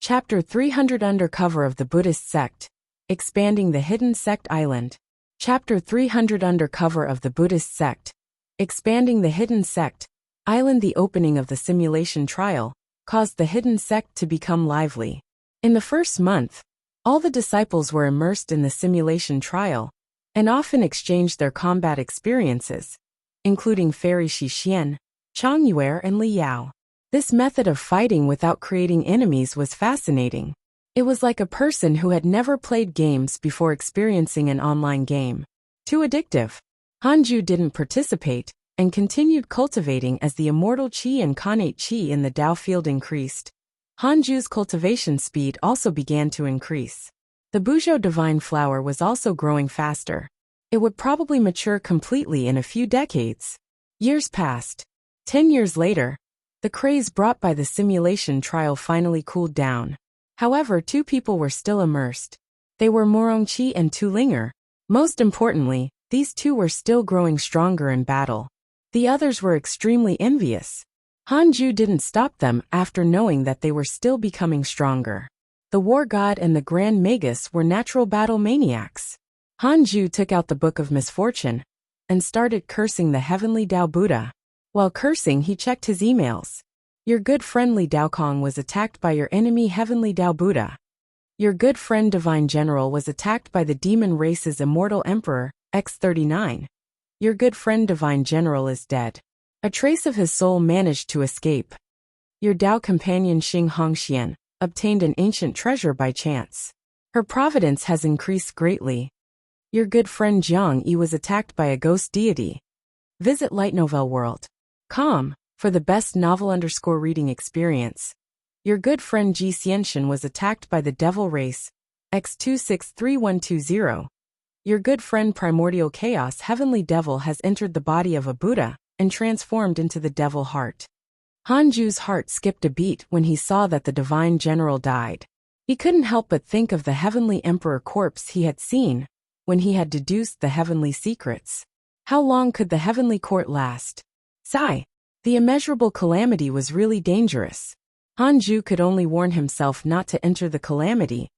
Chapter 300 Undercover of the Buddhist Sect, Expanding the Hidden Sect Island. Chapter 300 Undercover of the Buddhist Sect, Expanding the Hidden Sect Island. The opening of the simulation trial caused the hidden sect to become lively. In the first month, all the disciples were immersed in the simulation trial and often exchanged their combat experiences, including Fairy Xixian, Chang Yuer, and Li Yao. This method of fighting without creating enemies was fascinating. It was like a person who had never played games before experiencing an online game. Too addictive. Hanju didn't participate and continued cultivating as the immortal qi and connate qi in the Tao field increased. Hanju's cultivation speed also began to increase. The Buzhou divine flower was also growing faster. It would probably mature completely in a few decades. Years passed. 10 years later, the craze brought by the simulation trial finally cooled down. However, two people were still immersed. They were Morongqi and Tulinger. Most importantly, these two were still growing stronger in battle. The others were extremely envious. Hanju didn't stop them after knowing that they were still becoming stronger. The war god and the grand magus were natural battle maniacs. Hanju took out the Book of Misfortune and started cursing the heavenly Tao Buddha. While cursing, he checked his emails. Your good friend Li Daokong was attacked by your enemy Heavenly Tao Buddha. Your good friend Divine General was attacked by the demon race's immortal emperor, X39. Your good friend Divine General is dead. A trace of his soul managed to escape. Your Tao companion Xing Hongxian obtained an ancient treasure by chance. Her providence has increased greatly. Your good friend Jiang Yi was attacked by a ghost deity. Visit lightnovelworld.com for the best novel_reading experience. Your good friend Ji Xianxian was attacked by the devil race, X263120. Your good friend Primordial Chaos Heavenly Devil has entered the body of a Buddha and transformed into the devil heart. Hanju's heart skipped a beat when he saw that the divine general died. He couldn't help but think of the heavenly emperor corpse he had seen when he had deduced the heavenly secrets. How long could the heavenly court last? Sigh. The immeasurable calamity was really dangerous. Hanju could only warn himself not to enter the calamity,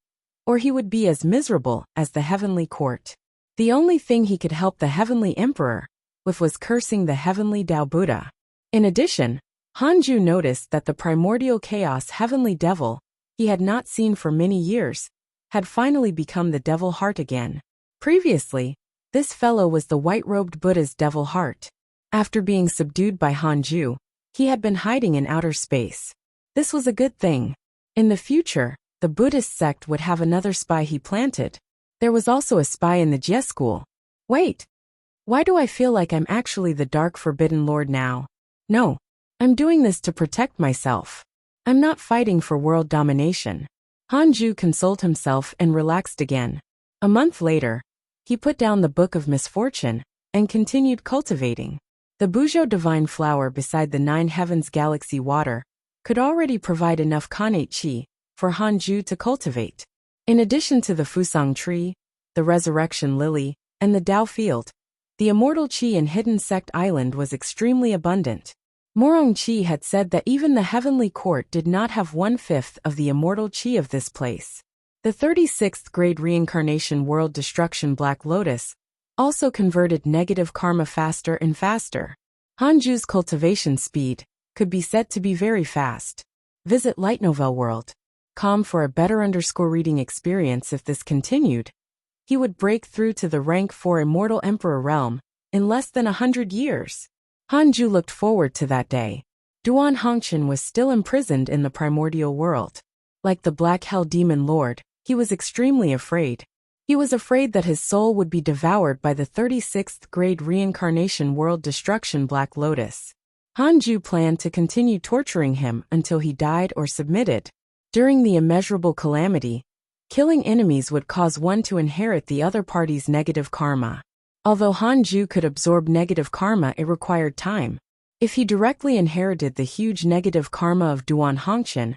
or he would be as miserable as the heavenly court. The only thing he could help the heavenly emperor with was cursing the heavenly Tao Buddha. In addition, Hanju noticed that the primordial chaos heavenly devil he had not seen for many years had finally become the devil heart again. Previously, this fellow was the white-robed Buddha's devil heart. After being subdued by Hanju, he had been hiding in outer space. This was a good thing. In the future, the Buddhist sect would have another spy he planted. There was also a spy in the Jie school. Wait. Why do I feel like I'm actually the Dark Forbidden Lord now? No. I'm doing this to protect myself. I'm not fighting for world domination. Hanju consoled himself and relaxed again. A month later, he put down the Book of Misfortune and continued cultivating. The Buzhou divine flower beside the Nine Heavens galaxy water could already provide enough connate qi for Hanju to cultivate. In addition to the Fusang tree, the resurrection lily, and the Tao field, the immortal qi in Hidden Sect Island was extremely abundant. Morongqi had said that even the heavenly court did not have 1/5 of the immortal qi of this place. The 36th grade reincarnation world destruction Black Lotus also converted negative karma faster and faster. Hanju's cultivation speed could be said to be very fast. Visit lightnovelworld.com for a better_reading experience. If this continued, he would break through to the rank 4 immortal emperor realm in less than 100 years. Hanju looked forward to that day. Duan Hongqian was still imprisoned in the primordial world. Like the Black Hell Demon Lord, he was extremely afraid. He was afraid that his soul would be devoured by the 36th grade reincarnation world destruction Black Lotus. Hanju planned to continue torturing him until he died or submitted. During the immeasurable calamity, killing enemies would cause one to inherit the other party's negative karma. Although Hanju could absorb negative karma, it required time. If he directly inherited the huge negative karma of Duan Hongqian,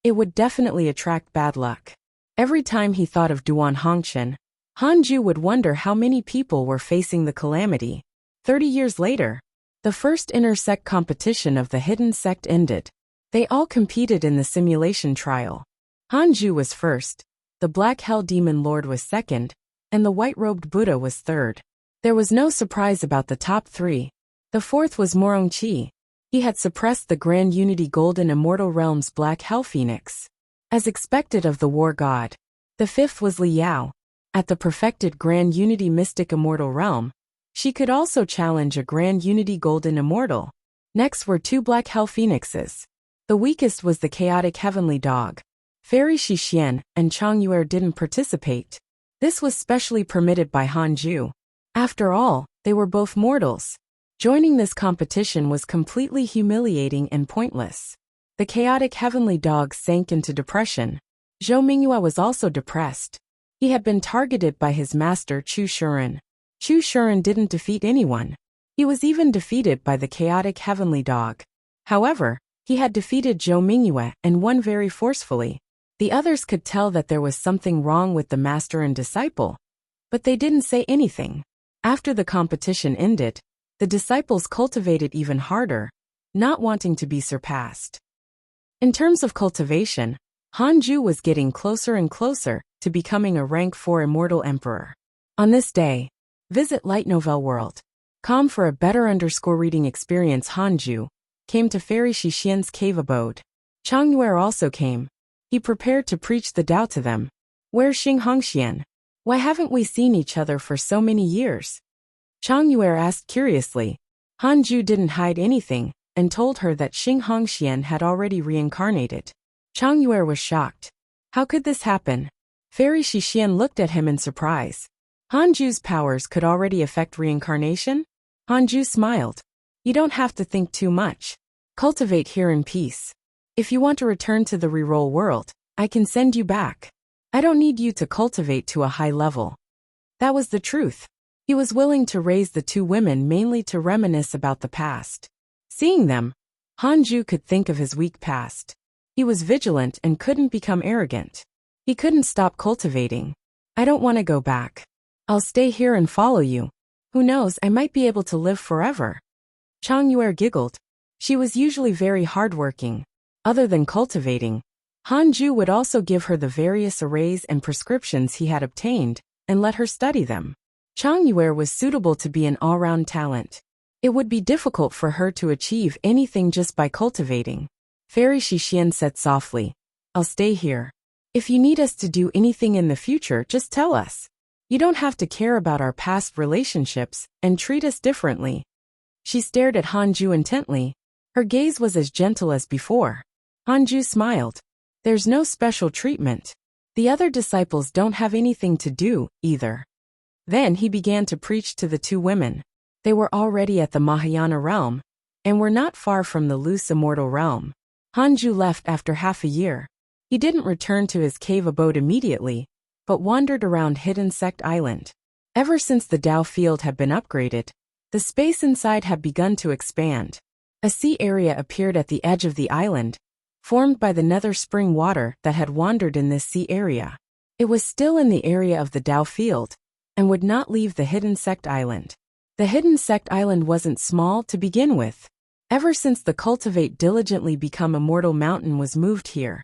it would definitely attract bad luck. Every time he thought of Duan Hongqian, Hanju would wonder how many people were facing the calamity. 30 years later, the first inter-sect competition of the hidden sect ended. They all competed in the simulation trial. Hanju was first, the Black Hell Demon Lord was second, and the white-robed Buddha was third. There was no surprise about the top three. The fourth was Morongqi. He had suppressed the Grand Unity Golden Immortal Realm's Black Hell Phoenix, as expected of the War God. The fifth was Liao. At the perfected Grand Unity Mystic Immortal Realm, she could also challenge a Grand Unity Golden Immortal. Next were two Black Hell Phoenixes. The weakest was the Chaotic Heavenly Dog. Fairy Shixian and Changyuer didn't participate. This was specially permitted by Hanju. After all, they were both mortals. Joining this competition was completely humiliating and pointless. The Chaotic Heavenly Dog sank into depression. Zhou Mingyue was also depressed. He had been targeted by his master Chu Shuren. Chu Shuren didn't defeat anyone. He was even defeated by the Chaotic Heavenly Dog. However, he had defeated Zhou Mingyue and won very forcefully. The others could tell that there was something wrong with the master and disciple, but they didn't say anything. After the competition ended, the disciples cultivated even harder, not wanting to be surpassed. In terms of cultivation, Hanju was getting closer and closer to becoming a rank 4 immortal emperor. On this day, visit Light Novel World. Com for a better reading experience. Hanju came to Fairy Shixian's cave abode. Changyuer also came. He prepared to preach the Tao to them. Where's Xing Hongxian? Why haven't we seen each other for so many years? Changyuer asked curiously. Hanju didn't hide anything and told her that Xing Hongxian had already reincarnated. Changyuer was shocked. How could this happen? Fairy Shixian looked at him in surprise. Hanju's powers could already affect reincarnation? Hanju smiled. You don't have to think too much. Cultivate here in peace. If you want to return to the reroll world, I can send you back. I don't need you to cultivate to a high level. That was the truth. He was willing to raise the two women mainly to reminisce about the past. Seeing them, Hanju could think of his weak past. He was vigilant and couldn't become arrogant. He couldn't stop cultivating. I don't want to go back. I'll stay here and follow you. Who knows, I might be able to live forever. Changyuer giggled. She was usually very hardworking. Other than cultivating, Hanju would also give her the various arrays and prescriptions he had obtained, and let her study them. Changyuer was suitable to be an all-round talent. It would be difficult for her to achieve anything just by cultivating. Fairy Shixian said softly, I'll stay here. If you need us to do anything in the future, just tell us. You don't have to care about our past relationships and treat us differently. She stared at Hanju intently. Her gaze was as gentle as before. Hanju smiled. There's no special treatment. The other disciples don't have anything to do, either. Then he began to preach to the two women. They were already at the Mahayana realm, and were not far from the loose immortal realm. Hanju left after half a year. He didn't return to his cave abode immediately, but wandered around Hidden Sect Island. Ever since the Tao field had been upgraded, the space inside had begun to expand. A sea area appeared at the edge of the island, formed by the nether spring water that had wandered in this sea area. It was still in the area of the Tao field, and would not leave the Hidden Sect Island. The Hidden Sect Island wasn't small to begin with. Ever since the Cultivate diligently become immortal mountain was moved here,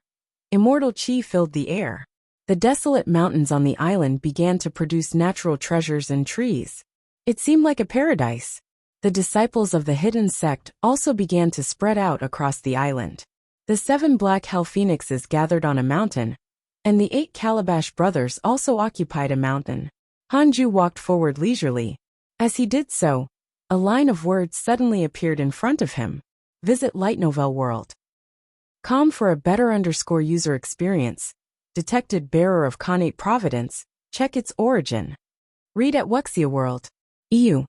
immortal chi filled the air. The desolate mountains on the island began to produce natural treasures and trees. It seemed like a paradise. The disciples of the Hidden Sect also began to spread out across the island. The 7 Black Hell Phoenixes gathered on a mountain, and the 8 Calabash brothers also occupied a mountain. Hanju walked forward leisurely. As he did so, a line of words suddenly appeared in front of him. Visit Light Novel World. Com for a better user experience. Detected bearer of Connate Providence. Check its origin. Read at Wuxia World. EU.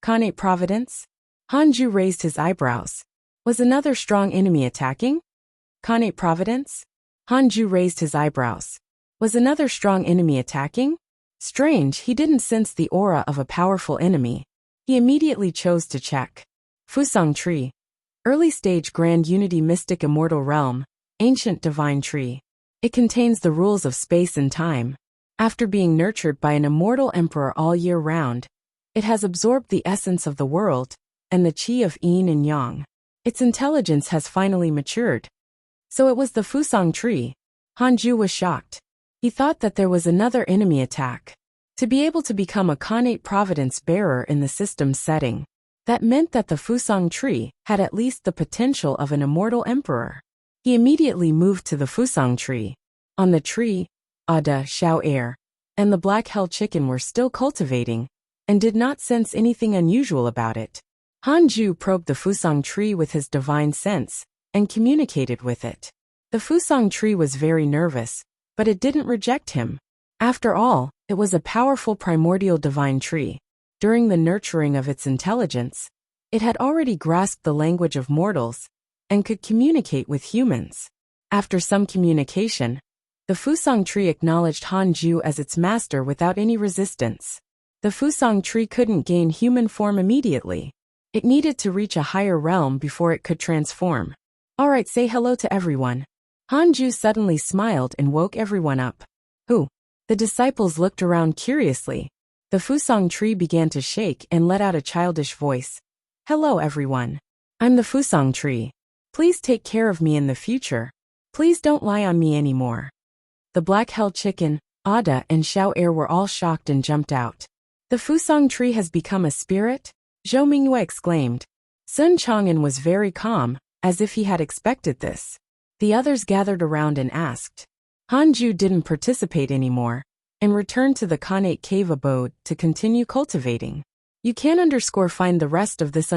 Connate Providence? Hanju raised his eyebrows. Was another strong enemy attacking? Connate Providence? Hanju raised his eyebrows. Was another strong enemy attacking? Strange, he didn't sense the aura of a powerful enemy. He immediately chose to check. Fusang Tree. Early stage Grand Unity Mystic Immortal Realm. Ancient Divine Tree. It contains the rules of space and time. After being nurtured by an immortal emperor all year round, it has absorbed the essence of the world, and the chi of yin and yang. Its intelligence has finally matured. So it was the Fusang tree. Hanju was shocked. He thought that there was another enemy attack. To be able to become a Khanate providence bearer in the system's setting, that meant that the Fusang tree had at least the potential of an immortal emperor. He immediately moved to the Fusang tree. On the tree, Ada, Xiao Air, and the black hell chicken were still cultivating, and did not sense anything unusual about it. Hanju probed the Fusang tree with his divine sense, and communicated with it. The Fusang tree was very nervous, but it didn't reject him. After all, it was a powerful primordial divine tree. During the nurturing of its intelligence, it had already grasped the language of mortals, and could communicate with humans. After some communication, the Fusang tree acknowledged Hanju as its master without any resistance. The Fusang tree couldn't gain human form immediately. It needed to reach a higher realm before it could transform. Alright, say hello to everyone. Hanju suddenly smiled and woke everyone up. Who? The disciples looked around curiously. The Fusang tree began to shake and let out a childish voice. Hello everyone. I'm the Fusang tree. Please take care of me in the future. Please don't lie on me anymore. The black hell chicken, Ada and Xiao Air were all shocked and jumped out. The Fusang tree has become a spirit? Zhou Mingyue exclaimed. Sun Chang'an was very calm, as if he had expected this. The others gathered around and asked. Hanju didn't participate anymore, and returned to the Khanate cave abode to continue cultivating. You can find the rest of this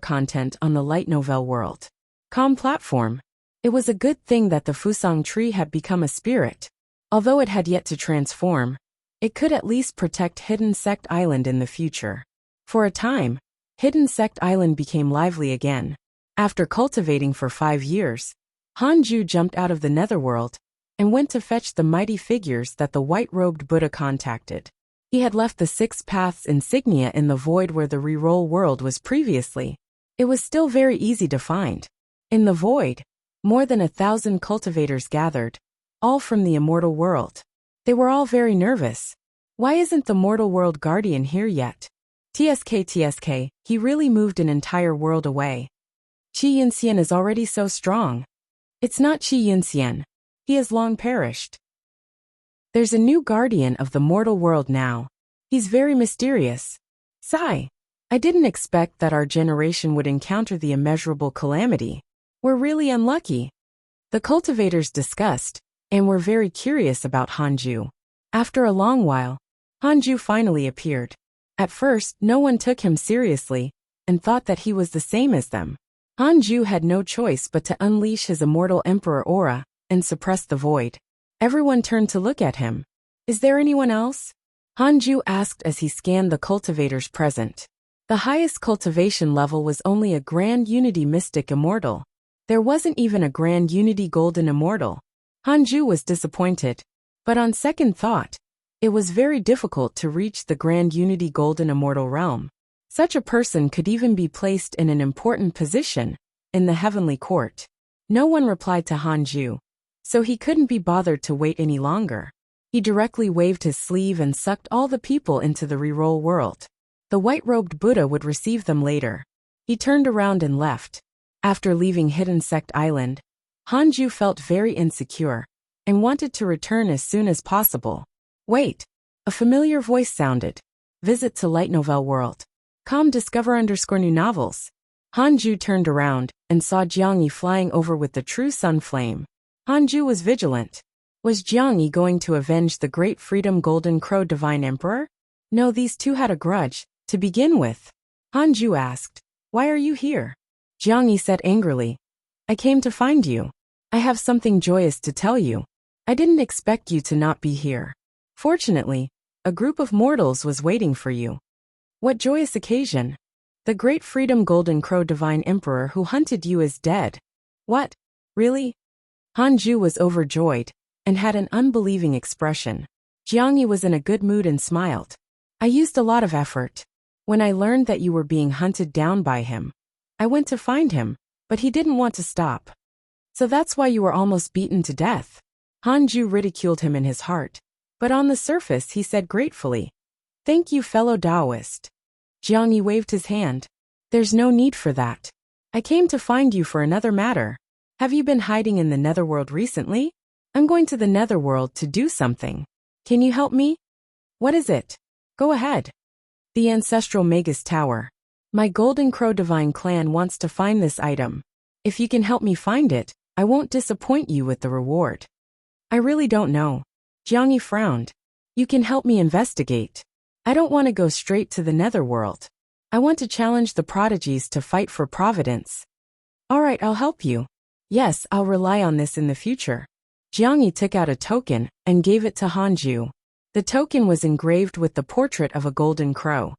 content on the Light Novel World. Platform. It was a good thing that the Fusang tree had become a spirit. Although it had yet to transform, it could at least protect Hidden Sect Island in the future. For a time, Hidden Sect Island became lively again. After cultivating for 5 years, Hanju jumped out of the netherworld and went to fetch the mighty figures that the white-robed Buddha contacted. He had left the 6 Paths insignia in the void where the reroll world was previously. It was still very easy to find. In the void, more than 1,000 cultivators gathered, all from the immortal world. They were all very nervous. Why isn't the mortal world guardian here yet? TSK, he really moved an entire world away. Qi Yinxian is already so strong. It's not Qi Yinxian. He has long perished. There's a new guardian of the mortal world now. He's very mysterious. Sigh. I didn't expect that our generation would encounter the immeasurable calamity. We're really unlucky. The cultivators discussed, and were very curious about Hanju. After a long while, Hanju finally appeared. At first, no one took him seriously, and thought that he was the same as them. Hanju had no choice but to unleash his immortal emperor aura, and suppress the void. Everyone turned to look at him. Is there anyone else? Hanju asked as he scanned the cultivators present. The highest cultivation level was only a Grand Unity Mystic Immortal. There wasn't even a Grand Unity Golden Immortal. Hanju was disappointed. But on second thought, it was very difficult to reach the Grand Unity Golden Immortal realm. Such a person could even be placed in an important position in the Heavenly Court. No one replied to Hanju, so he couldn't be bothered to wait any longer. He directly waved his sleeve and sucked all the people into the reroll world. The white-robed Buddha would receive them later. He turned around and left. After leaving Hidden Sect Island, Hanju felt very insecure and wanted to return as soon as possible. Wait! A familiar voice sounded. Visit to Light Novel World. Discover_new novels. Hanju turned around and saw Jiangyi flying over with the true sun flame. Hanju was vigilant. Was Jiangyi going to avenge the Great Freedom Golden Crow Divine Emperor? No, these two had a grudge, to begin with. Hanju asked, Why are you here? Jiangyi said angrily, I came to find you. I have something joyous to tell you. I didn't expect you to not be here. Fortunately, a group of mortals was waiting for you. What joyous occasion! The Great Freedom Golden Crow Divine Emperor who hunted you is dead. What? Really? Hanju was overjoyed, and had an unbelieving expression. Jiangyi was in a good mood and smiled. I used a lot of effort. When I learned that you were being hunted down by him, I went to find him, but he didn't want to stop. So that's why you were almost beaten to death. Hanju ridiculed him in his heart, but on the surface he said gratefully, Thank you, fellow Taoist. Jiangyi waved his hand. There's no need for that. I came to find you for another matter. Have you been hiding in the netherworld recently? I'm going to the netherworld to do something. Can you help me? What is it? Go ahead. The ancestral Magus Tower. My Golden Crow Divine Clan wants to find this item. If you can help me find it, I won't disappoint you with the reward. I really don't know. Jiang Yi frowned. You can help me investigate. I don't want to go straight to the netherworld. I want to challenge the prodigies to fight for providence. All right, I'll help you. Yes, I'll rely on this in the future. Jiang Yi took out a token and gave it to Hanju. The token was engraved with the portrait of a golden crow.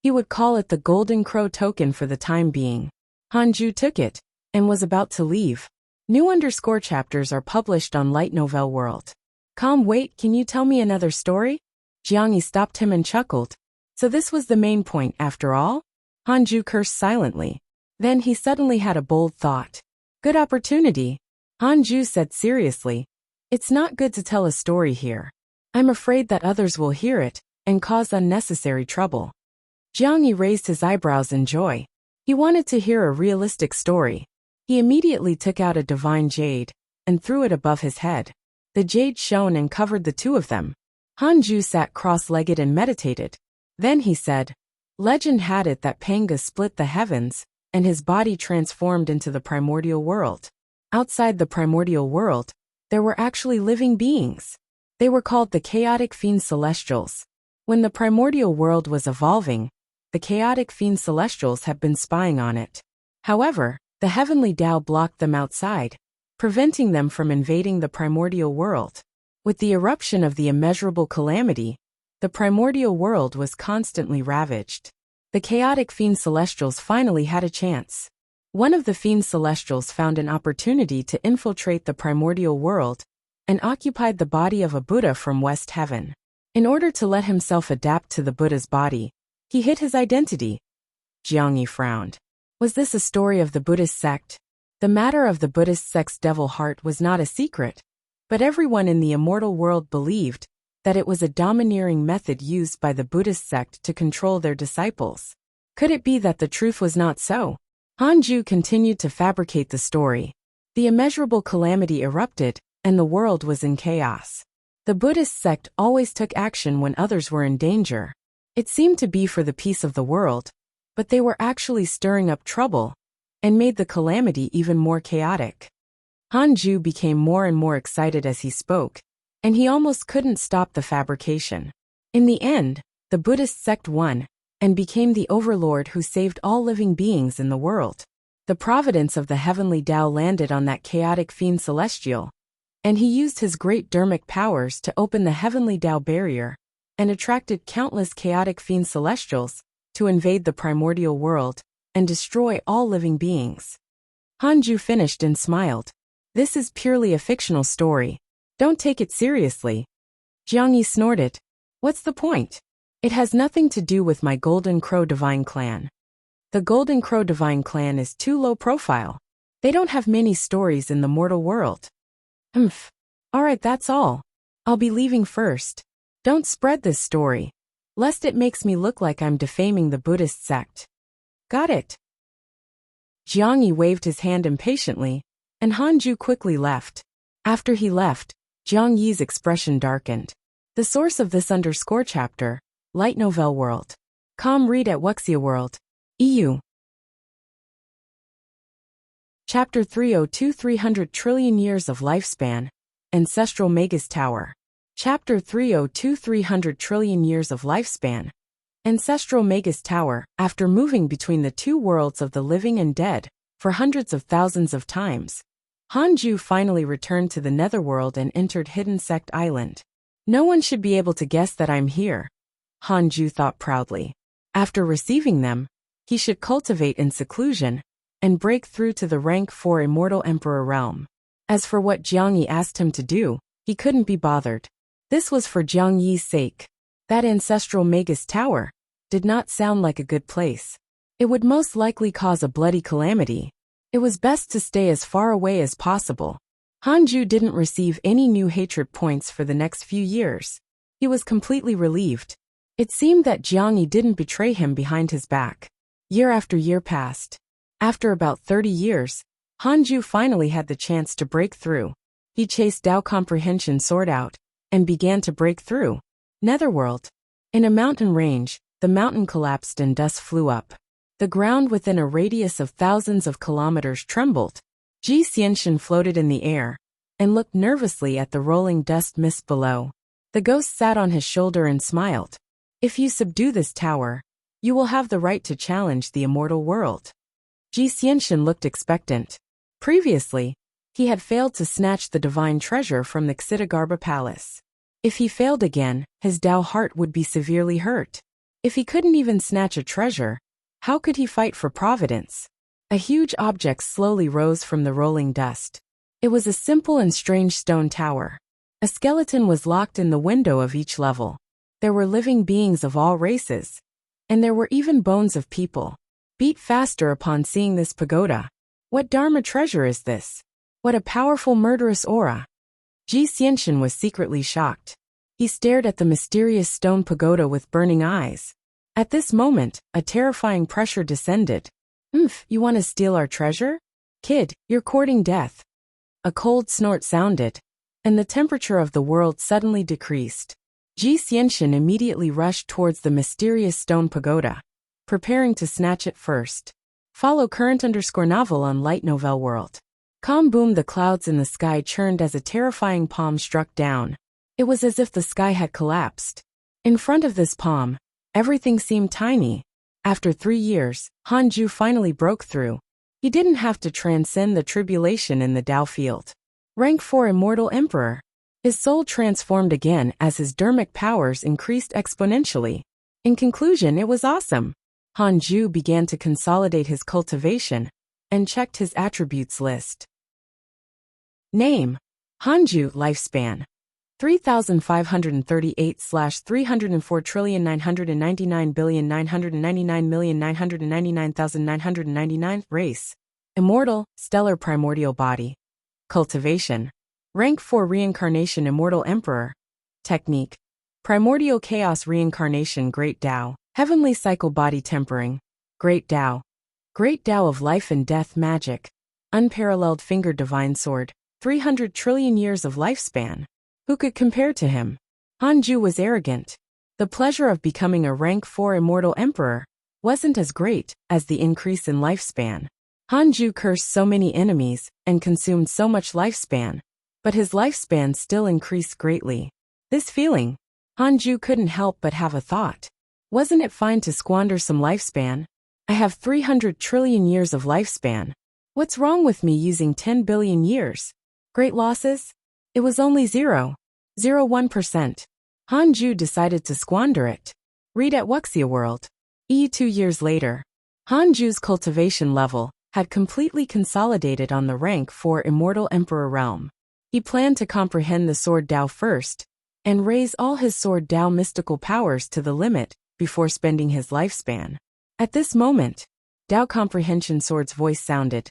He would call it the Golden Crow token for the time being. Hanju took it and was about to leave. New chapters are published on Light Novel World. Wait, can you tell me another story? Jiang Yi stopped him and chuckled. So this was the main point after all? Hanju cursed silently. Then he suddenly had a bold thought. Good opportunity. Hanju said seriously. It's not good to tell a story here. I'm afraid that others will hear it and cause unnecessary trouble. Jiang Yi raised his eyebrows in joy. He wanted to hear a realistic story. He immediately took out a divine jade and threw it above his head. The jade shone and covered the two of them. Hanju sat cross-legged and meditated. Then he said, Legend had it that Panga split the heavens, and his body transformed into the primordial world. Outside the primordial world, there were actually living beings. They were called the chaotic fiend celestials. When the primordial world was evolving, the chaotic fiend celestials had been spying on it. However, the heavenly Tao blocked them outside, preventing them from invading the primordial world. With the eruption of the immeasurable calamity, the primordial world was constantly ravaged. The chaotic fiend celestials finally had a chance. One of the fiend celestials found an opportunity to infiltrate the primordial world and occupied the body of a Buddha from West Heaven. In order to let himself adapt to the Buddha's body, he hid his identity. Jiang Yi frowned. Was this a story of the Buddhist sect? The matter of the Buddhist sect's devil heart was not a secret, but everyone in the immortal world believed that it was a domineering method used by the Buddhist sect to control their disciples. Could it be that the truth was not so? Hanju continued to fabricate the story. The immeasurable calamity erupted, and the world was in chaos. The Buddhist sect always took action when others were in danger. It seemed to be for the peace of the world, but they were actually stirring up trouble and made the calamity even more chaotic. Hanju became more and more excited as he spoke, and he almost couldn't stop the fabrication. In the end, the Buddhist sect won and became the overlord who saved all living beings in the world. The providence of the heavenly Tao landed on that chaotic fiend celestial, and he used his great dermic powers to open the heavenly Tao barrier and attracted countless chaotic fiend celestials to invade the primordial world and destroy all living beings. Hanju finished and smiled. This is purely a fictional story. Don't take it seriously. Jiang Yi snorted. What's the point? It has nothing to do with my Golden Crow Divine Clan. The Golden Crow Divine Clan is too low profile. They don't have many stories in the mortal world. Alright, that's all. I'll be leaving first. Don't spread this story, lest it makes me look like I'm defaming the Buddhist sect. Got it? Jiang Yi waved his hand impatiently, and Hanju quickly left. After he left, Jiang Yi's expression darkened. The source of this chapter, Light Novel World. Read at Wuxia World. EU. Chapter 302 300 trillion years of lifespan. Ancestral Magus Tower. Chapter 302 300 trillion years of lifespan. Ancestral Magus Tower. After moving between the two worlds of the living and dead for hundreds of thousands of times, Hanju finally returned to the netherworld and entered Hidden Sect Island. No one should be able to guess that I'm here, Hanju thought proudly. After receiving them, he should cultivate in seclusion and break through to the rank 4 Immortal Emperor realm. As for what Jiang Yi asked him to do, he couldn't be bothered. This was for Jiang Yi's sake. That ancestral Magus Tower did not sound like a good place. It would most likely cause a bloody calamity. It was best to stay as far away as possible. Hanju didn't receive any new hatred points for the next few years. He was completely relieved. It seemed that Jiang Yi didn't betray him behind his back. Year after year passed. After about 30 years, Hanju finally had the chance to break through. He chased Dao Comprehension Sword out and began to break through. Netherworld. In a mountain range, the mountain collapsed and dust flew up. The ground within a radius of thousands of kilometers trembled. Ji Xianxian floated in the air and looked nervously at the rolling dust mist below. The ghost sat on his shoulder and smiled. If you subdue this tower, you will have the right to challenge the immortal world. Ji Xianxian looked expectant. Previously, he had failed to snatch the divine treasure from the Xitigarbha palace. If he failed again, his Dao heart would be severely hurt. If he couldn't even snatch a treasure, how could he fight for providence? A huge object slowly rose from the rolling dust. It was a simple and strange stone tower. A skeleton was locked in the window of each level. There were living beings of all races, and there were even bones of people. Beat faster upon seeing this pagoda. What Dharma treasure is this? What a powerful murderous aura. Ji Xianxian was secretly shocked. He stared at the mysterious stone pagoda with burning eyes. At this moment, a terrifying pressure descended. You want to steal our treasure? Kid, you're courting death. A cold snort sounded, and the temperature of the world suddenly decreased. Ji Xianxian immediately rushed towards the mysterious stone pagoda, preparing to snatch it first. Follow current_novel on Light Novel World. Calm boom. The clouds in the sky churned as a terrifying palm struck down. It was as if the sky had collapsed. In front of this palm, everything seemed tiny. After 3 years, Hanju finally broke through. He didn't have to transcend the tribulation in the Dao field. Rank 4 Immortal Emperor. His soul transformed again as his dharmic powers increased exponentially. In conclusion, it was awesome. Hanju began to consolidate his cultivation and checked his attributes list. Name: Hanju. Lifespan: 3,538/304,999,999,999,999. Race: Immortal, Stellar Primordial Body. Cultivation: Rank 4 Reincarnation Immortal Emperor. Technique: Primordial Chaos Reincarnation Great Dao. Heavenly Cycle Body Tempering. Great Dao. Great Dao of Life and Death Magic. Unparalleled Finger Divine Sword. 300 trillion years of lifespan. Who could compare to him? Hanju was arrogant. The pleasure of becoming a rank 4 Immortal Emperor wasn't as great as the increase in lifespan. Hanju cursed so many enemies and consumed so much lifespan, but his lifespan still increased greatly. This feeling, Hanju couldn't help but have a thought. Wasn't it fine to squander some lifespan? I have 300 trillion years of lifespan. What's wrong with me using 10 billion years? Great losses? It was only 0.01%. Hanju decided to squander it. Read at Wuxia World. 2 years later, Hanju's cultivation level had completely consolidated on the rank 4 Immortal Emperor realm. He planned to comprehend the Sword Dao first and raise all his Sword Dao mystical powers to the limit before spending his lifespan. At this moment, Dao Comprehension Sword's voice sounded.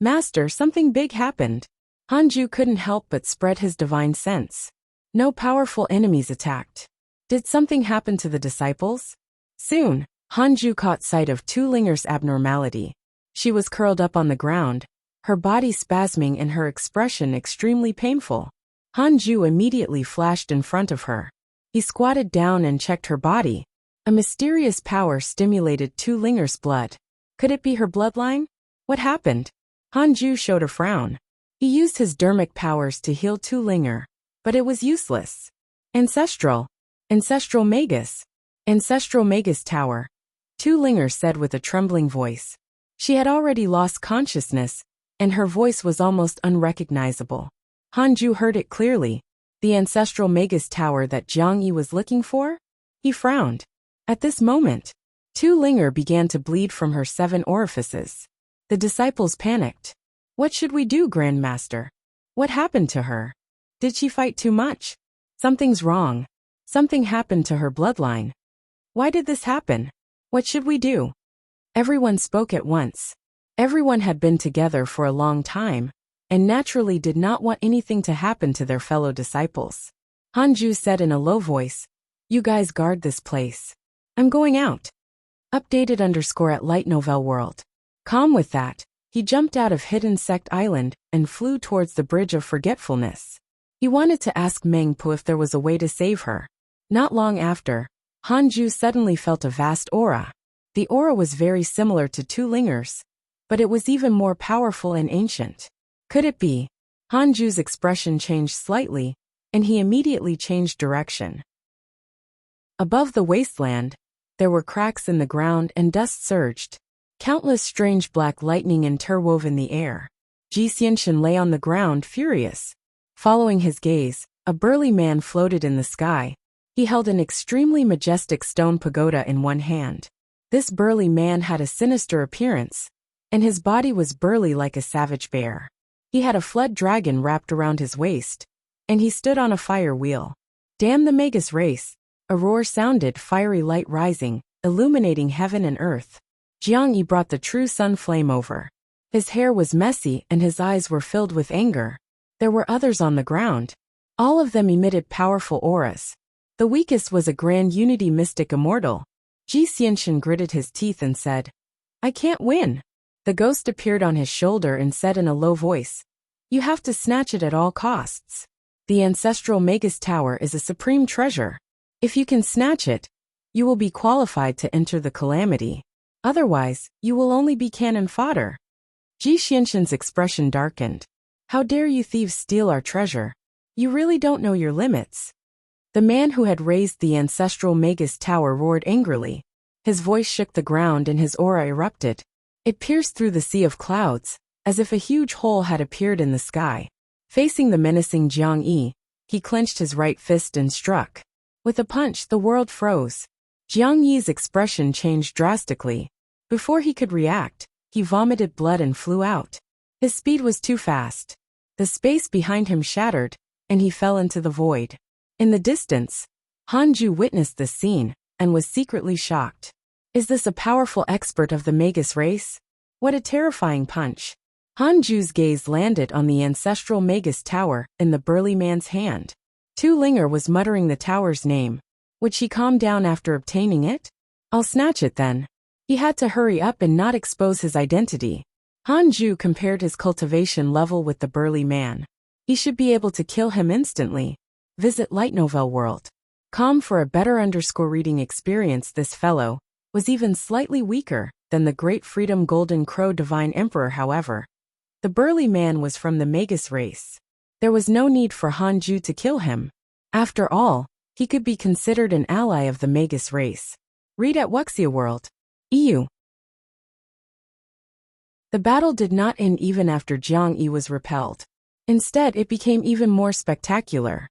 Master, something big happened. Hanju couldn't help but spread his divine sense. No powerful enemies attacked. Did something happen to the disciples? Soon, Hanju caught sight of Tu Linger's abnormality. She was curled up on the ground, her body spasming and her expression extremely painful. Hanju immediately flashed in front of her. He squatted down and checked her body. A mysterious power stimulated Tu Linger's blood. Could it be her bloodline? What happened? Hanju showed a frown. He used his dharmic powers to heal Tu Linger, but it was useless. Ancestral Magus Tower, Tu Linger said with a trembling voice. She had already lost consciousness, and her voice was almost unrecognizable. Hanju heard it clearly. The Ancestral Magus Tower that Jiang Yi was looking for? He frowned. At this moment, Tu Linger began to bleed from her 7 orifices. The disciples panicked. What should we do, Grandmaster? What happened to her? Did she fight too much? Something's wrong. Something happened to her bloodline. Why did this happen? What should we do? Everyone spoke at once. Everyone had been together for a long time, and naturally did not want anything to happen to their fellow disciples. Hanju said in a low voice, You guys guard this place. I'm going out. Updated _ at Light Novel World. Calm with that. He jumped out of Hidden Sect Island and flew towards the Bridge of Forgetfulness. He wanted to ask Meng Po if there was a way to save her. Not long after, Hanju suddenly felt a vast aura. The aura was very similar to Tu Linger's, but it was even more powerful and ancient. Could it be? Hanju's expression changed slightly, and he immediately changed direction. Above the wasteland, there were cracks in the ground and dust surged. Countless strange black lightning interwove in the air. Ji Xianxian lay on the ground, furious. Following his gaze, a burly man floated in the sky. He held an extremely majestic stone pagoda in one hand. This burly man had a sinister appearance, and his body was burly like a savage bear. He had a fled dragon wrapped around his waist, and he stood on a fire wheel. Damn the Magus race! A roar sounded, fiery light rising, illuminating heaven and earth. Jiang Yi brought the true sun flame over. His hair was messy and his eyes were filled with anger. There were others on the ground. All of them emitted powerful auras. The weakest was a grand unity mystic immortal. Ji Xianxian gritted his teeth and said, "I can't win." The ghost appeared on his shoulder and said in a low voice, "You have to snatch it at all costs. The ancestral Magus Tower is a supreme treasure. If you can snatch it, you will be qualified to enter the calamity. Otherwise, you will only be cannon fodder." Ji Xianxian's expression darkened. "How dare you thieves steal our treasure? You really don't know your limits." The man who had raised the ancestral Magus Tower roared angrily. His voice shook the ground and his aura erupted. It pierced through the sea of clouds, as if a huge hole had appeared in the sky. Facing the menacing Jiang Yi, he clenched his right fist and struck. With a punch, the world froze. Jiang Yi's expression changed drastically. Before he could react, he vomited blood and flew out. His speed was too fast. The space behind him shattered, and he fell into the void. In the distance, Hanju witnessed this scene and was secretly shocked. Is this a powerful expert of the Magus race? What a terrifying punch. Hanju's gaze landed on the ancestral Magus Tower in the burly man's hand. Tu Linger was muttering the tower's name. Would she calm down after obtaining it? I'll snatch it then. He had to hurry up and not expose his identity. Hanju compared his cultivation level with the burly man. He should be able to kill him instantly. Visit Light Novel World. Com for a better reading experience. This fellow was even slightly weaker than the Great Freedom Golden Crow Divine Emperor. However, the burly man was from the Magus race. There was no need for Hanju to kill him. After all, he could be considered an ally of the Magus race. Read at Wuxia World. EU. The battle did not end even after Jiang Yi was repelled. Instead, it became even more spectacular.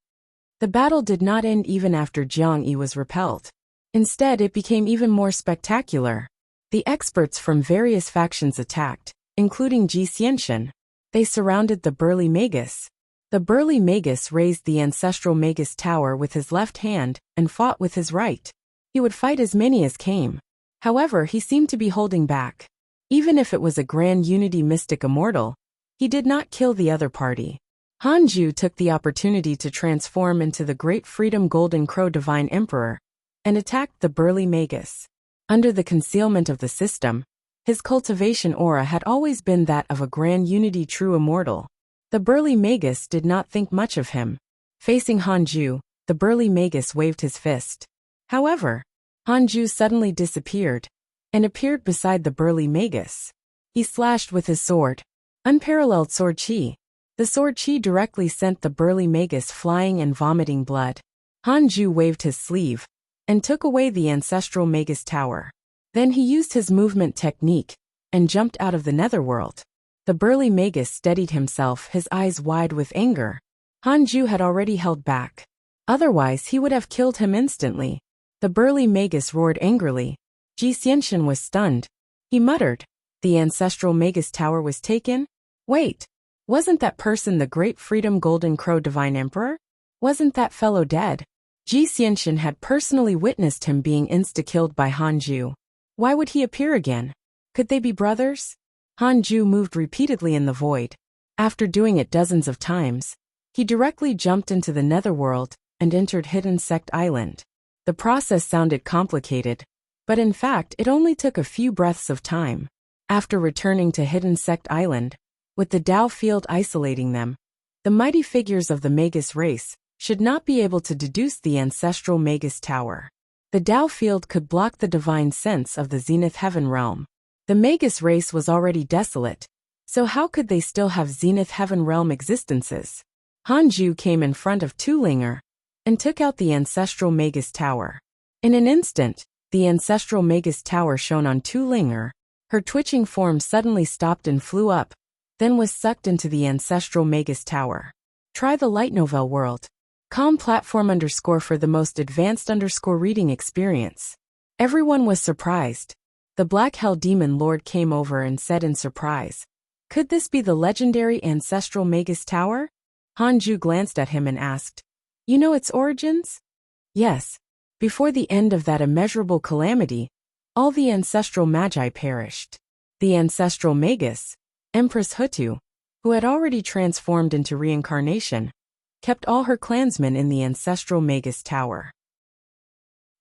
The battle did not end even after Jiang Yi was repelled. Instead, it became even more spectacular. The experts from various factions attacked, including Ji Xianxian. They surrounded the burly Magus. The burly Magus raised the ancestral Magus Tower with his left hand and fought with his right. He would fight as many as came. However, he seemed to be holding back. Even if it was a grand unity mystic immortal, he did not kill the other party. Hanju took the opportunity to transform into the Great Freedom Golden Crow Divine Emperor and attacked the burly Magus. Under the concealment of the system, his cultivation aura had always been that of a grand unity true immortal. The burly Magus did not think much of him. Facing Hanju, the burly Magus waved his fist. However, Hanju suddenly disappeared and appeared beside the burly Magus. He slashed with his sword. Unparalleled sword chi. The sword chi directly sent the burly Magus flying and vomiting blood. Hanju waved his sleeve and took away the ancestral Magus Tower. Then he used his movement technique and jumped out of the netherworld. The burly Magus steadied himself, his eyes wide with anger. Hanju had already held back. Otherwise, he would have killed him instantly. The burly Magus roared angrily. Ji Xianxian was stunned. He muttered, "The ancestral Magus Tower was taken? Wait, wasn't that person the Great Freedom Golden Crow Divine Emperor? Wasn't that fellow dead?" Ji Xianxian had personally witnessed him being insta-killed by Hanju. Why would he appear again? Could they be brothers? Hanju moved repeatedly in the void. After doing it dozens of times, he directly jumped into the netherworld and entered Hidden Sect Island. The process sounded complicated, but in fact it only took a few breaths of time. After returning to Hidden Sect Island, with the Tao field isolating them, the mighty figures of the Magus race should not be able to deduce the ancestral Magus Tower. The Tao field could block the divine sense of the Zenith Heaven realm. The Magus race was already desolate, so how could they still have Zenith Heaven realm existences? Hanju came in front of Tulinger and took out the ancestral Magus Tower. In an instant, the ancestral Magus Tower shone on Tulinger. Her twitching form suddenly stopped and flew up, then was sucked into the ancestral Magus Tower. Try the light novel world. Com platform _ for the most advanced _ reading experience. Everyone was surprised. The Black Hell Demon Lord came over and said in surprise, "Could this be the legendary ancestral Magus Tower?" Hanju glanced at him and asked, "You know its origins?" "Yes. Before the end of that immeasurable calamity, all the ancestral magi perished. The ancestral Magus, Empress Hutu, who had already transformed into reincarnation, kept all her clansmen in the ancestral Magus Tower.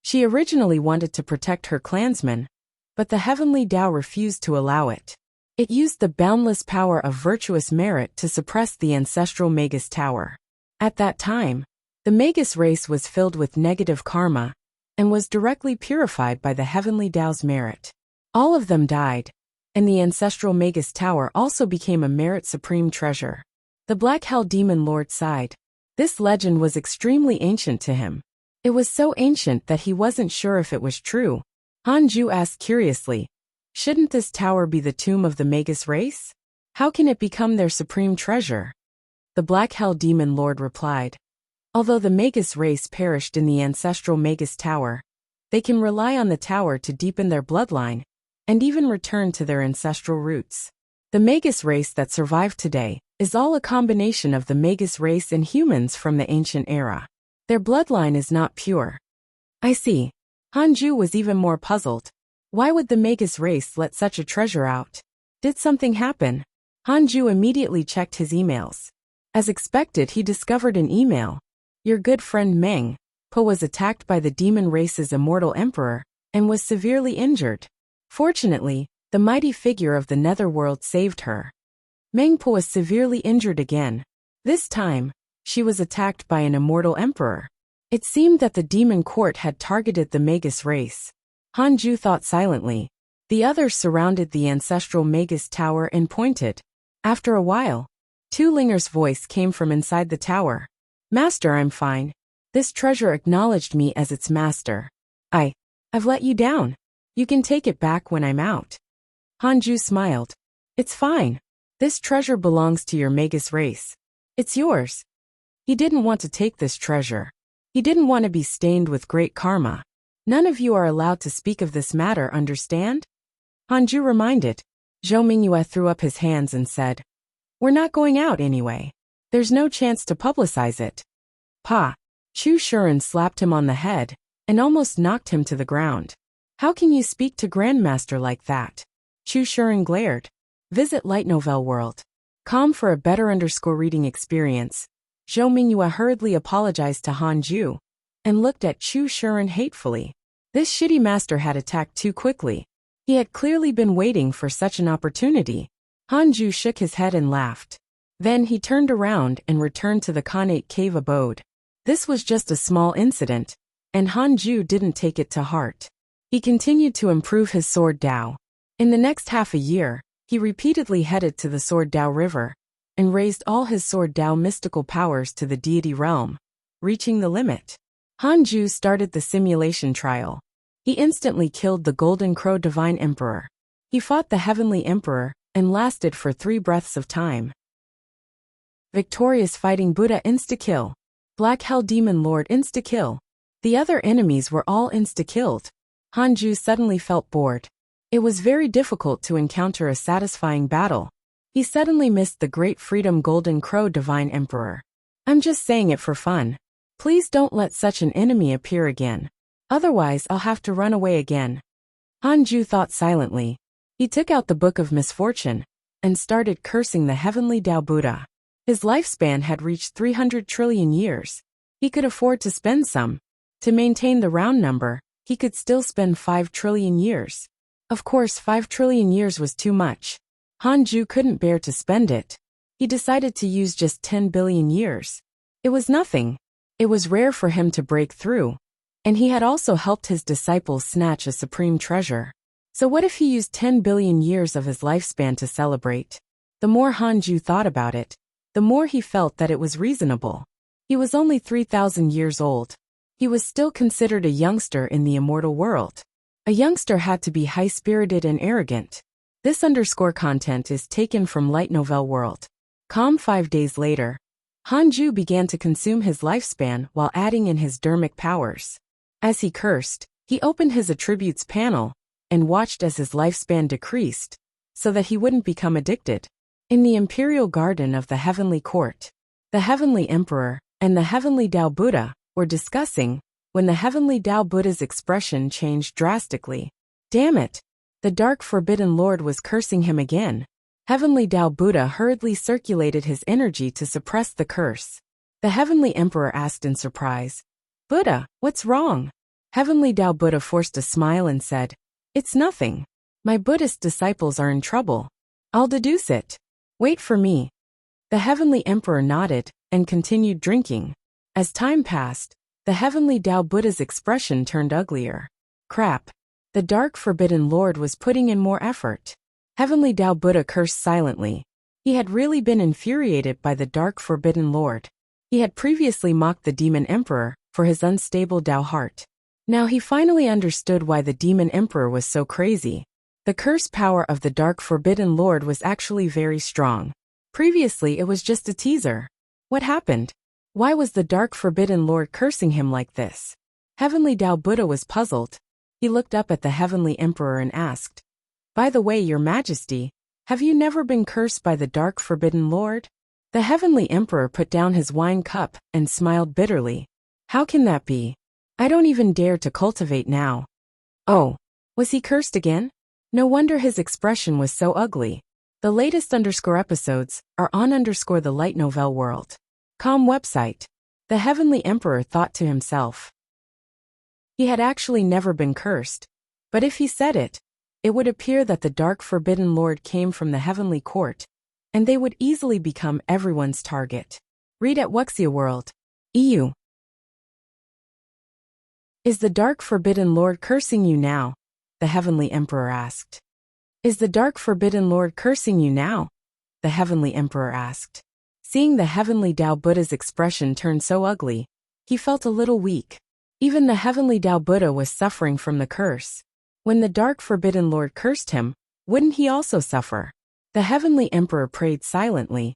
She originally wanted to protect her clansmen, but the heavenly Tao refused to allow it. It used the boundless power of virtuous merit to suppress the ancestral Magus Tower. At that time, the Magus race was filled with negative karma and was directly purified by the heavenly Tao's merit. All of them died, and the ancestral Magus Tower also became a merit supreme treasure." The Black Hell Demon Lord sighed. This legend was extremely ancient to him. It was so ancient that he wasn't sure if it was true. Hanju asked curiously, "Shouldn't this tower be the tomb of the Magus race? How can it become their supreme treasure?" The Black Hell Demon Lord replied, "Although the Magus race perished in the ancestral Magus Tower, they can rely on the tower to deepen their bloodline and even return to their ancestral roots. The Magus race that survived today is all a combination of the Magus race and humans from the ancient era. Their bloodline is not pure." "I see." Hanju was even more puzzled. Why would the Magus race let such a treasure out? Did something happen? Hanju immediately checked his emails. As expected, he discovered an email. Your good friend Meng Po was attacked by the demon race's immortal emperor and was severely injured. Fortunately, the mighty figure of the netherworld saved her. Meng Po was severely injured again. This time, she was attacked by an immortal emperor. It seemed that the demon court had targeted the Magus race. Hanju thought silently. The others surrounded the ancestral Magus Tower and pointed. After a while, Tulinger's voice came from inside the tower. "Master, I'm fine. This treasure acknowledged me as its master. I've let you down. You can take it back when I'm out." Hanju smiled. "It's fine. This treasure belongs to your Magus race. It's yours." He didn't want to take this treasure. He didn't want to be stained with great karma. "None of you are allowed to speak of this matter, understand?" Hanju reminded. Zhou Mingyue threw up his hands and said, "We're not going out anyway. There's no chance to publicize it." "Pa!" Chu Shuren slapped him on the head and almost knocked him to the ground. "How can you speak to Grandmaster like that?" Chu Shuren glared. Visit Light Novel World. Com for a better _ reading experience. Zhou Mingyue hurriedly apologized to Hanju and looked at Chu Shuren hatefully. This shitty master had attacked too quickly. He had clearly been waiting for such an opportunity. Hanju shook his head and laughed. Then he turned around and returned to the Khanate cave abode. This was just a small incident, and Hanju didn't take it to heart. He continued to improve his sword Dao. In the next half a year, he repeatedly headed to the Sword Dao River and raised all his Sword Dao mystical powers to the deity realm, reaching the limit. Hanju started the simulation trial. He instantly killed the Golden Crow Divine Emperor. He fought the Heavenly Emperor and lasted for 3 breaths of time. Victorious Fighting Buddha insta-kill. Black Hell Demon Lord insta-kill. The other enemies were all insta-killed. Hanju suddenly felt bored. It was very difficult to encounter a satisfying battle. He suddenly missed the Great Freedom Golden Crow Divine Emperor. "I'm just saying it for fun. Please don't let such an enemy appear again. Otherwise I'll have to run away again." Hanju thought silently. He took out the Book of Misfortune and started cursing the Heavenly Tao Buddha. His lifespan had reached 300 trillion years. He could afford to spend some. To maintain the round number, he could still spend 5 trillion years. Of course, 5 trillion years was too much. Hanju couldn't bear to spend it. He decided to use just 10 billion years. It was nothing. It was rare for him to break through. And he had also helped his disciples snatch a supreme treasure. So what if he used 10 billion years of his lifespan to celebrate? The more Hanju thought about it, the more he felt that it was reasonable. He was only 3,000 years old. He was still considered a youngster in the immortal world. A youngster had to be high-spirited and arrogant. This underscore content is taken from Light Novel World. 5 days later, Hanju began to consume his lifespan while adding in his dermic powers. As he cursed, he opened his attributes panel and watched as his lifespan decreased, so that he wouldn't become addicted. In the imperial garden of the heavenly court, the heavenly emperor and the heavenly Tao Buddha were discussing when the heavenly Tao Buddha's expression changed drastically. Damn it! The dark forbidden lord was cursing him again. Heavenly Tao Buddha hurriedly circulated his energy to suppress the curse. The heavenly emperor asked in surprise, "Buddha, what's wrong?" Heavenly Tao Buddha forced a smile and said, "It's nothing. My Buddhist disciples are in trouble. I'll deduce it. Wait for me." The heavenly emperor nodded and continued drinking. As time passed, the heavenly Tao Buddha's expression turned uglier. Crap. The dark forbidden lord was putting in more effort. Heavenly Tao Buddha cursed silently. He had really been infuriated by the dark forbidden lord. He had previously mocked the demon emperor for his unstable Tao heart. Now he finally understood why the demon emperor was so crazy. The curse power of the dark forbidden lord was actually very strong. Previously it was just a teaser. What happened? Why was the dark forbidden lord cursing him like this? Heavenly Tao Buddha was puzzled. He looked up at the heavenly emperor and asked, "By the way, your majesty, have you never been cursed by the dark forbidden lord?" The heavenly emperor put down his wine cup and smiled bitterly. "How can that be? I don't even dare to cultivate now." Oh, was he cursed again? No wonder his expression was so ugly. The latest underscore episodes are on underscore the Light Novel World. Website. The heavenly emperor thought to himself. He had actually never been cursed. But if he said it, it would appear that the dark forbidden lord came from the heavenly court, and they would easily become everyone's target. Read at Wuxia World. EU. Is the dark forbidden lord cursing you now? The heavenly emperor asked. Is the dark forbidden lord cursing you now? The heavenly emperor asked. Seeing the heavenly Tao Buddha's expression turn so ugly, he felt a little weak. Even the heavenly Tao Buddha was suffering from the curse. When the dark forbidden lord cursed him, wouldn't he also suffer? The heavenly emperor prayed silently,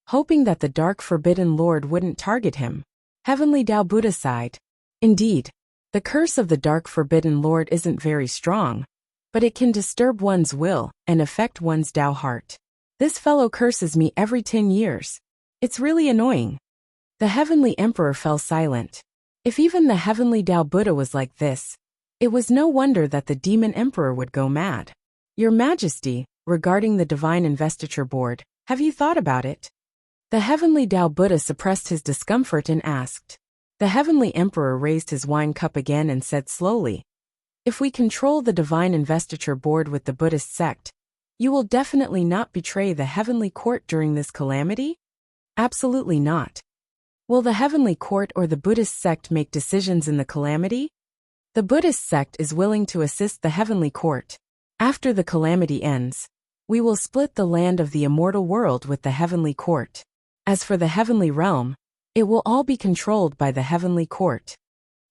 hoping that the dark forbidden lord wouldn't target him. Heavenly Tao Buddha sighed. Indeed, the curse of the dark forbidden lord isn't very strong, but it can disturb one's will and affect one's Tao heart. This fellow curses me every 10 years. It's really annoying. The heavenly emperor fell silent. If even the heavenly Tao Buddha was like this, it was no wonder that the demon emperor would go mad. Your Majesty, regarding the divine investiture board, have you thought about it? The heavenly Tao Buddha suppressed his discomfort and asked. The heavenly emperor raised his wine cup again and said slowly, "If we control the divine investiture board with the Buddhist sect, you will definitely not betray the heavenly court during this calamity?" Absolutely not. Will the heavenly court or the Buddhist sect make decisions in the calamity? The Buddhist sect is willing to assist the heavenly court. After the calamity ends, we will split the land of the immortal world with the heavenly court. As for the heavenly realm, it will all be controlled by the heavenly court.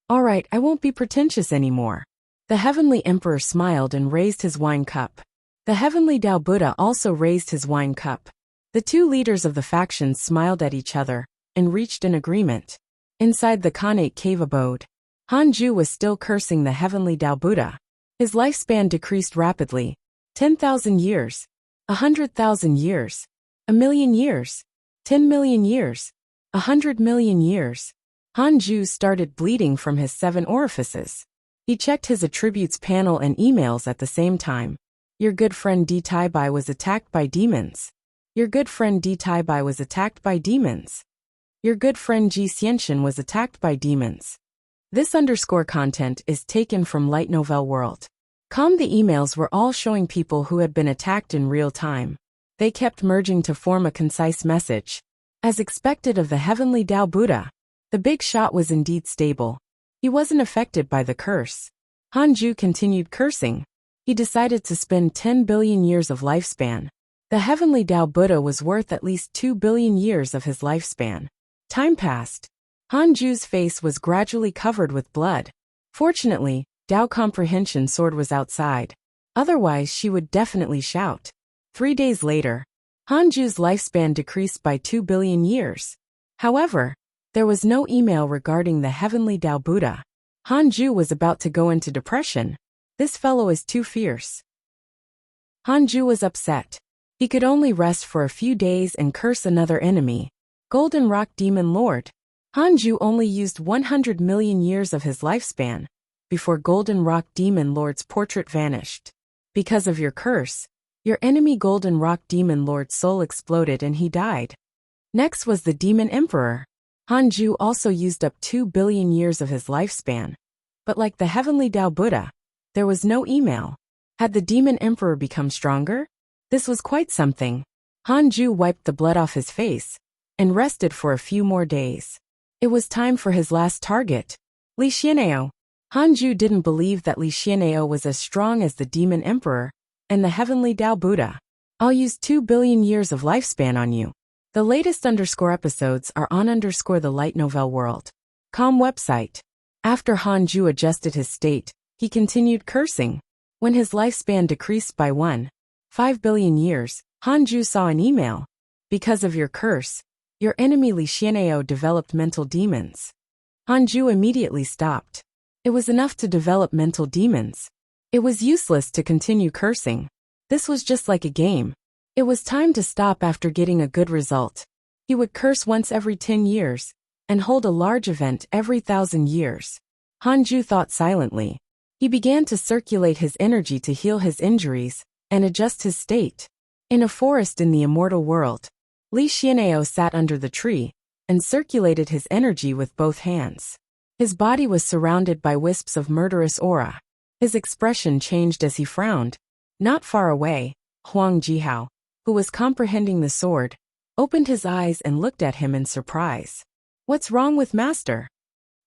All right, I won't be pretentious anymore. The heavenly emperor smiled and raised his wine cup. The heavenly Tao Buddha also raised his wine cup. The two leaders of the factions smiled at each other and reached an agreement. Inside the Khanate cave abode, Hanju was still cursing the heavenly Tao Buddha. His lifespan decreased rapidly. 10,000 years, 100,000 years, 1,000,000 years, 10,000,000 years, 100,000,000 years. Hanju started bleeding from his 7 orifices. He checked his attributes panel and emails at the same time. Your good friend D Tai Bai was attacked by demons. Your good friend D Tai Bai was attacked by demons. Your good friend Ji Xianxian was attacked by demons. This underscore content is taken from Light Novel World. The emails were all showing people who had been attacked in real time. They kept merging to form a concise message. As expected of the heavenly Tao Buddha, the big shot was indeed stable. He wasn't affected by the curse. Hanju continued cursing. He decided to spend 10 billion years of lifespan. The heavenly Tao Buddha was worth at least 2 billion years of his lifespan. Time passed. Hanju's face was gradually covered with blood. Fortunately, Tao Comprehension Sword was outside. Otherwise she would definitely shout. 3 days later, Hanju's lifespan decreased by 2 billion years. However, there was no email regarding the heavenly Tao Buddha. Hanju was about to go into depression. This fellow is too fierce. Hanju was upset. He could only rest for a few days and curse another enemy, Golden Rock Demon Lord. Hanju only used 100 million years of his lifespan before Golden Rock Demon Lord's portrait vanished. Because of your curse, your enemy Golden Rock Demon Lord's soul exploded and he died. Next was the Demon Emperor. Hanju also used up 2 billion years of his lifespan. But like the heavenly Tao Buddha, there was no email. Had the Demon Emperor become stronger? This was quite something. Hanju wiped the blood off his face and rested for a few more days. It was time for his last target, Li Xian'ao. Hanju didn't believe that Li Xian'ao was as strong as the Demon Emperor and the heavenly Tao Buddha. I'll use 2 billion years of lifespan on you. The latest episodes are on the light novel world.com website. After Hanju adjusted his state, he continued cursing. When his lifespan decreased by 1.5 billion years, Hanju saw an email. Because of your curse, your enemy Li Xian'ao developed mental demons. Hanju immediately stopped. It was enough to develop mental demons. It was useless to continue cursing. This was just like a game. It was time to stop after getting a good result. He would curse once every 10 years and hold a large event every 1,000 years. Hanju thought silently. He began to circulate his energy to heal his injuries and adjust his state. In a forest in the immortal world, Li Xian'ao sat under the tree and circulated his energy with both hands. His body was surrounded by wisps of murderous aura. His expression changed as he frowned. Not far away, Huang Jihao, who was comprehending the sword, opened his eyes and looked at him in surprise. What's wrong with Master?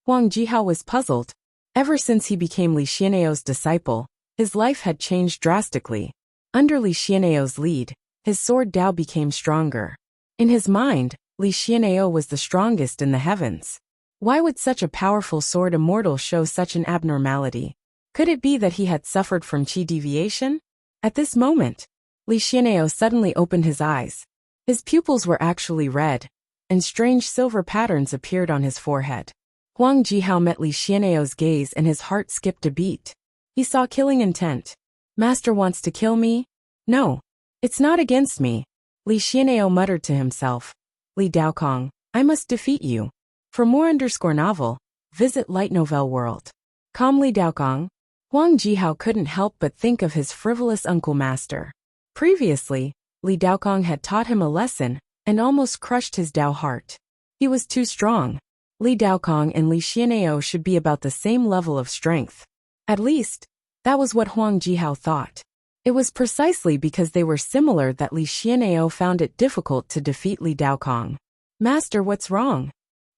Huang Jihao was puzzled. Ever since he became Li Xian'ao's disciple, his life had changed drastically. Under Li Xian'ao's lead, his sword Tao became stronger. In his mind, Li Xian'ao was the strongest in the heavens. Why would such a powerful sword immortal show such an abnormality? Could it be that he had suffered from qi deviation? At this moment, Li Xian'ao suddenly opened his eyes. His pupils were actually red, and strange silver patterns appeared on his forehead. Huang Jihao met Li Xian'ao's gaze and his heart skipped a beat. He saw killing intent. Master wants to kill me? No, it's not against me. Li Xian'ao muttered to himself. Li Daokong, I must defeat you. For more _novel, visit Light Novel World.com. Li Daokong. Huang Jihao couldn't help but think of his frivolous uncle Master. Previously, Li Daokong had taught him a lesson and almost crushed his Tao heart. He was too strong. Li Daokong and Li Xian'ao should be about the same level of strength. At least, that was what Huang Jihao thought. It was precisely because they were similar that Li Xian'ao found it difficult to defeat Li Daokong. Master, what's wrong?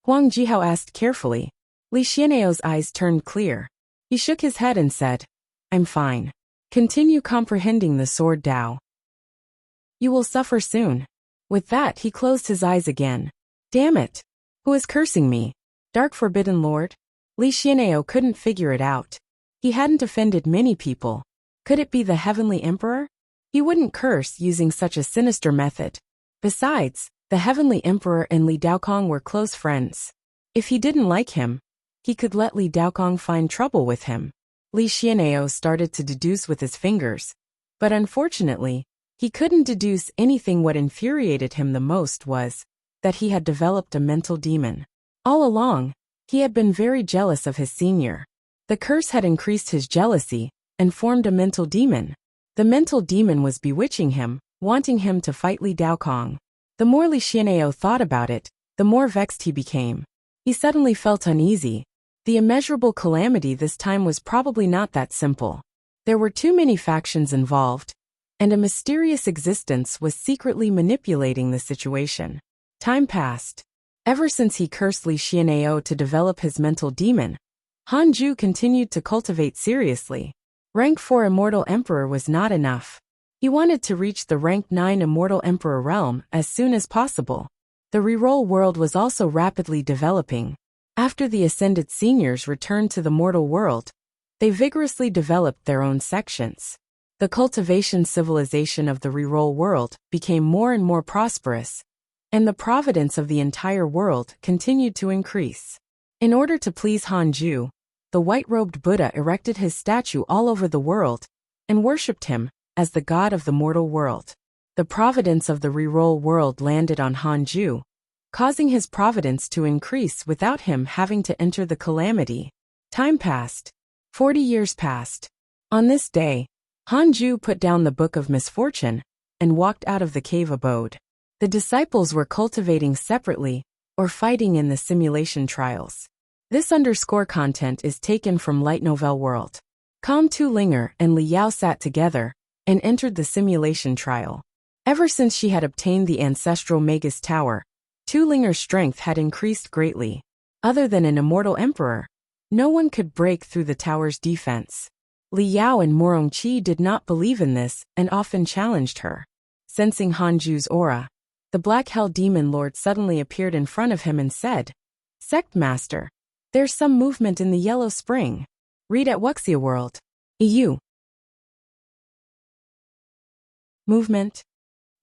Huang Jihao asked carefully. Li Xian'ao's eyes turned clear. He shook his head and said, I'm fine. Continue comprehending the sword Tao. You will suffer soon. With that he closed his eyes again. Damn it! Who is cursing me? Dark Forbidden Lord? Li Xian'ao couldn't figure it out. He hadn't offended many people. Could it be the Heavenly Emperor? He wouldn't curse using such a sinister method. Besides, the Heavenly Emperor and Li Daokong were close friends. If he didn't like him, he could let Li Daokong find trouble with him. Li Xian'ao started to deduce with his fingers, but unfortunately, he couldn't deduce anything. What infuriated him the most was that he had developed a mental demon. All along, he had been very jealous of his senior. The curse had increased his jealousy and formed a mental demon. The mental demon was bewitching him, wanting him to fight Li Daokong. The more Li Xian'ao thought about it, the more vexed he became. He suddenly felt uneasy. The immeasurable calamity this time was probably not that simple. There were too many factions involved, and a mysterious existence was secretly manipulating the situation. Time passed. Ever since he cursed Li Xian'ao to develop his mental demon, Han Ju continued to cultivate seriously. Rank 4 Immortal Emperor was not enough. He wanted to reach the rank 9 Immortal Emperor realm as soon as possible. The reroll world was also rapidly developing. After the Ascended Seniors returned to the mortal world, they vigorously developed their own sections. The cultivation civilization of the reroll world became more and more prosperous, and the providence of the entire world continued to increase. In order to please Han Ju, the white-robed Buddha erected his statue all over the world and worshipped him as the god of the mortal world. The providence of the reroll world landed on Han Ju, causing his providence to increase without him having to enter the calamity. Time passed. 40 years passed. On this day, Han Ju put down the Book of Misfortune and walked out of the cave abode. The disciples were cultivating separately or fighting in the simulation trials. This underscore content is taken from Light Novel World. Tu Linger and Li Yao sat together and entered the simulation trial. Ever since she had obtained the ancestral Magus Tower, Tu Linger's strength had increased greatly. Other than an immortal emperor, no one could break through the tower's defense. Li Yao and Morongqi did not believe in this and often challenged her. Sensing Han Ju's aura, the Black Hell Demon Lord suddenly appeared in front of him and said, "Sect Master, there's some movement in the Yellow Spring. Read at Wuxia World. EU. Movement.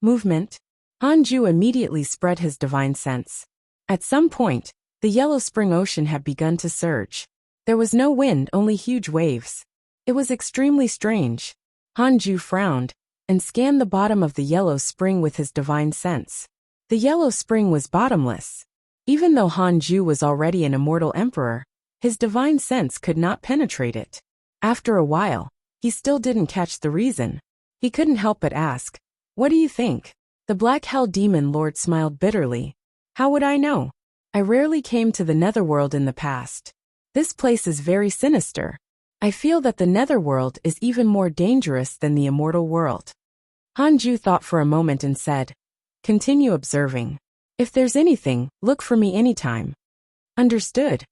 Movement." Han Ju immediately spread his divine sense. At some point, the Yellow Spring Ocean had begun to surge. There was no wind, only huge waves. It was extremely strange. Han Ju frowned and scanned the bottom of the Yellow Spring with his divine sense. The Yellow Spring was bottomless. Even though Han Ju was already an immortal emperor, his divine sense could not penetrate it. After a while, he still didn't catch the reason. He couldn't help but ask, "What do you think?" The Black Hell Demon Lord smiled bitterly. "How would I know? I rarely came to the Netherworld in the past. This place is very sinister. I feel that the Netherworld is even more dangerous than the immortal world." Han Ju thought for a moment and said, "Continue observing. If there's anything, look for me anytime." Understood.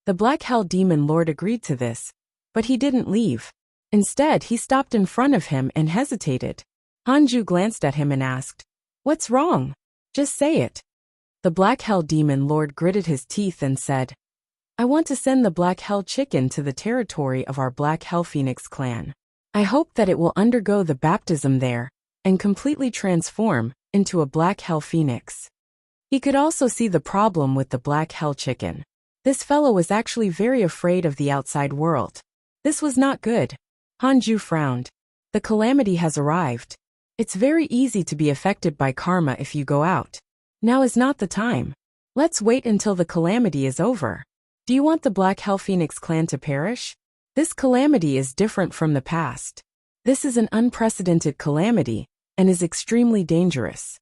The Black Hell Demon Lord agreed to this, but he didn't leave. Instead, he stopped in front of him and hesitated. Han Ju glanced at him and asked, "What's wrong? Just say it." The Black Hell Demon Lord gritted his teeth and said, "I want to send the Black Hell Chicken to the territory of our Black Hell Phoenix clan. I hope that it will undergo the baptism there and completely transform into a Black Hell Phoenix." He could also see the problem with the Black Hell Chicken. This fellow was actually very afraid of the outside world. This was not good. Han Ju frowned. The calamity has arrived. It's very easy to be affected by karma if you go out. Now is not the time. Let's wait until the calamity is over. Do you want the Black Hell Phoenix clan to perish? This calamity is different from the past. This is an unprecedented calamity and is extremely dangerous.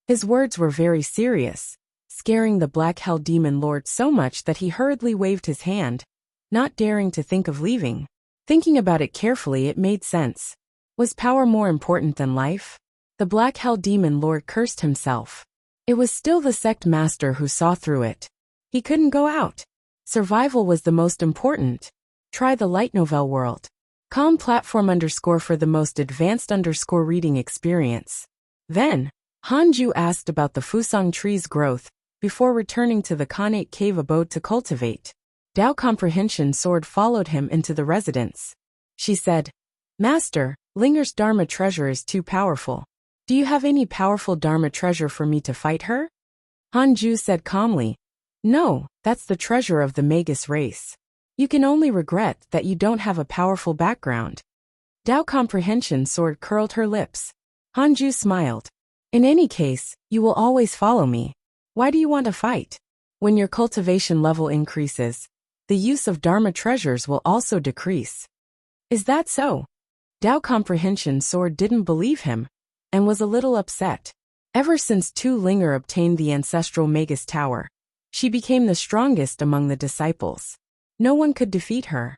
His words were very serious, scaring the Black Hell Demon Lord so much that he hurriedly waved his hand, not daring to think of leaving. Thinking about it carefully, it made sense. Was power more important than life? The Black Hell Demon Lord cursed himself. It was still the sect master who saw through it. He couldn't go out. Survival was the most important. Try the Light Novel World. Com platform _ for the most advanced _ reading experience. Then, Han Ju asked about the Fusang tree's growth before returning to the Khanate cave abode to cultivate. Dao Comprehension Sword followed him into the residence. She said, "Master, Linger's Dharma treasure is too powerful. Do you have any powerful Dharma treasure for me to fight her?" Han Ju said calmly, "No, that's the treasure of the Magus race. You can only regret that you don't have a powerful background." Dao Comprehension Sword curled her lips. Han Ju smiled. "In any case, you will always follow me. Why do you want to fight? When your cultivation level increases, the use of Dharma treasures will also decrease." "Is that so?" Dao Comprehension Sword didn't believe him and was a little upset. Ever since Tu Linger obtained the ancestral Magus Tower, she became the strongest among the disciples. No one could defeat her.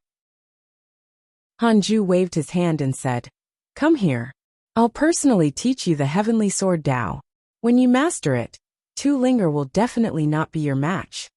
Hanju waved his hand and said, "Come here. I'll personally teach you the heavenly sword Dao. When you master it, Tu Linger will definitely not be your match."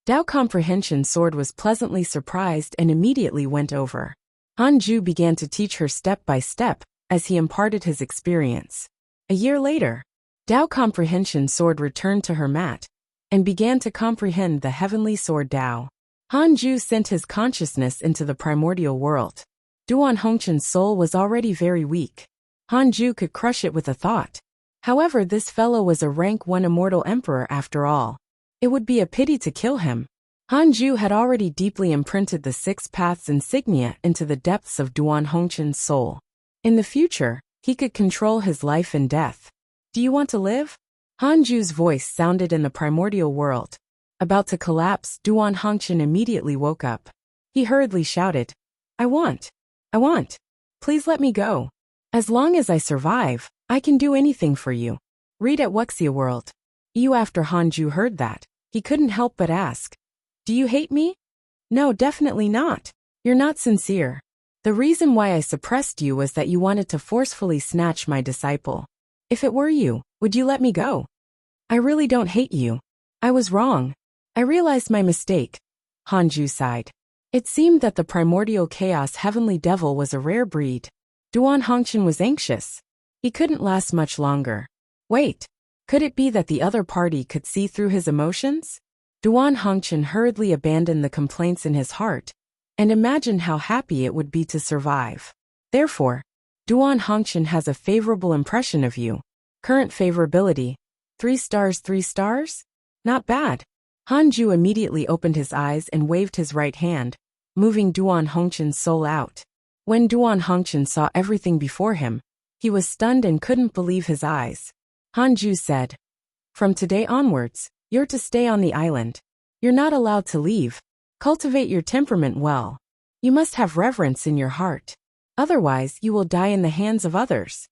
Dao Comprehension Sword was pleasantly surprised and immediately went over. Hanju began to teach her step by step as he imparted his experience. A year later, Dao Comprehension Sword returned to her mat and began to comprehend the heavenly sword Dao. Hanju sent his consciousness into the primordial world. Duan Hongchen's soul was already very weak. Hanju could crush it with a thought. However, this fellow was a rank 1 immortal emperor after all. It would be a pity to kill him. Hanju had already deeply imprinted the 6 paths insignia into the depths of Duan Hongchen's soul. In the future, he could control his life and death. "Do you want to live?" Hanju's voice sounded in the primordial world. About to collapse, Duan Hongchen immediately woke up. He hurriedly shouted, I want. Please let me go. As long as I survive, I can do anything for you. Read at Wuxia World." After Hanju heard that, he couldn't help but ask, "Do you hate me?" "No, definitely not. You're not sincere. The reason why I suppressed you was that you wanted to forcefully snatch my disciple. If it were you, would you let me go?" "I really don't hate you. I was wrong. I realized my mistake." Hanju sighed. It seemed that the primordial chaos heavenly devil was a rare breed. Duan Hongchen was anxious. He couldn't last much longer. Wait, could it be that the other party could see through his emotions? Duan Hongchen hurriedly abandoned the complaints in his heart and imagined how happy it would be to survive. Therefore, Duan Hongchen has a favorable impression of you. Current favorability, 3 stars 3 stars? Not bad. Hanju immediately opened his eyes and waved his right hand, moving Duan Hongchen's soul out. When Duan Hongchen saw everything before him, he was stunned and couldn't believe his eyes. Hanju said, "From today onwards, you're to stay on the island. You're not allowed to leave. Cultivate your temperament well. You must have reverence in your heart. Otherwise, you will die in the hands of others."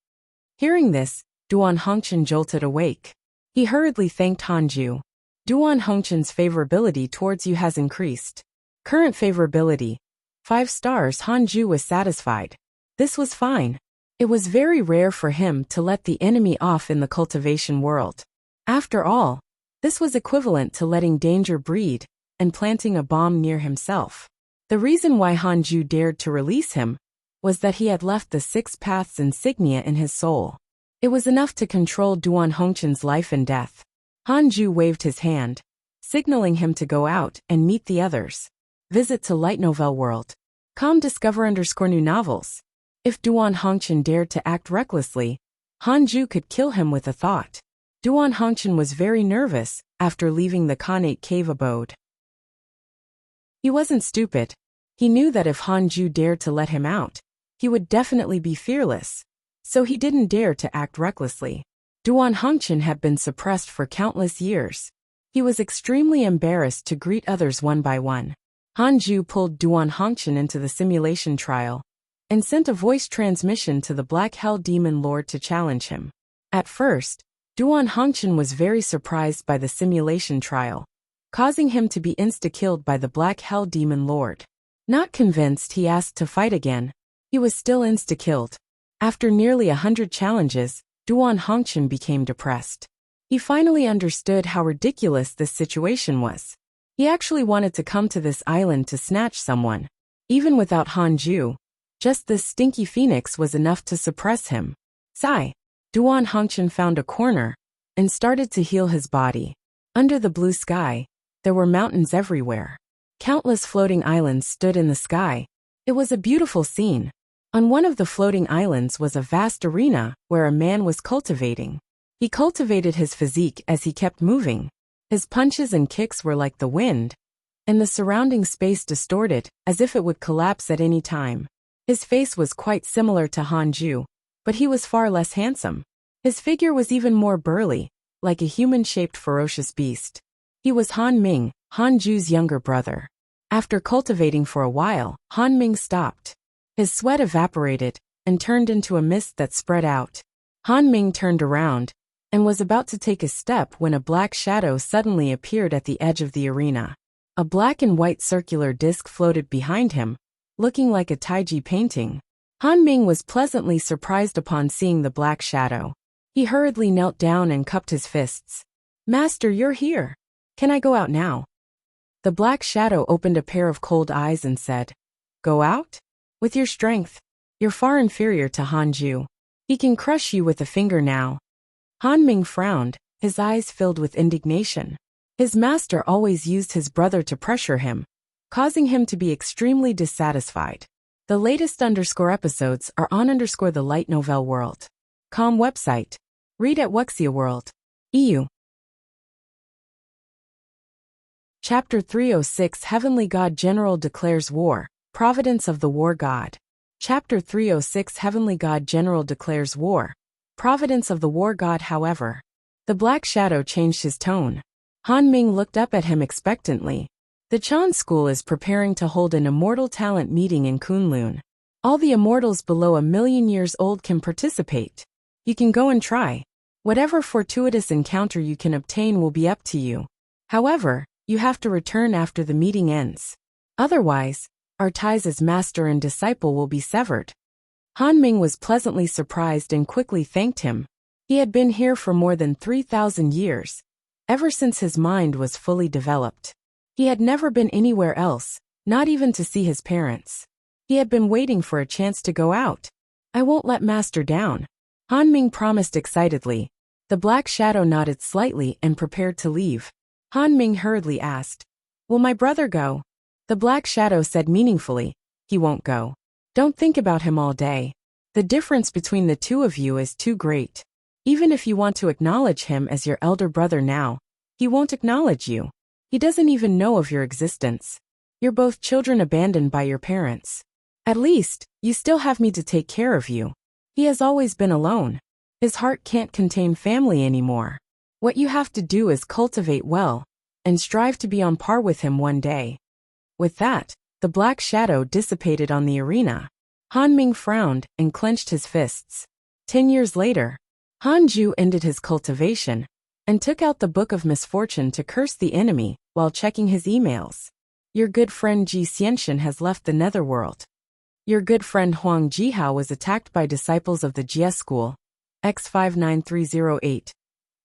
Hearing this, Duan Hongchen jolted awake. He hurriedly thanked Hanju. "Duan Hongchen's favorability towards you has increased. Current favorability, 5 stars." Hanju was satisfied. This was fine. It was very rare for him to let the enemy off in the cultivation world. After all, this was equivalent to letting danger breed and planting a bomb near himself. The reason why Hanju dared to release him was that he had left the 6 paths insignia in his soul. It was enough to control Duan Hongchen's life and death. Hanju waved his hand, signaling him to go out and meet the others. Visit to Light Novel World. Discover_new novels. If Duan Hongchen dared to act recklessly, Hanju could kill him with a thought. Duan Hongchen was very nervous after leaving the Khanate cave abode. He wasn't stupid. He knew that if Hanju dared to let him out, he would definitely be fearless. So he didn't dare to act recklessly. Duan Hongchen had been suppressed for countless years. He was extremely embarrassed to greet others one by one. Hanju pulled Duan Hongchen into the simulation trial and sent a voice transmission to the Black Hell Demon Lord to challenge him. At first, Duan Hongchen was very surprised by the simulation trial, causing him to be insta-killed by the Black Hell Demon Lord. Not convinced, he asked to fight again. He was still insta-killed. After nearly 100 challenges, Duan Hongchen became depressed. He finally understood how ridiculous this situation was. He actually wanted to come to this island to snatch someone. Even without Hanju, just this stinky phoenix was enough to suppress him. Sigh. Duan Hongchen found a corner and started to heal his body. Under the blue sky, there were mountains everywhere. Countless floating islands stood in the sky. It was a beautiful scene. On one of the floating islands was a vast arena where a man was cultivating. He cultivated his physique as he kept moving. His punches and kicks were like the wind, and the surrounding space distorted as if it would collapse at any time. His face was quite similar to Hanju, but he was far less handsome. His figure was even more burly, like a human-shaped ferocious beast. He was Han Ming, Hanju's younger brother. After cultivating for a while, Han Ming stopped. His sweat evaporated and turned into a mist that spread out. Han Ming turned around and was about to take a step when a black shadow suddenly appeared at the edge of the arena. A black and white circular disc floated behind him, looking like a Taiji painting. Han Ming was pleasantly surprised upon seeing the black shadow. He hurriedly knelt down and cupped his fists. "Master, you're here. Can I go out now?" The black shadow opened a pair of cold eyes and said, "Go out? With your strength? You're far inferior to Hanju. He can crush you with a finger now." Han Ming frowned, his eyes filled with indignation. His master always used his brother to pressure him, causing him to be extremely dissatisfied. The latest episodes are on the light novel world.com website. Read at Wuxia World. EU. Chapter 306 Heavenly God General Declares War, Providence of the War God. Chapter 306 Heavenly God General Declares War, Providence of the War God. However, the black shadow changed his tone. Han Ming looked up at him expectantly. The Chan School is preparing to hold an immortal talent meeting in Kunlun. All the immortals below 1,000,000 years old can participate. You can go and try. Whatever fortuitous encounter you can obtain will be up to you. However, you have to return after the meeting ends. Otherwise, our ties as master and disciple will be severed. Han Ming was pleasantly surprised and quickly thanked him. He had been here for more than 3,000 years, ever since his mind was fully developed. He had never been anywhere else, not even to see his parents. He had been waiting for a chance to go out. "I won't let master down," Han Ming promised excitedly. The black shadow nodded slightly and prepared to leave. Han Ming hurriedly asked, "Will my brother go?" The black shadow said meaningfully, "He won't go. Don't think about him all day. The difference between the two of you is too great. Even if you want to acknowledge him as your elder brother now, he won't acknowledge you. He doesn't even know of your existence. You're both children abandoned by your parents. At least, you still have me to take care of you. He has always been alone. His heart can't contain family anymore. What you have to do is cultivate well, and strive to be on par with him one day." With that, the black shadow dissipated on the arena. Han Ming frowned and clenched his fists. 10 years later, Hanju ended his cultivation and took out the Book of Misfortune to curse the enemy while checking his emails. Your good friend Ji Xianxian has left the netherworld. Your good friend Huang Jihao was attacked by disciples of the Jie School, X59308.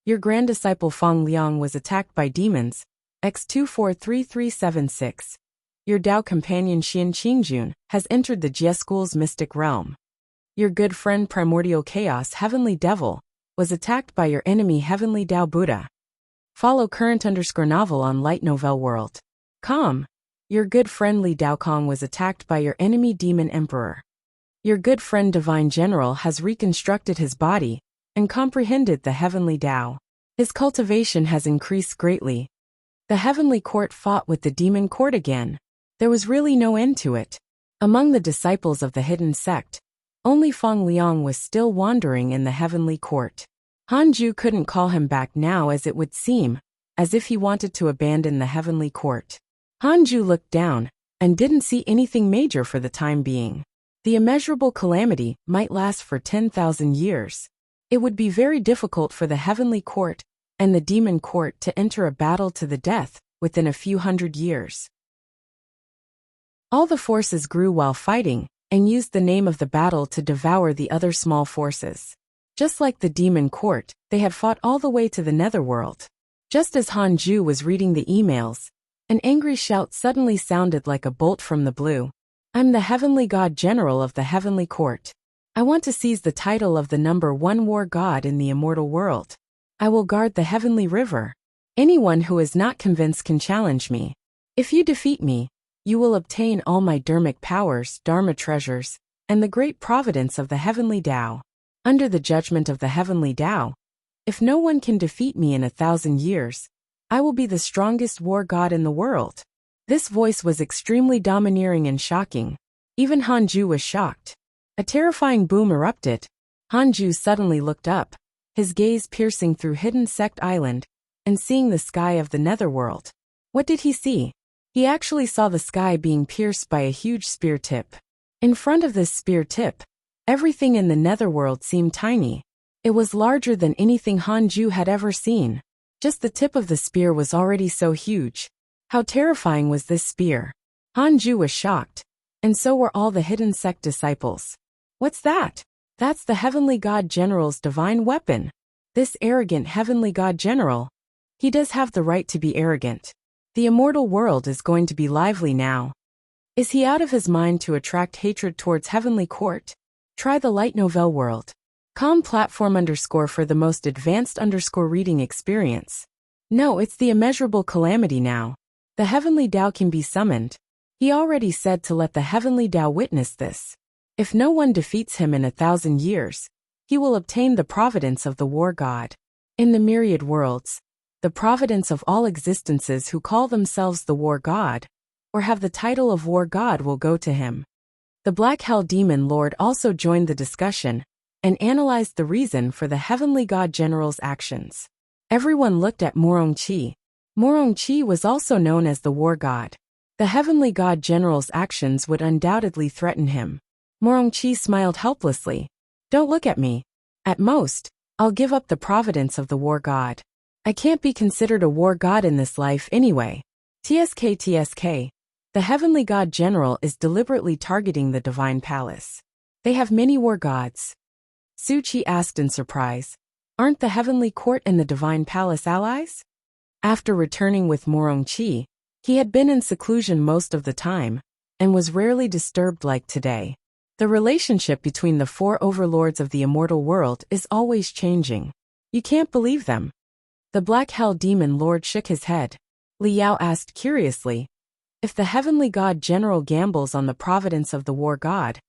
Your grand disciple Fang Liang was attacked by demons, X243376. Your Dao companion Xian Qingjun has entered the Jie School's mystic realm. Your good friend Primordial Chaos Heavenly Devil was attacked by your enemy Heavenly Dao Buddha. Follow current_novel on Light Novel World.com. Your good friend Li Daokong was attacked by your enemy Demon Emperor. Your good friend Divine General has reconstructed his body and comprehended the Heavenly Dao. His cultivation has increased greatly. The Heavenly Court fought with the Demon Court again. There was really no end to it. Among the disciples of the hidden sect, only Fang Liang was still wandering in the Heavenly Court. Hanju couldn't call him back now, as it would seem as if he wanted to abandon the Heavenly Court. Hanju looked down and didn't see anything major for the time being. The immeasurable calamity might last for 10,000 years. It would be very difficult for the Heavenly Court and the Demon Court to enter a battle to the death within a few hundred years. All the forces grew while fighting and used the name of the battle to devour the other small forces. Just like the Demon Court, they had fought all the way to the netherworld. Just as Hanju was reading the emails, an angry shout suddenly sounded like a bolt from the blue. "I'm the Heavenly God General of the Heavenly Court. I want to seize the title of the #1 war god in the immortal world. I will guard the Heavenly River. Anyone who is not convinced can challenge me. If you defeat me, you will obtain all my dharmic powers, dharma treasures, and the great providence of the Heavenly Tao. Under the judgment of the Heavenly Tao, if no one can defeat me in 1,000 years, I will be the strongest war god in the world." This voice was extremely domineering and shocking. Even Hanju was shocked. A terrifying boom erupted. Hanju suddenly looked up, his gaze piercing through Hidden Sect Island and seeing the sky of the netherworld. What did he see? He actually saw the sky being pierced by a huge spear tip. In front of this spear tip, everything in the netherworld seemed tiny. It was larger than anything Hanju had ever seen. Just the tip of the spear was already so huge. How terrifying was this spear? Hanju was shocked. And so were all the hidden sect disciples. What's that? That's the heavenly god general's divine weapon. This arrogant heavenly god general. He does have the right to be arrogant. The immortal world is going to be lively now. Is he out of his mind to attract hatred towards heavenly court? Try the light novel world. Com platform _ for the most advanced _ reading experience. No, it's the immeasurable calamity now. The heavenly Tao can be summoned. He already said to let the heavenly Tao witness this. If no one defeats him in 1,000 years, he will obtain the providence of the war god. In the myriad worlds, the providence of all existences who call themselves the war god, or have the title of war god, will go to him. The Black Hell Demon Lord also joined the discussion and analyzed the reason for the heavenly god general's actions. Everyone looked at Morongqi. Morongqi was also known as the war god. The heavenly god general's actions would undoubtedly threaten him. Morongqi smiled helplessly. Don't look at me. At most, I'll give up the providence of the war god. I can't be considered a war god in this life anyway. TSK. The heavenly god general is deliberately targeting the divine palace. They have many war gods. Su Qi asked in surprise. Aren't the heavenly court and the divine palace allies? After returning with Morongqi, he had been in seclusion most of the time, and was rarely disturbed like today. The relationship between the 4 overlords of the immortal world is always changing. You can't believe them. The Black Hell Demon Lord shook his head. Li Yao asked curiously, if the heavenly god general gambles on the providence of the war god,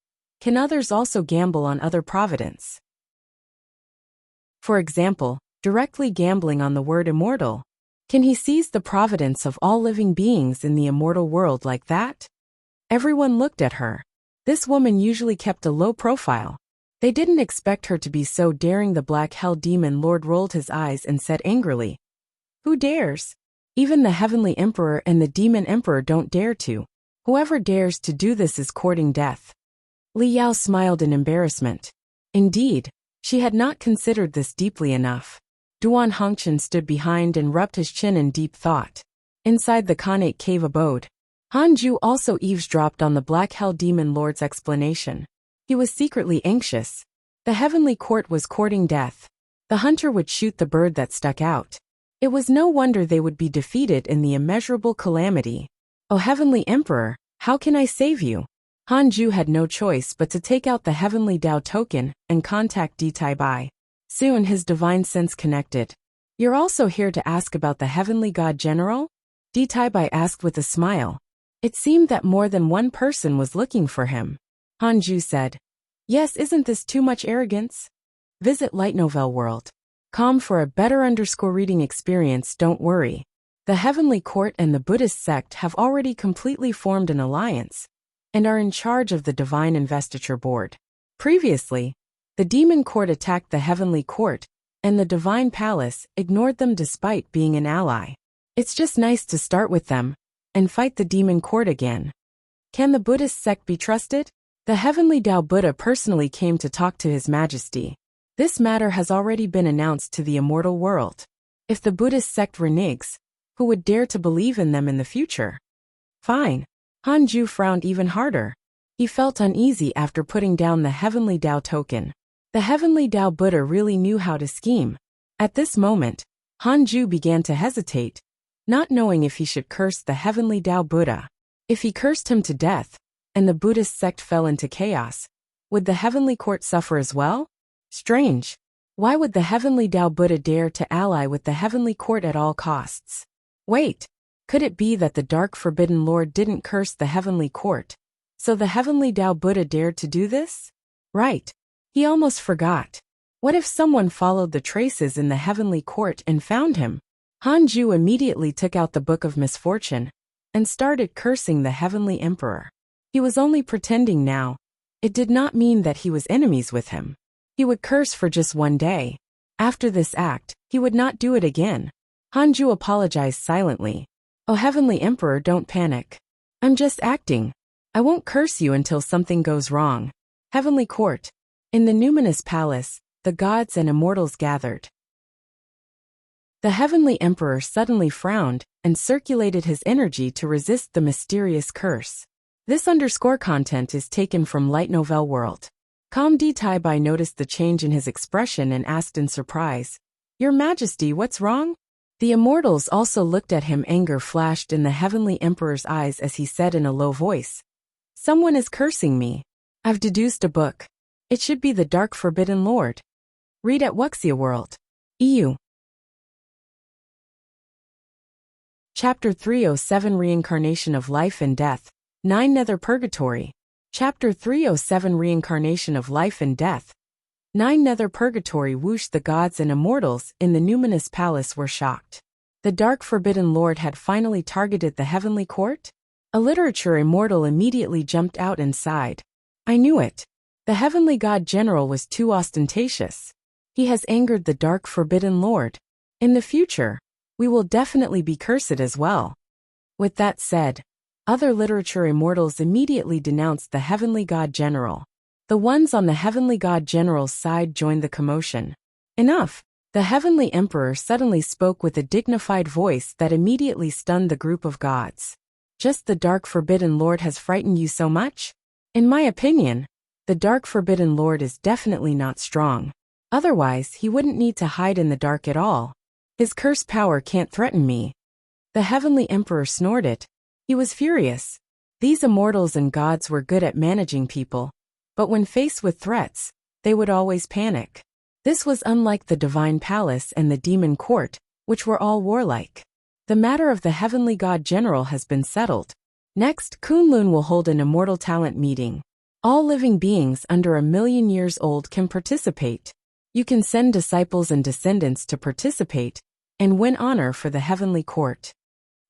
can others also gamble on other providence? For example, directly gambling on the word immortal. Can he seize the providence of all living beings in the immortal world like that? Everyone looked at her. This woman usually kept a low profile. They didn't expect her to be so daring. The Black Hell Demon Lord rolled his eyes and said angrily, who dares? Even the Heavenly Emperor and the Demon Emperor don't dare to. Whoever dares to do this is courting death. Li Yao smiled in embarrassment. Indeed, she had not considered this deeply enough. Duan Hongqian stood behind and rubbed his chin in deep thought. Inside the Khanate cave abode, Hanju also eavesdropped on the Black Hell Demon Lord's explanation. He was secretly anxious. The heavenly court was courting death. The hunter would shoot the bird that stuck out. It was no wonder they would be defeated in the immeasurable calamity. O heavenly emperor, how can I save you? Hanju had no choice but to take out the heavenly Tao token and contact Di Tai Bai. Soon his divine sense connected. You're also here to ask about the heavenly god general? Di Tai Bai asked with a smile. It seemed that more than one person was looking for him. Hanju said, yes, isn't this too much arrogance? Visit Light Novel World. Com for a better _ reading experience. Don't worry. The heavenly court and the Buddhist sect have already completely formed an alliance and are in charge of the divine investiture board. Previously, the demon court attacked the heavenly court, and the divine palace ignored them despite being an ally. It's just nice to start with them and fight the demon court again. Can the Buddhist sect be trusted? The heavenly Tao Buddha personally came to talk to His Majesty. This matter has already been announced to the immortal world. If the Buddhist sect reneges, who would dare to believe in them in the future? Fine. Hanju frowned even harder. He felt uneasy after putting down the heavenly Tao token. The heavenly Tao Buddha really knew how to scheme. At this moment, Hanju began to hesitate, not knowing if he should curse the heavenly Tao Buddha. If he cursed him to death, and the Buddhist sect fell into chaos, would the heavenly court suffer as well? Strange. Why would the heavenly Tao Buddha dare to ally with the heavenly court at all costs? Wait, could it be that the dark forbidden lord didn't curse the heavenly court, so the heavenly Tao Buddha dared to do this? Right. He almost forgot. What if someone followed the traces in the heavenly court and found him? Hanju immediately took out the Book of Misfortune and started cursing the heavenly emperor. He was only pretending now. It did not mean that he was enemies with him. He would curse for just one day. After this act, he would not do it again. Hanju apologized silently. Oh heavenly emperor, don't panic. I'm just acting. I won't curse you until something goes wrong. Heavenly court. In the numinous palace, the gods and immortals gathered. The heavenly emperor suddenly frowned and circulated his energy to resist the mysterious curse. This underscore content is taken from Light Novel World. Calm D Tai Bai noticed the change in his expression and asked in surprise, "Your Majesty, what's wrong?" The immortals also looked at him. Anger flashed in the Heavenly Emperor's eyes as he said in a low voice, "Someone is cursing me. I've deduced a book. It should be the Dark Forbidden Lord. Read at Wuxia World. EU. Chapter 307 Reincarnation of Life and Death. 9 Nether Purgatory. Chapter 307 Reincarnation of Life and Death. 9 Nether Purgatory. Whoosh! The gods and immortals in the numinous palace were shocked. The Dark Forbidden Lord had finally targeted the heavenly court? A literature immortal immediately jumped out and sighed. I knew it. The heavenly god general was too ostentatious. He has angered the Dark Forbidden Lord. In the future, we will definitely be cursed as well. With that said, other literature immortals immediately denounced the heavenly god general. The ones on the heavenly god general's side joined the commotion. Enough! The heavenly emperor suddenly spoke with a dignified voice that immediately stunned the group of gods. Just the Dark Forbidden Lord has frightened you so much? In my opinion, the Dark Forbidden Lord is definitely not strong. Otherwise, he wouldn't need to hide in the dark at all. His curse power can't threaten me. The heavenly emperor snorted. He was furious. These immortals and gods were good at managing people, but when faced with threats, they would always panic. This was unlike the divine palace and the demon court, which were all warlike. The matter of the heavenly god general has been settled. Next, Kunlun will hold an immortal talent meeting. All living beings under 1,000,000 years old can participate. You can send disciples and descendants to participate and win honor for the heavenly court.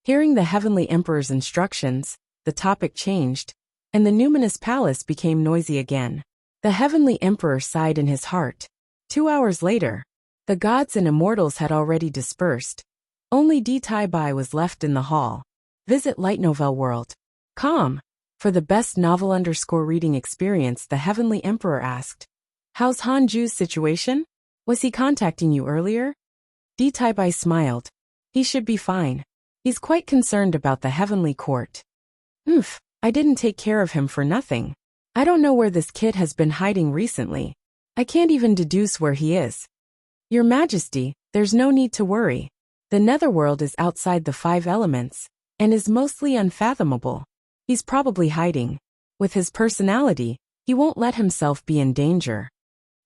Hearing the heavenly emperor's instructions, the topic changed, and the numinous palace became noisy again. The heavenly emperor sighed in his heart. 2 hours later, the gods and immortals had already dispersed. Only D Tai Bai was left in the hall. Visit Light Novel World. Com. For the best novel reading experience, the heavenly emperor asked, "How's Hanju's situation? Was he contacting you earlier?" D Tai Bai smiled. "He should be fine. He's quite concerned about the heavenly court." "Oof, I didn't take care of him for nothing. I don't know where this kid has been hiding recently. I can't even deduce where he is." "Your Majesty, there's no need to worry. The netherworld is outside the 5 elements, and is mostly unfathomable. He's probably hiding. With his personality, he won't let himself be in danger."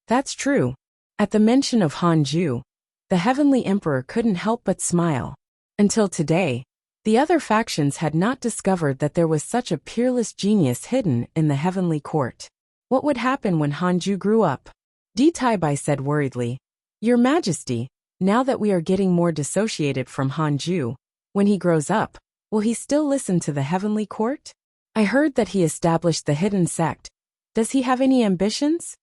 That's true. At the mention of Hanju, the heavenly emperor couldn't help but smile. Until today, the other factions had not discovered that there was such a peerless genius hidden in the heavenly court. What would happen when Hanju grew up? D Tai Bai said worriedly, "Your Majesty, now that we are getting more dissociated from Hanju, when he grows up, will he still listen to the heavenly court? I heard that he established the hidden sect. Does he have any ambitions?"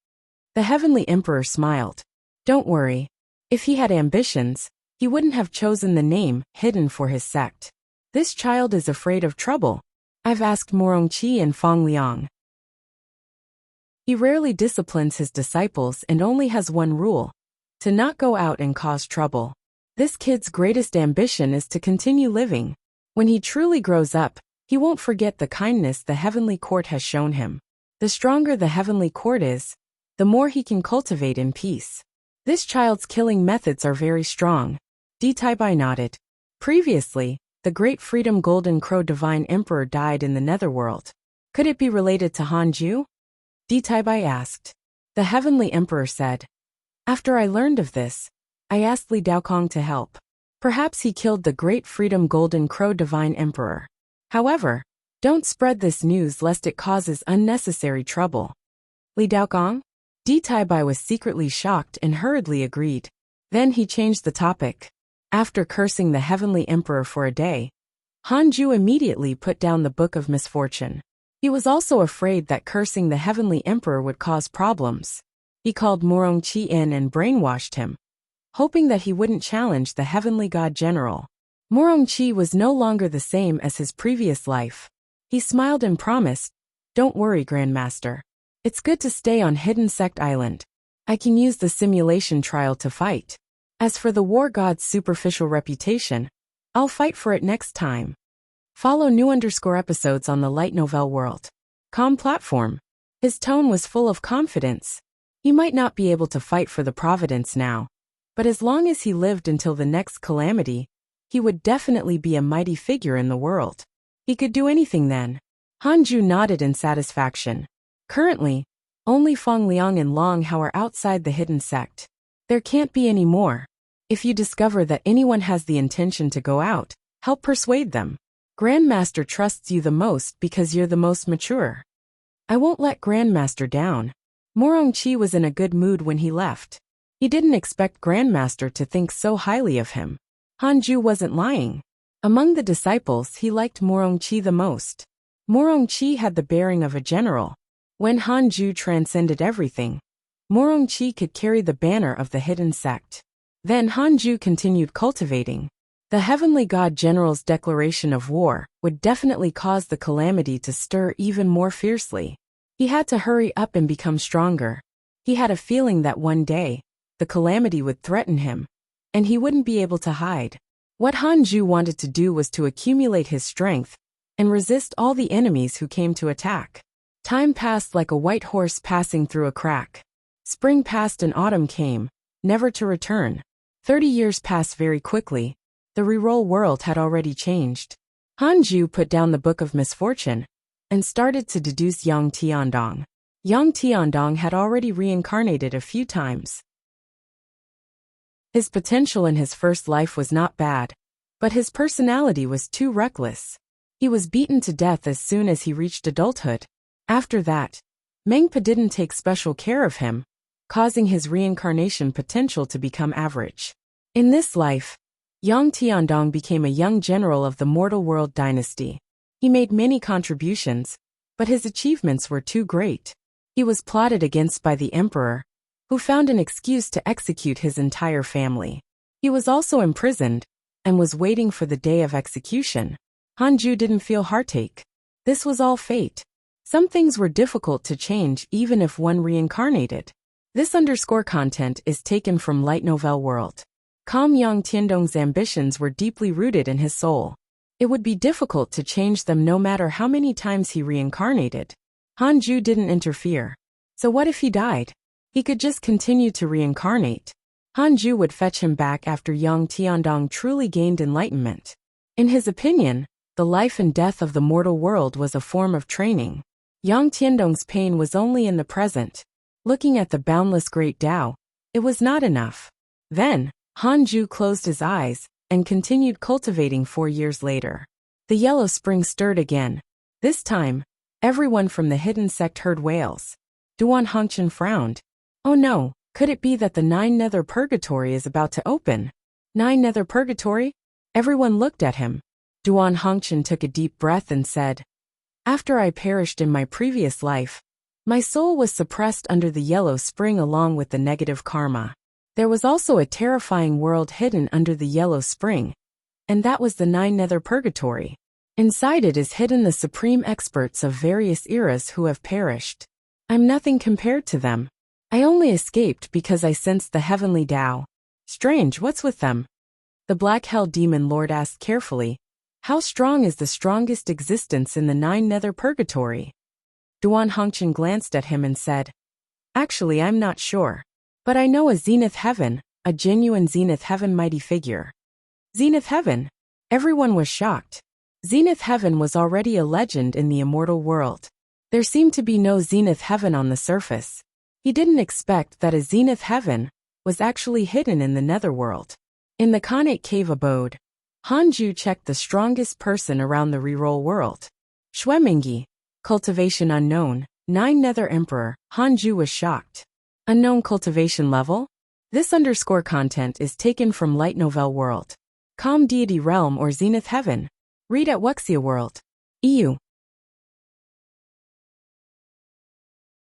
The heavenly emperor smiled. "Don't worry. If he had ambitions, he wouldn't have chosen the name hidden for his sect. This child is afraid of trouble. I've asked Morongqi and Fong Liang. He rarely disciplines his disciples and only has one rule: to not go out and cause trouble. This kid's greatest ambition is to continue living. When he truly grows up, he won't forget the kindness the heavenly court has shown him. The stronger the heavenly court is, the more he can cultivate in peace. This child's killing methods are very strong." D Tai Bai nodded. Previously, the Great Freedom Golden Crow Divine Emperor died in the netherworld. Could it be related to Hanju? D Tai Bai asked. The heavenly emperor said, "After I learned of this, I asked Li Daokong to help. Perhaps he killed the Great Freedom Golden Crow Divine Emperor. However, don't spread this news lest it causes unnecessary trouble." Li Daokong? D Tai Bai was secretly shocked and hurriedly agreed. Then he changed the topic. After cursing the heavenly emperor for a day, Hanju immediately put down the Book of Misfortune. He was also afraid that cursing the heavenly emperor would cause problems. He called Morongqi in and brainwashed him, hoping that he wouldn't challenge the heavenly god general. Morongqi was no longer the same as his previous life. He smiled and promised, "Don't worry, Grandmaster. It's good to stay on Hidden Sect Island. I can use the simulation trial to fight. As for the war god's superficial reputation, I'll fight for it next time." Follow new_episodes on the light novel world. Com platform. His tone was full of confidence. He might not be able to fight for the Providence now, but as long as he lived until the next calamity, he would definitely be a mighty figure in the world. He could do anything then. Hanju nodded in satisfaction. Currently, only Feng Liang and Long Hao are outside the hidden sect. There can't be any more. If you discover that anyone has the intention to go out, help persuade them. Grandmaster trusts you the most because you're the most mature. I won't let Grandmaster down. Morongqi was in a good mood when he left. He didn't expect Grandmaster to think so highly of him. Hanju wasn't lying. Among the disciples, he liked Morongqi the most. Morongqi had the bearing of a general. When Hanju transcended everything, Morongqi could carry the banner of the hidden sect. Then Hanju continued cultivating. The heavenly god general's declaration of war would definitely cause the calamity to stir even more fiercely. He had to hurry up and become stronger. He had a feeling that one day, the calamity would threaten him, and he wouldn't be able to hide. What Hanju wanted to do was to accumulate his strength and resist all the enemies who came to attack. Time passed like a white horse passing through a crack. Spring passed and autumn came, never to return. 30 years passed very quickly. The reroll world had already changed. Hanju put down the Book of Misfortune and started to deduce Yang Tiandong. Yang Tiandong had already reincarnated a few times. His potential in his first life was not bad, but his personality was too reckless. He was beaten to death as soon as he reached adulthood. After that, Mengpa didn't take special care of him, causing his reincarnation potential to become average. In this life, Yang Tiandong became a young general of the Mortal World dynasty. He made many contributions, but his achievements were too great. He was plotted against by the emperor, who found an excuse to execute his entire family. He was also imprisoned, and was waiting for the day of execution. Hanju didn't feel heartache. This was all fate. Some things were difficult to change even if one reincarnated. This _content is taken from Light Novel World. Yang Tiandong's ambitions were deeply rooted in his soul. It would be difficult to change them no matter how many times he reincarnated. Hanju didn't interfere. So what if he died? He could just continue to reincarnate. Hanju would fetch him back after Yang Tiandong truly gained enlightenment. In his opinion, the life and death of the mortal world was a form of training. Yang Tiandong's pain was only in the present. Looking at the boundless great Tao, it was not enough. Then, Hanju closed his eyes and continued cultivating 4 years later. The yellow spring stirred again. This time, everyone from the hidden sect heard wails. Duan Hongchen frowned. Oh no, could it be that the 9 Nether Purgatory is about to open? 9 Nether Purgatory? Everyone looked at him. Duan Hongchen took a deep breath and said, After I perished in my previous life, my soul was suppressed under the yellow spring along with the negative karma. There was also a terrifying world hidden under the yellow spring, and that was the 9 Nether Purgatory. Inside it is hidden the supreme experts of various eras who have perished. I'm nothing compared to them. I only escaped because I sensed the heavenly Tao. Strange, what's with them? The Black Hell Demon Lord asked carefully, How strong is the strongest existence in the 9 Nether Purgatory? Duan Hongchen glanced at him and said, Actually, I'm not sure. But I know a Zenith Heaven, a genuine Zenith Heaven mighty figure. Zenith Heaven? Everyone was shocked. Zenith Heaven was already a legend in the immortal world. There seemed to be no Zenith Heaven on the surface. He didn't expect that a Zenith Heaven was actually hidden in the netherworld. In the Khanate Cave abode, Hanju checked the strongest person around the reroll world. Xuemingi, cultivation unknown, 9 Nether Emperor. Hanju was shocked. Unknown cultivation level? This _content is taken from Light Novel World. Calm Deity Realm or Zenith Heaven. Read at Wuxia World. EU.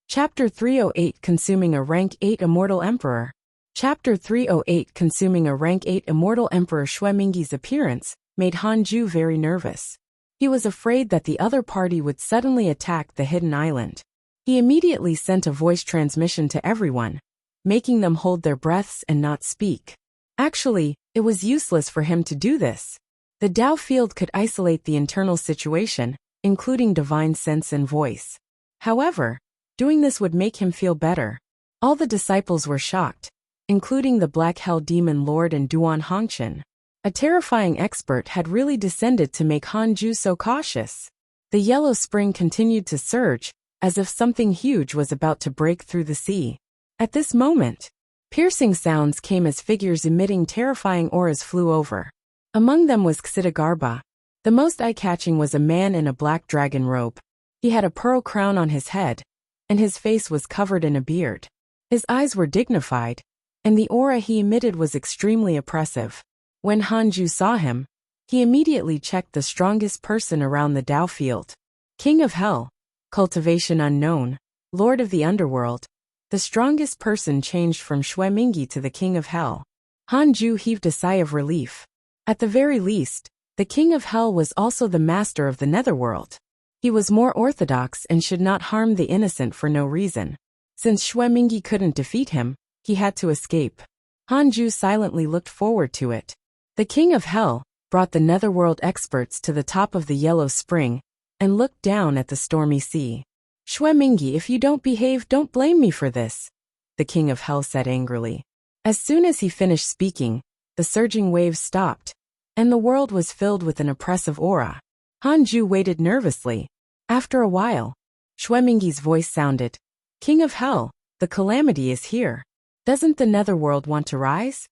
Chapter 308 Consuming a Rank 8 Immortal Emperor. Chapter 308 Consuming a Rank 8 Immortal Emperor. Xuemingi's appearance made Hanju very nervous. He was afraid that the other party would suddenly attack the hidden island. He immediately sent a voice transmission to everyone, making them hold their breaths and not speak. Actually, it was useless for him to do this. The Tao field could isolate the internal situation, including divine sense and voice. However, doing this would make him feel better. All the disciples were shocked, including the Black Hell Demon Lord and Duan Hongqian. A terrifying expert had really descended to make Hanju so cautious. The yellow spring continued to surge, as if something huge was about to break through the sea. At this moment, piercing sounds came as figures emitting terrifying auras flew over. Among them was Xidagarba. The most eye-catching was a man in a black dragon robe. He had a pearl crown on his head, and his face was covered in a beard. His eyes were dignified, and the aura he emitted was extremely oppressive. When Hanju saw him, he immediately checked the strongest person around the Tao field. King of Hell, Cultivation Unknown, Lord of the Underworld. The strongest person changed from Shuemingi to the King of Hell. Hanju heaved a sigh of relief. At the very least, the King of Hell was also the master of the Netherworld. He was more orthodox and should not harm the innocent for no reason. Since Shuemingi couldn't defeat him, he had to escape. Hanju silently looked forward to it. The King of Hell brought the Netherworld experts to the top of the yellow spring and looked down at the stormy sea. Shuemingi, if you don't behave, don't blame me for this, the King of Hell said angrily. As soon as he finished speaking, the surging waves stopped, and the world was filled with an oppressive aura. Hanju waited nervously. After a while, Shuemingi's voice sounded, King of Hell, the calamity is here. Doesn't the Netherworld want to rise?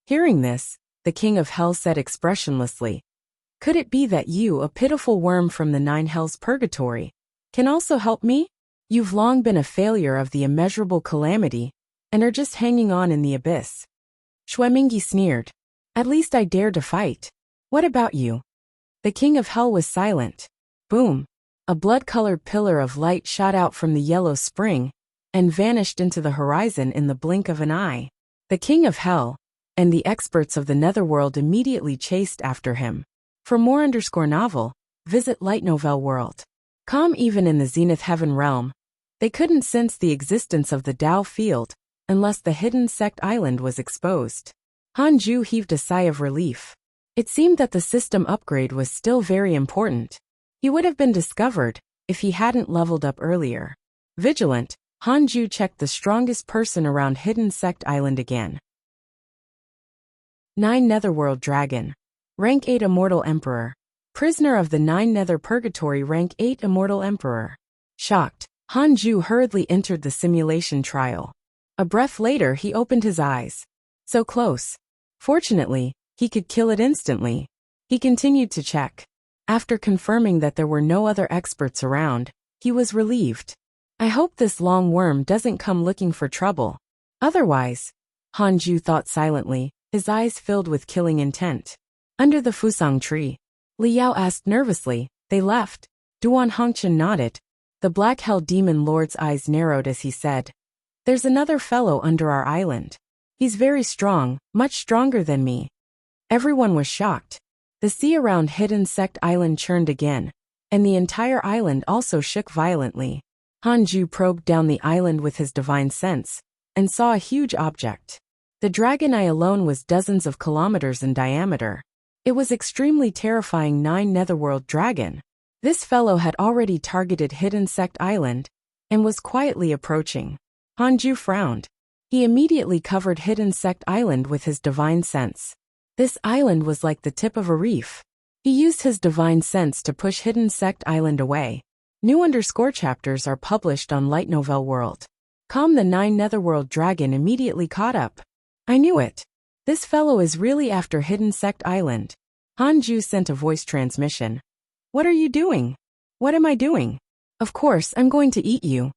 Hearing this, the King of Hell said expressionlessly, could it be that you, a pitiful worm from the 9 hells purgatory, can also help me? You've long been a failure of the immeasurable calamity, and are just hanging on in the abyss. Shuemingi sneered. At least I dare to fight. What about you? The King of Hell was silent. Boom! A blood-colored pillar of light shot out from the yellow spring, and vanished into the horizon in the blink of an eye. The King of Hell and the experts of the Netherworld immediately chased after him. For more _novel, visit Light Novel World. Even in the Zenith Heaven realm, they couldn't sense the existence of the Tao field unless the hidden sect island was exposed. Hanju heaved a sigh of relief. It seemed that the system upgrade was still very important. He would have been discovered if he hadn't leveled up earlier. Vigilant, Hanju checked the strongest person around Hidden Sect Island again. 9 Netherworld Dragon. Rank 8 Immortal Emperor. Prisoner of the 9 Nether Purgatory. Rank 8 Immortal Emperor. Shocked, Hanju hurriedly entered the simulation trial. A breath later he opened his eyes. So close. Fortunately, he could kill it instantly. He continued to check. After confirming that there were no other experts around, he was relieved. I hope this long worm doesn't come looking for trouble. Otherwise, Hanju thought silently, his eyes filled with killing intent. Under the Fusang tree, Liao asked nervously, they left. Duan Hongqian nodded. The Black Hell Demon Lord's eyes narrowed as he said, there's another fellow under our island. He's very strong, much stronger than me. Everyone was shocked. The sea around Hidden Sect Island churned again, and the entire island also shook violently. Hanju probed down the island with his divine sense, and saw a huge object. The dragon eye alone was dozens of kilometers in diameter. It was extremely terrifying 9 Netherworld dragon. This fellow had already targeted Hidden Sect Island, and was quietly approaching. Hanju frowned. He immediately covered Hidden Sect Island with his divine sense. This island was like the tip of a reef. He used his divine sense to push Hidden Sect Island away. New chapters are published on Light Novel World. The 9 Netherworld dragon immediately caught up. I knew it. This fellow is really after Hidden Sect Island. Hanju sent a voice transmission. What are you doing? What am I doing? Of course, I'm going to eat you.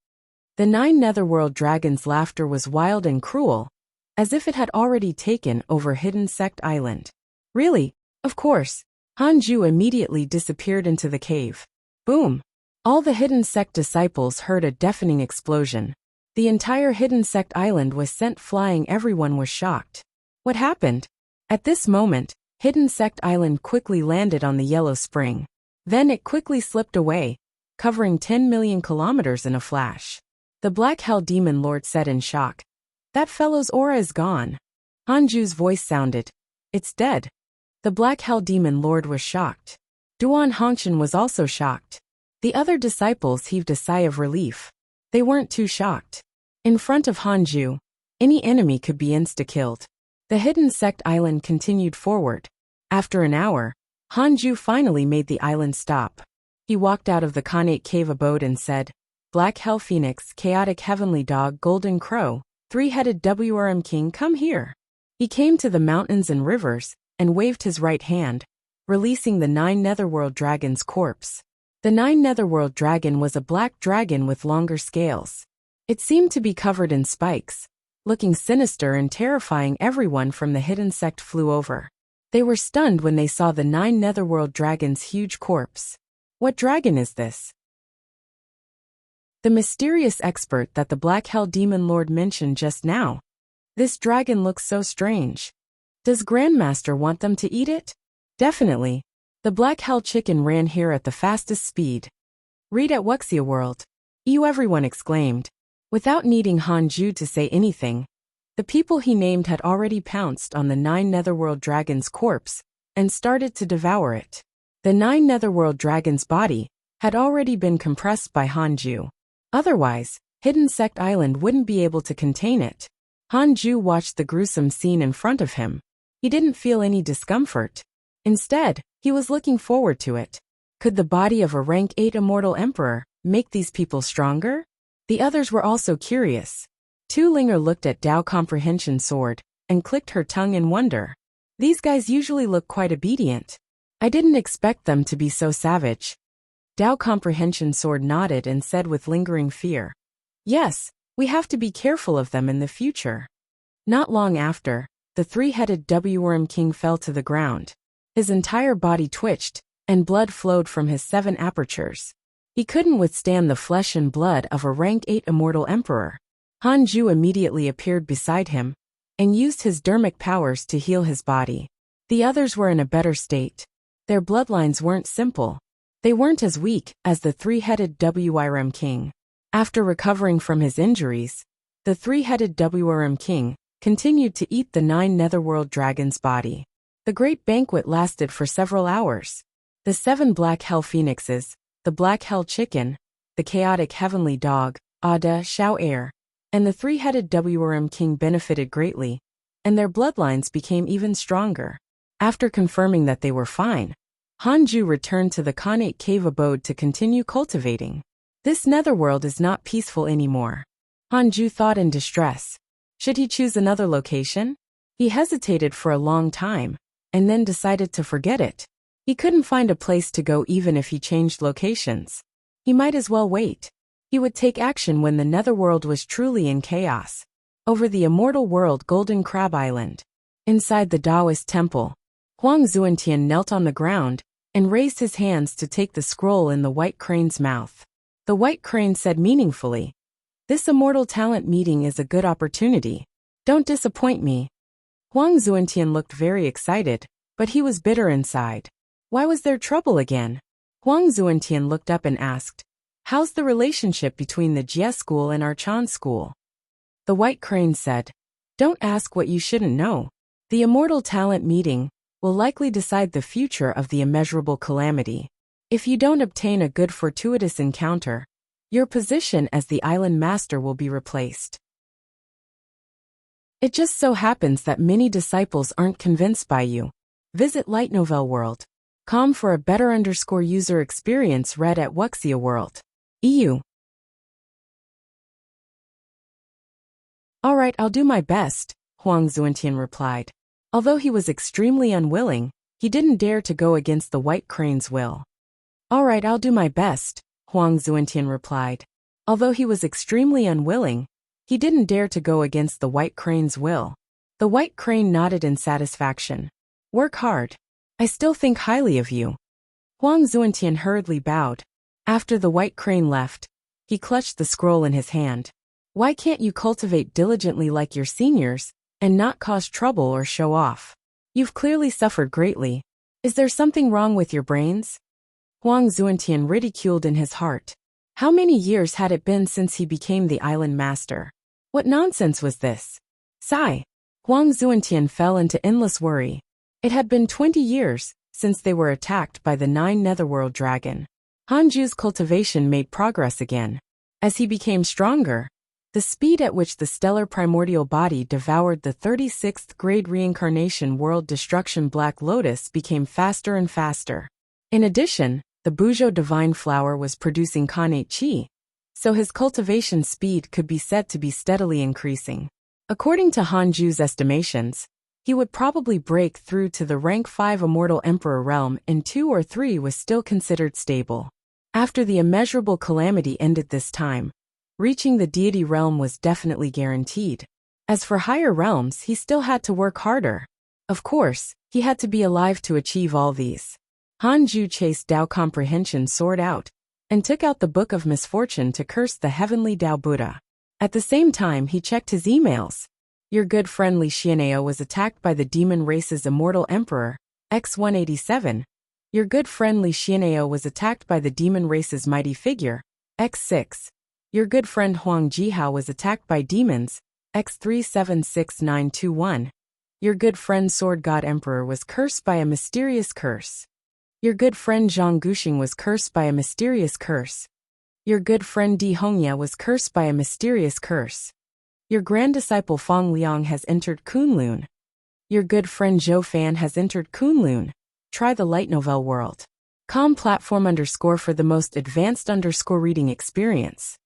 The 9 Netherworld dragon's laughter was wild and cruel, as if it had already taken over Hidden Sect Island. Really? Of course. Hanju immediately disappeared into the cave. Boom! All the Hidden Sect disciples heard a deafening explosion. The entire Hidden Sect Island was sent flying. Everyone was shocked. What happened? At this moment, Hidden Sect Island quickly landed on the yellow spring. Then it quickly slipped away, covering 10 million kilometers in a flash. The Black Hell Demon Lord said in shock. That fellow's aura is gone. Hanju's voice sounded. It's dead. The Black Hell Demon Lord was shocked. Duan Hongqian was also shocked. The other disciples heaved a sigh of relief. They weren't too shocked. In front of Hanju, any enemy could be insta-killed. The hidden sect island continued forward. After an hour, Hanju finally made the island stop. He walked out of the Khanate cave abode and said, Black Hell Phoenix, Chaotic Heavenly Dog, Golden Crow, Three-Headed WRM King, come here. He came to the mountains and rivers, and waved his right hand, releasing the 9 Netherworld Dragon's corpse. The 9 Netherworld Dragon was a black dragon with longer scales. It seemed to be covered in spikes, looking sinister and terrifying. Everyone from the hidden sect flew over. They were stunned when they saw the 9 Netherworld Dragon's huge corpse. What dragon is this? The mysterious expert that the Black Hell Demon Lord mentioned just now. This dragon looks so strange. Does Grandmaster want them to eat it? Definitely. The Black Hell Chicken ran here at the fastest speed. Read at Wuxia World. Everyone exclaimed. Without needing Hanju to say anything, the people he named had already pounced on the 9 Netherworld Dragon's corpse and started to devour it. The 9 Netherworld Dragon's body had already been compressed by Hanju. Otherwise, Hidden Sect Island wouldn't be able to contain it. Hanju watched the gruesome scene in front of him. He didn't feel any discomfort. Instead, he was looking forward to it. Could the body of a rank 8 immortal emperor make these people stronger? The others were also curious. Tu Linger looked at Dao Comprehension Sword and clicked her tongue in wonder. These guys usually look quite obedient. I didn't expect them to be so savage. Dao Comprehension Sword nodded and said with lingering fear, Yes, we have to be careful of them in the future. Not long after, the 3-headed WRM King fell to the ground. His entire body twitched, and blood flowed from his 7 apertures. He couldn't withstand the flesh and blood of a rank 8 immortal emperor. Hanju immediately appeared beside him, and used his dermic powers to heal his body. The others were in a better state. Their bloodlines weren't simple. They weren't as weak as the 3-headed WRM King. After recovering from his injuries, the 3-headed WRM King continued to eat the 9 Netherworld Dragon's body. The great banquet lasted for several hours. The 7 Black Hell Phoenixes, the Black Hell Chicken, the Chaotic Heavenly Dog, Ada Xiao Air, and the 3-headed WRM King benefited greatly, and their bloodlines became even stronger. After confirming that they were fine, Hanju returned to the Khanate cave abode to continue cultivating. This netherworld is not peaceful anymore. Hanju thought in distress. Should he choose another location? He hesitated for a long time, and then decided to forget it. He couldn't find a place to go even if he changed locations. He might as well wait. He would take action when the netherworld was truly in chaos. Over the immortal world Golden Crab Island. Inside the Taoist temple, Huang Zuantian knelt on the ground and raised his hands to take the scroll in the white crane's mouth. The white crane said meaningfully, This immortal talent meeting is a good opportunity. Don't disappoint me. Huang Zuantian looked very excited, but he was bitter inside. Why was there trouble again? Huang Zuantian looked up and asked, How's the relationship between the Jie school and our Chan school? The white crane said, Don't ask what you shouldn't know. The immortal talent meeting will likely decide the future of the immeasurable calamity. If you don't obtain a good fortuitous encounter, your position as the island master will be replaced. It just so happens that many disciples aren't convinced by you. Visit Light Novel World. Com for a better user experience. Read at Wuxia World. EU. Alright, I'll do my best, Huang Zuantian replied. Although he was extremely unwilling, he didn't dare to go against the white crane's will. Alright, I'll do my best, Huang Zuantian replied. Although he was extremely unwilling, he didn't dare to go against the white crane's will. The white crane nodded in satisfaction. Work hard. I still think highly of you. Huang Zuantian hurriedly bowed. After the white crane left, he clutched the scroll in his hand. Why can't you cultivate diligently like your seniors, and not cause trouble or show off? You've clearly suffered greatly. Is there something wrong with your brains? Huang Zuantian ridiculed in his heart. How many years had it been since he became the island master? What nonsense was this? Sigh. Huang Zuantian fell into endless worry. It had been 20 years since they were attacked by the 9 Netherworld dragon. Hanju's cultivation made progress again. As he became stronger, the speed at which the stellar primordial body devoured the 36th grade reincarnation world destruction Black Lotus became faster and faster. In addition, the Buzhou divine flower was producing Khanate Qi, so his cultivation speed could be said to be steadily increasing. According to Hanju's estimations, he would probably break through to the rank 5 Immortal Emperor realm in 2 or 3 was still considered stable. After the immeasurable calamity ended this time, reaching the deity realm was definitely guaranteed. As for higher realms, he still had to work harder. Of course, he had to be alive to achieve all these. Hanju chased Tao Comprehension sword out, and took out the Book of Misfortune to curse the heavenly Tao Buddha. At the same time, he checked his emails. Your good friend Li Xianao was attacked by the demon race's immortal emperor, X187. Your good friend Li Xianao was attacked by the demon race's mighty figure, X6. Your good friend Huang Jihao was attacked by demons, X376921. Your good friend Sword God Emperor was cursed by a mysterious curse. Your good friend Zhang Guxing was cursed by a mysterious curse. Your good friend Di Hongya was cursed by a mysterious curse. Your grand disciple Fang Liang has entered Kunlun. Your good friend Zhou Fan has entered Kunlun. Try the light novel world. Com platform _ for the most advanced _ reading experience.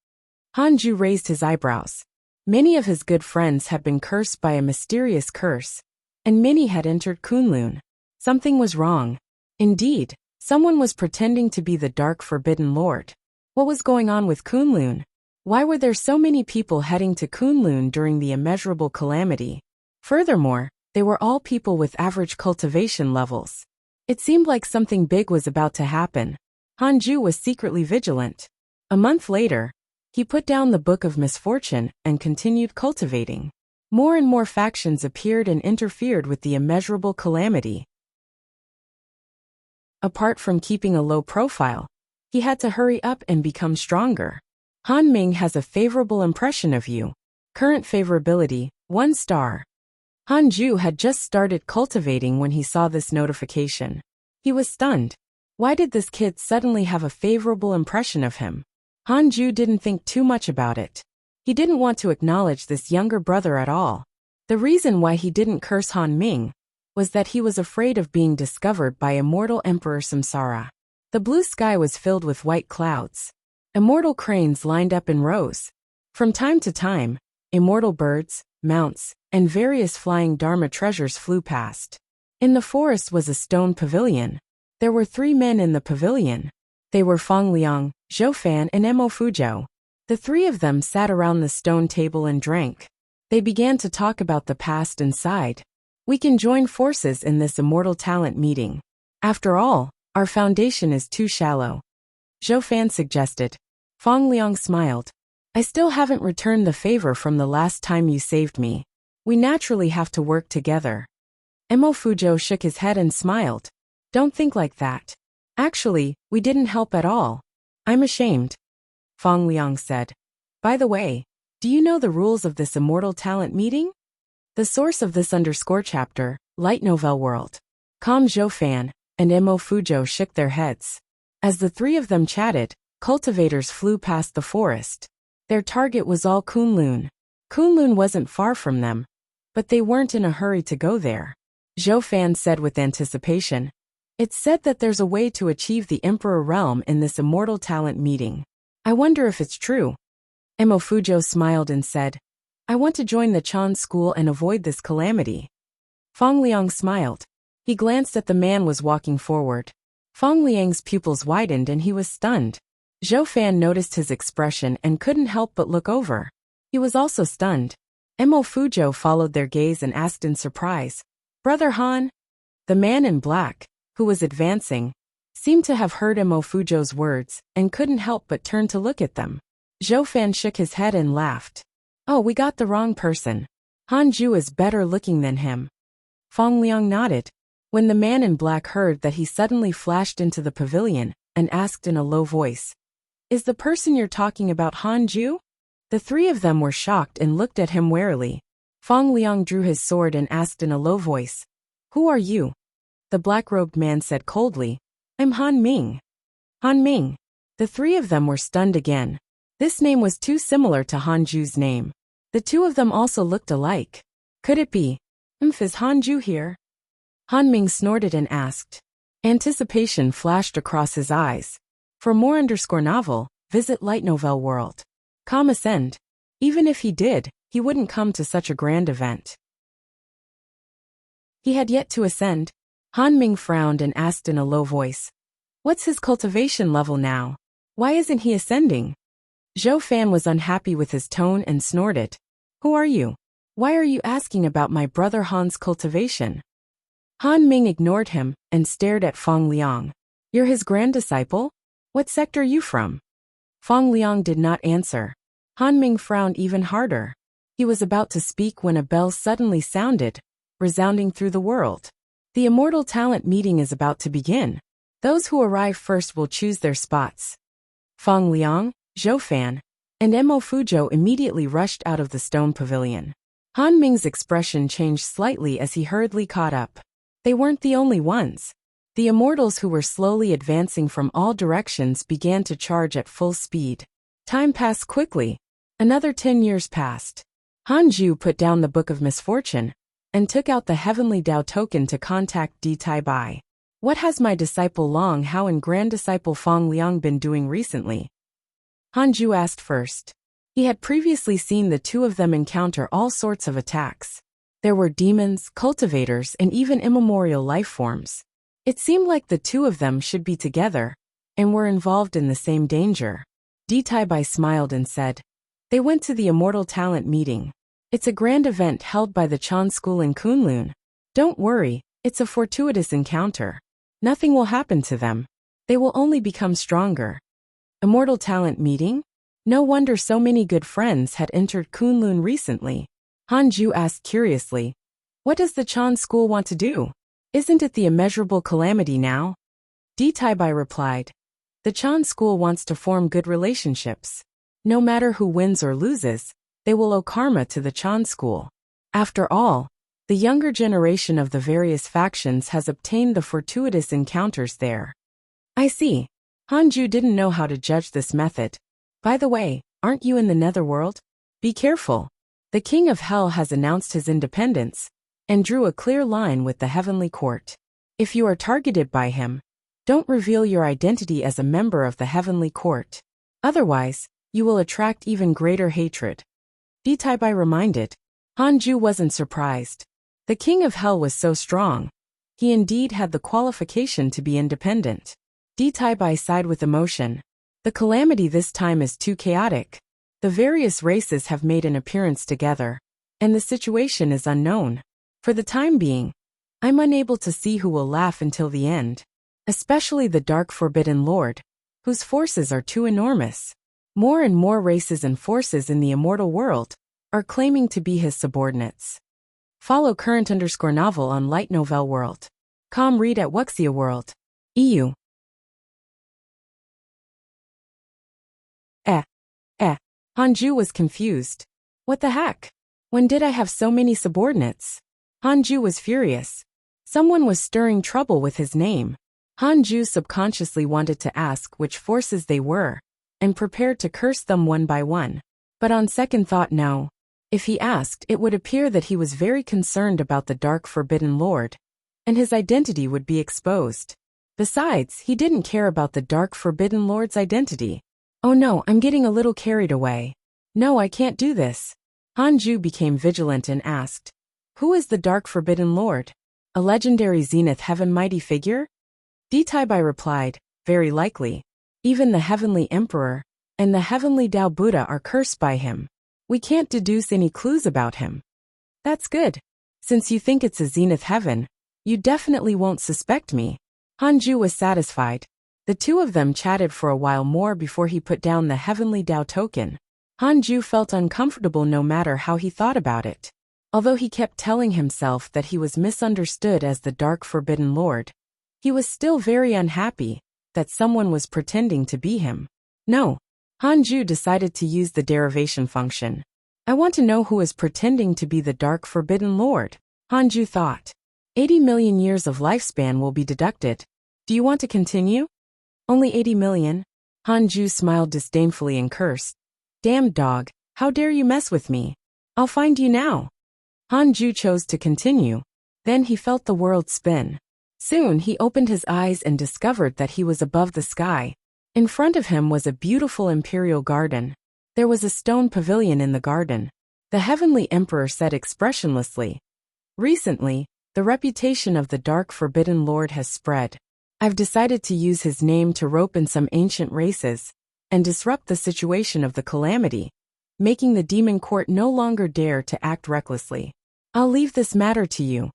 Hanju raised his eyebrows. Many of his good friends had been cursed by a mysterious curse, and many had entered Kunlun. Something was wrong. Indeed, someone was pretending to be the Dark Forbidden Lord. What was going on with Kunlun? Why were there so many people heading to Kunlun during the immeasurable calamity? Furthermore, they were all people with average cultivation levels. It seemed like something big was about to happen. Hanju was secretly vigilant. A month later, he put down the Book of Misfortune and continued cultivating. More and more factions appeared and interfered with the immeasurable calamity. Apart from keeping a low profile, he had to hurry up and become stronger. Han Ming has a favorable impression of you. Current favorability, 1 star. Hanju had just started cultivating when he saw this notification. He was stunned. Why did this kid suddenly have a favorable impression of him? Hanju didn't think too much about it. He didn't want to acknowledge this younger brother at all. The reason why he didn't curse Han Ming was that he was afraid of being discovered by Immortal Emperor Samsara. The blue sky was filled with white clouds. Immortal cranes lined up in rows. From time to time, immortal birds, mounts, and various flying Dharma treasures flew past. In the forest was a stone pavilion. There were 3 men in the pavilion. They were Fang Liang, Zhou Fan, and Mo Fuzhou. The 3 of them sat around the stone table and drank. They began to talk about the past and sighed. We can join forces in this immortal talent meeting. After all, our foundation is too shallow. Zhou Fan suggested. Fang Liang smiled. I still haven't returned the favor from the last time you saved me. We naturally have to work together. Mo Fuzhou shook his head and smiled. Don't think like that. Actually, we didn't help at all. I'm ashamed. Fang Liang said. By the way, do you know the rules of this immortal talent meeting? The source of this _ chapter, Light Novel World. Com Zhou Fan and Mo Fuzhou shook their heads. As the 3 of them chatted, cultivators flew past the forest. Their target was all Kunlun. Kunlun wasn't far from them, but they weren't in a hurry to go there. Zhou Fan said with anticipation. It's said that there's a way to achieve the Emperor realm in this immortal talent meeting. I wonder if it's true. Mo Fuzhou smiled and said, I want to join the Chan school and avoid this calamity. Fang Liang smiled. He glanced at the man was walking forward. Fang Liang's pupils widened and he was stunned. Zhou Fan noticed his expression and couldn't help but look over. He was also stunned. Mo Fuzhou followed their gaze and asked in surprise, Brother Han? The man in black, who was advancing, seemed to have heard Mo Fuzhou's words and couldn't help but turn to look at them. Zhou Fan shook his head and laughed. Oh, we got the wrong person. Hanju is better looking than him. Fang Liang nodded. When the man in black heard that, he suddenly flashed into the pavilion and asked in a low voice, Is the person you're talking about Hanju? The 3 of them were shocked and looked at him warily. Fang Liang drew his sword and asked in a low voice, Who are you? the black-robed man said coldly. I'm Han Ming. Han Ming. The three of them were stunned again. This name was too similar to Hanju's name. The two of them also looked alike. Could it be? Is Hanju here? Han Ming snorted and asked. Anticipation flashed across his eyes. For more _novel, visit Light Novel World. Ascend. Even if he did, he wouldn't come to such a grand event. He had yet to ascend. Han Ming frowned and asked in a low voice. What's his cultivation level now? Why isn't he ascending? Zhou Fan was unhappy with his tone and snorted. Who are you? Why are you asking about my brother Han's cultivation? Han Ming ignored him and stared at Fang Liang. You're his grand disciple? What sect are you from? Fang Liang did not answer. Han Ming frowned even harder. He was about to speak when a bell suddenly sounded, resounding through the world. The Immortal Talent meeting is about to begin. Those who arrive first will choose their spots. Fang Liang, Zhou Fan, and Mo Fuzhou immediately rushed out of the stone pavilion. Han Ming's expression changed slightly as he hurriedly caught up. They weren't the only ones. The immortals who were slowly advancing from all directions began to charge at full speed. Time passed quickly. Another 10 years passed. Hanju put down the Book of Misfortune and took out the Heavenly Dao token to contact Di Tai Bai. What has my disciple Long Hao and grand disciple Fang Liang been doing recently? Hanju asked first. He had previously seen the two of them encounter all sorts of attacks. There were demons, cultivators, and even immemorial life forms. It seemed like the two of them should be together and were involved in the same danger. Di Tai Bai smiled and said, they went to the Immortal Talent meeting. It's a grand event held by the Chan School in Kunlun. Don't worry, it's a fortuitous encounter. Nothing will happen to them. They will only become stronger. Immortal Talent meeting? No wonder so many good friends had entered Kunlun recently. Hanju asked curiously, what does the Chan School want to do? Isn't it the immeasurable calamity now? Di Tai Bai replied, the Chan School wants to form good relationships. No matter who wins or loses, they will owe karma to the Chan School. After all, the younger generation of the various factions has obtained the fortuitous encounters there. I see. Hanju didn't know how to judge this method. By the way, aren't you in the netherworld? Be careful. The King of Hell has announced his independence and drew a clear line with the Heavenly Court. If you are targeted by him, don't reveal your identity as a member of the Heavenly Court. Otherwise, you will attract even greater hatred. Di Tai Bai reminded. Hanju wasn't surprised. The King of Hell was so strong. He indeed had the qualification to be independent. Di Tai Bai sighed with emotion. The calamity this time is too chaotic. The various races have made an appearance together, and the situation is unknown. For the time being, I'm unable to see who will laugh until the end. Especially the Dark Forbidden Lord, whose forces are too enormous. More and more races and forces in the immortal world are claiming to be his subordinates. Follow current _novel on Light Novel World. Read at Wuxia World. EU. Hanju was confused. What the heck? When did I have so many subordinates? Hanju was furious. Someone was stirring trouble with his name. Hanju subconsciously wanted to ask which forces they were, and prepared to curse them one by one. But on second thought, no. If he asked, it would appear that he was very concerned about the Dark Forbidden Lord, and his identity would be exposed. Besides, he didn't care about the Dark Forbidden Lord's identity. Oh no, I'm getting a little carried away. No, I can't do this. Hanju became vigilant and asked, who is the Dark Forbidden Lord? A legendary Zenith Heaven mighty figure? Di Tai Bai replied, very likely. Even the Heavenly Emperor and the Heavenly Dao Buddha are cursed by him. We can't deduce any clues about him. That's good. Since you think it's a Zenith Heaven, you definitely won't suspect me. Hanju was satisfied. The two of them chatted for a while more before he put down the Heavenly Dao token. Hanju felt uncomfortable no matter how he thought about it. Although he kept telling himself that he was misunderstood as the Dark Forbidden Lord, he was still very unhappy that someone was pretending to be him. No. Hanju decided to use the derivation function. I want to know who is pretending to be the Dark Forbidden Lord, Hanju thought. 80 million years of lifespan will be deducted. Do you want to continue? Only 80 million? Hanju smiled disdainfully and cursed. Damn dog, how dare you mess with me? I'll find you now. Hanju chose to continue. Then he felt the world spin. Soon he opened his eyes and discovered that he was above the sky. In front of him was a beautiful imperial garden. There was a stone pavilion in the garden. The heavenly emperor said expressionlessly, "Recently, the reputation of the Dark Forbidden Lord has spread. I've decided to use his name to rope in some ancient races and disrupt the situation of the calamity, making the demon court no longer dare to act recklessly. I'll leave this matter to you."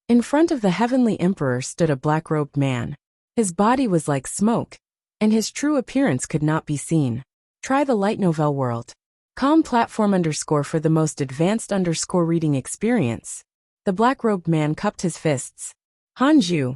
In front of the heavenly emperor stood a black-robed man. His body was like smoke, and his true appearance could not be seen. Try the light novel world. Calm platform _ for the most advanced _ reading experience. The black-robed man cupped his fists. Hanju.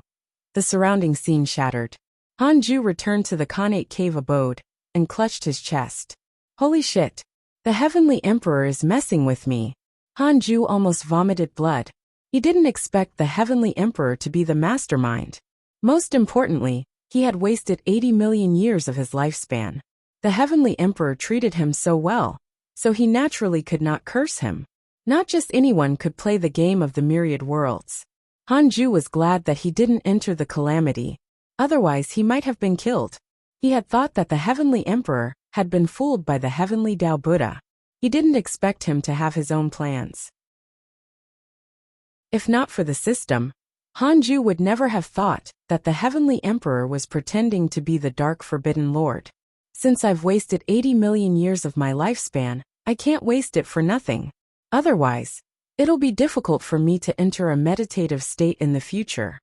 The surrounding scene shattered. Hanju returned to the Khanate cave abode and clutched his chest. Holy shit. The heavenly emperor is messing with me. Hanju almost vomited blood. He didn't expect the heavenly emperor to be the mastermind. Most importantly, he had wasted 80 million years of his lifespan. The heavenly emperor treated him so well, so he naturally could not curse him. Not just anyone could play the game of the myriad worlds. Hanju was glad that he didn't enter the calamity. Otherwise he might have been killed. He had thought that the heavenly emperor had been fooled by the heavenly Tao Buddha. He didn't expect him to have his own plans. If not for the system, Hanju would never have thought that the heavenly emperor was pretending to be the Dark Forbidden Lord. Since I've wasted 80 million years of my lifespan, I can't waste it for nothing. Otherwise, it'll be difficult for me to enter a meditative state in the future.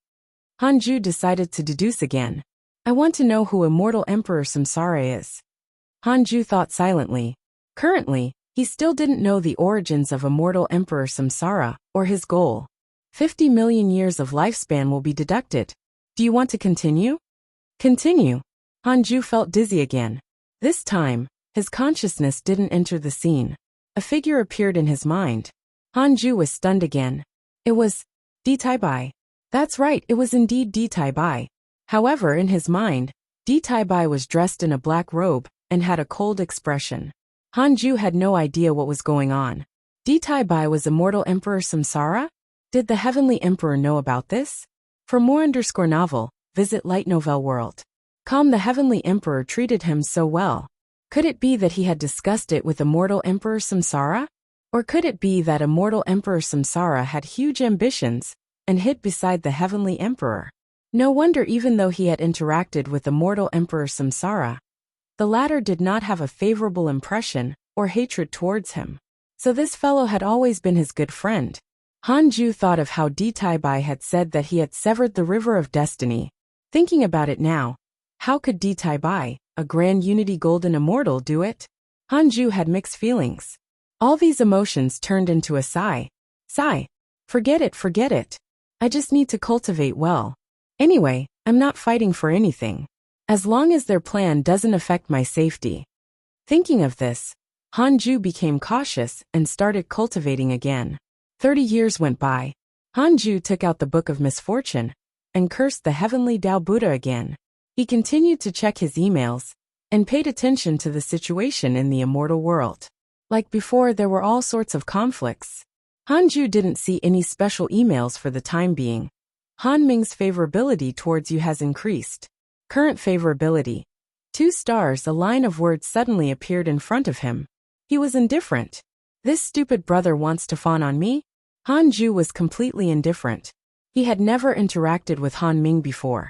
Hanju decided to deduce again. I want to know who Immortal Emperor Samsara is. Hanju thought silently. Currently, he still didn't know the origins of Immortal Emperor Samsara or his goal. 50 million years of lifespan will be deducted. Do you want to continue? Continue. Hanju felt dizzy again. This time, his consciousness didn't enter the scene. A figure appeared in his mind. Hanju was stunned again. It was Di Tai Bai. That's right, it was indeed Di Tai Bai. However, in his mind, Di Tai Bai was dressed in a black robe and had a cold expression. Hanju had no idea what was going on. Di Tai Bai was Immortal Emperor Samsara? Did the Heavenly Emperor know about this? For more _novel, visit Light Novel World. The Heavenly Emperor treated him so well. Could it be that he had discussed it with Immortal Emperor Samsara? Or could it be that Immortal Emperor Samsara had huge ambitions and hid beside the Heavenly Emperor? No wonder even though he had interacted with Immortal Emperor Samsara, the latter did not have a favorable impression or hatred towards him. So this fellow had always been his good friend. Hanju thought of how Di Tai Bai had said that he had severed the river of destiny. Thinking about it now, how could Di Tai Bai, a grand unity golden immortal, do it? Hanju had mixed feelings. All these emotions turned into a sigh. Sigh. Forget it, forget it. I just need to cultivate well. Anyway, I'm not fighting for anything. As long as their plan doesn't affect my safety. Thinking of this, Hanju became cautious and started cultivating again. 30 years went by. Hanju took out the Book of Misfortune and cursed the heavenly Tao Buddha again. He continued to check his emails and paid attention to the situation in the immortal world. Like before, there were all sorts of conflicts. Hanju didn't see any special emails for the time being. Han Ming's favorability towards you has increased. Current favorability. 2 stars. A line of words suddenly appeared in front of him. He was indifferent. This stupid brother wants to fawn on me? Hanju was completely indifferent. He had never interacted with Han Ming before.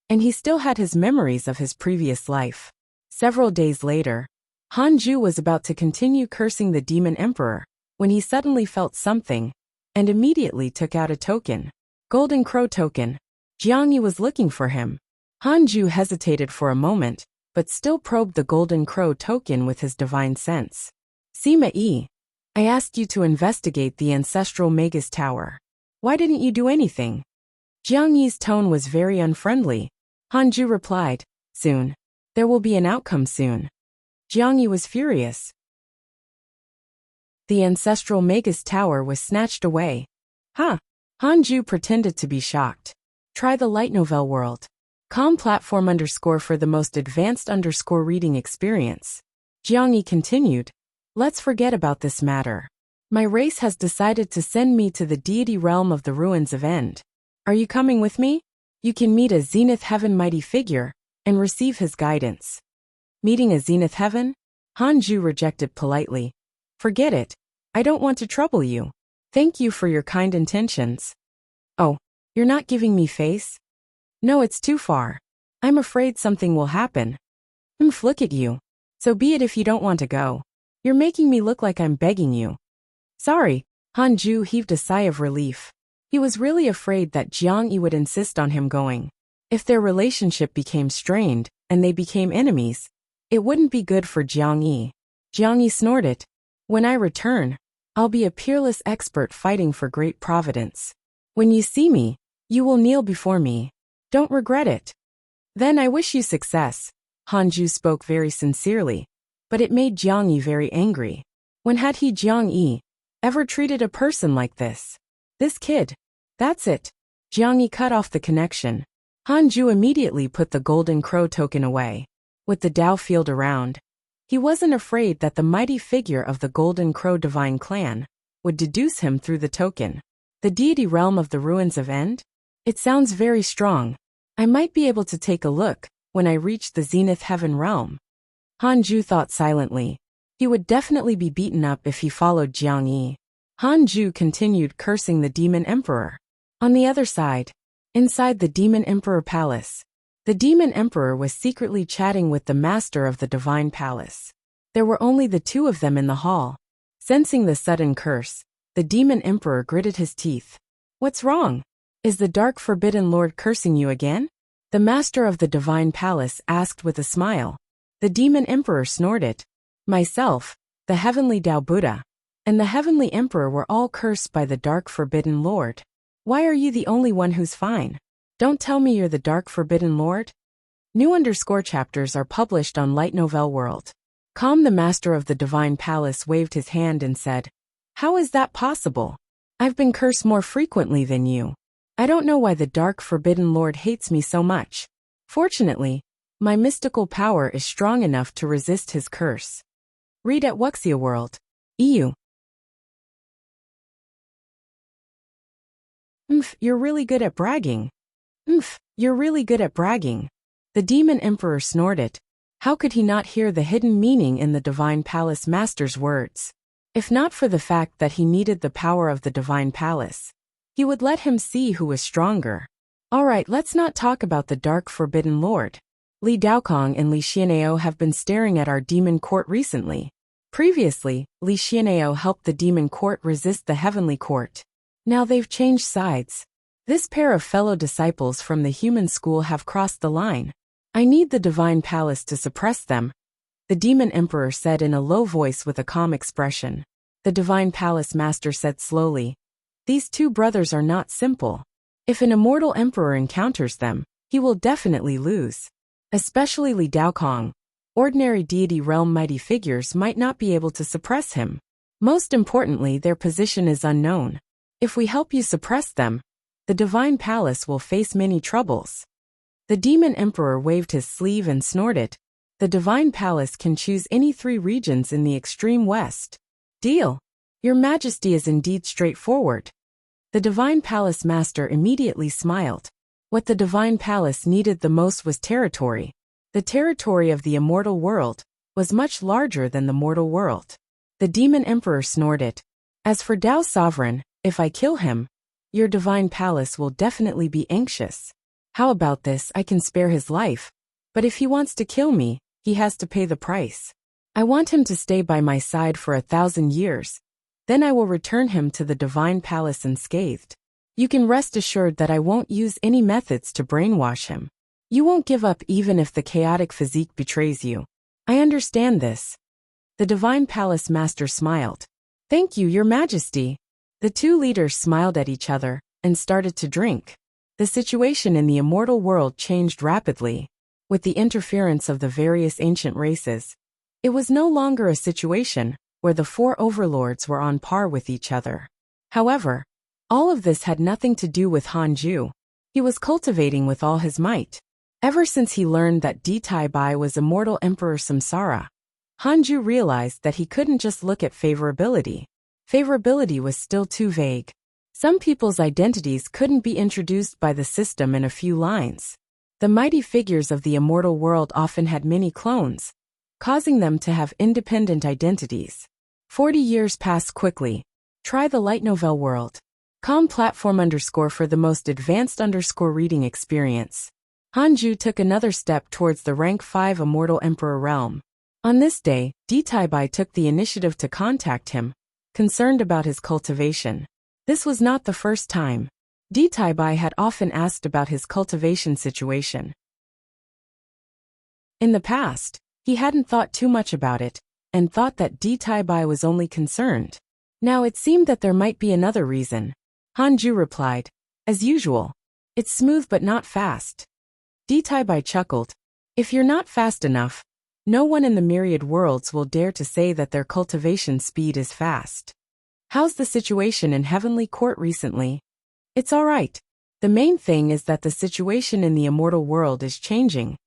And he still had his memories of his previous life. Several days later, Hanju was about to continue cursing the Demon Emperor when he suddenly felt something and immediately took out a token. Golden Crow token. Jiangyi was looking for him. Hanju hesitated for a moment, but still probed the Golden Crow token with his divine sense. Sima Yi, I asked you to investigate the ancestral Magus Tower. Why didn't you do anything? Jiangyi's tone was very unfriendly. Hanju replied, soon. There will be an outcome soon. Jiangyi was furious. The ancestral Magus Tower was snatched away. Huh? Hanju pretended to be shocked. Try the light novel world. Com platform _ for the most advanced _ reading experience. Jiangyi continued. Let's forget about this matter. My race has decided to send me to the deity realm of the ruins of End. Are you coming with me? You can meet a Zenith Heaven mighty figure and receive his guidance. Meeting a Zenith Heaven? Hanju rejected politely. Forget it. I don't want to trouble you. Thank you for your kind intentions. Oh, you're not giving me face? No, it's too far. I'm afraid something will happen. Look at you. So be it if you don't want to go. You're making me look like I'm begging you. Sorry, Hanju heaved a sigh of relief. He was really afraid that Jiangyi would insist on him going. If their relationship became strained, and they became enemies, it wouldn't be good for Jiangyi. Jiangyi snorted. When I return, I'll be a peerless expert fighting for great providence. When you see me, you will kneel before me. Don't regret it. Then I wish you success. Hanju spoke very sincerely, but it made Jiangyi very angry. When had he Jiangyi ever treated a person like this? This kid. That's it. Jiangyi cut off the connection. Hanju immediately put the golden crow token away. With the Dao field around, he wasn't afraid that the mighty figure of the golden crow divine clan would deduce him through the token. The deity realm of the ruins of End? It sounds very strong. I might be able to take a look when I reach the Zenith Heaven realm. Hanju thought silently. He would definitely be beaten up if he followed Jiangyi. Hanju continued cursing the Demon Emperor. On the other side, inside the Demon Emperor Palace, the Demon Emperor was secretly chatting with the master of the Divine Palace. There were only the two of them in the hall. Sensing the sudden curse, the Demon Emperor gritted his teeth. What's wrong? Is the Dark Forbidden Lord cursing you again? The master of the Divine Palace asked with a smile. The Demon Emperor snorted. Myself, the Heavenly Tao Buddha, and the Heavenly Emperor were all cursed by the Dark Forbidden Lord. Why are you the only one who's fine? Don't tell me you're the Dark Forbidden Lord? New _ chapters are published on Light Novel World. The master of the Divine Palace waved his hand and said, How is that possible? I've been cursed more frequently than you. I don't know why the Dark Forbidden Lord hates me so much. Fortunately, my mystical power is strong enough to resist his curse. Read at Wuxia World. EU. You're really good at bragging. You're really good at bragging. The Demon Emperor snorted. How could he not hear the hidden meaning in the Divine Palace Master's words? If not for the fact that he needed the power of the Divine Palace, he would let him see who was stronger. Alright, let's not talk about the Dark Forbidden Lord. Li Daokong and Li Xianao have been staring at our demon court recently. Previously, Li Xianao helped the demon court resist the heavenly court. Now they've changed sides. This pair of fellow disciples from the human school have crossed the line. I need the Divine Palace to suppress them, the Demon Emperor said in a low voice with a calm expression. The Divine Palace Master said slowly, These two brothers are not simple. If an immortal emperor encounters them, he will definitely lose. Especially Li Daokong. Ordinary deity realm mighty figures might not be able to suppress him. Most importantly, their position is unknown. If we help you suppress them, the Divine Palace will face many troubles. The Demon Emperor waved his sleeve and snorted. The Divine Palace can choose any 3 regions in the extreme west. Deal. Your Majesty is indeed straightforward. The Divine Palace Master immediately smiled. What the Divine Palace needed the most was territory. The territory of the immortal world was much larger than the mortal world. The Demon Emperor snorted. As for Dao Sovereign, if I kill him, your Divine Palace will definitely be anxious. How about this? I can spare his life, but if he wants to kill me, he has to pay the price. I want him to stay by my side for 1,000 years. Then I will return him to the Divine Palace unscathed. You can rest assured that I won't use any methods to brainwash him. You won't give up even if the chaotic physique betrays you. I understand this. The Divine Palace Master smiled. Thank you, Your Majesty. The two leaders smiled at each other and started to drink. The situation in the immortal world changed rapidly. With the interference of the various ancient races, it was no longer a situation where the 4 overlords were on par with each other. However, All of this had nothing to do with Hanju. He was cultivating with all his might. Ever since he learned that Ditai Bai was immortal Emperor Samsara, Hanju realized that he couldn't just look at favorability. Favorability was still too vague. Some people's identities couldn't be introduced by the system in a few lines. The mighty figures of the immortal world often had many clones, causing them to have independent identities. 40 years passed quickly. Try the light novel world. Com platform _ for the most advanced _ reading experience. Hanju took another step towards the rank 5 immortal emperor realm. On this day, Ditai Bai took the initiative to contact him, concerned about his cultivation. This was not the first time. Ditai Bai had often asked about his cultivation situation. In the past, he hadn't thought too much about it, and thought that Ditai Bai was only concerned. Now it seemed that there might be another reason. Hanju replied, "As usual. It's smooth but not fast." Ditai Bai chuckled. "If you're not fast enough, no one in the myriad worlds will dare to say that their cultivation speed is fast. How's the situation in Heavenly Court recently?" "It's all right. The main thing is that the situation in the immortal world is changing."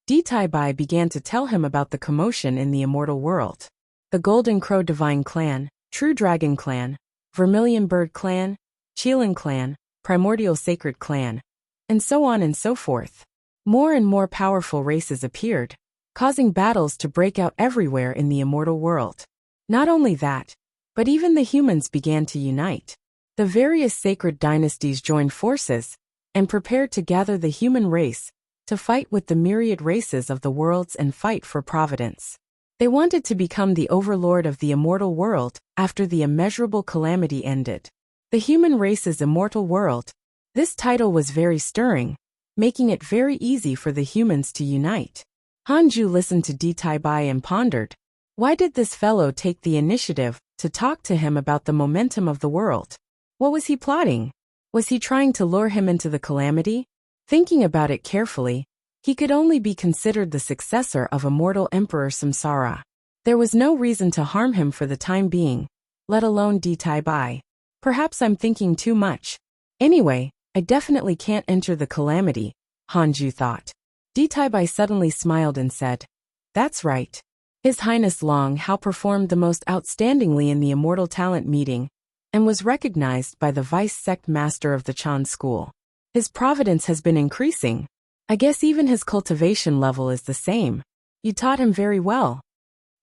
Ditai Bai began to tell him about the commotion in the immortal world. The Golden Crow Divine Clan, True Dragon Clan, Vermilion Bird Clan, Qilin Clan, Primordial Sacred Clan, and so on and so forth. More and more powerful races appeared, causing battles to break out everywhere in the immortal world. Not only that, but even the humans began to unite. The various sacred dynasties joined forces and prepared to gather the human race to fight with the myriad races of the worlds and fight for providence. They wanted to become the overlord of the immortal world after the immeasurable calamity ended. The human race's immortal world. This title was very stirring, making it very easy for the humans to unite. Hanju listened to Ditai Bai and pondered. Why did this fellow take the initiative to talk to him about the momentum of the world? What was he plotting? Was he trying to lure him into the calamity? Thinking about it carefully, he could only be considered the successor of immortal Emperor Samsara. There was no reason to harm him for the time being, let alone Ditai Bai. Perhaps I'm thinking too much. Anyway, I definitely can't enter the calamity, Hanju thought. Ditai Bai suddenly smiled and said, "That's right. His Highness Long Hao performed the most outstandingly in the Immortal Talent meeting, and was recognized by the Vice Sect Master of the Chan School. His providence has been increasing. I guess even his cultivation level is the same. You taught him very well."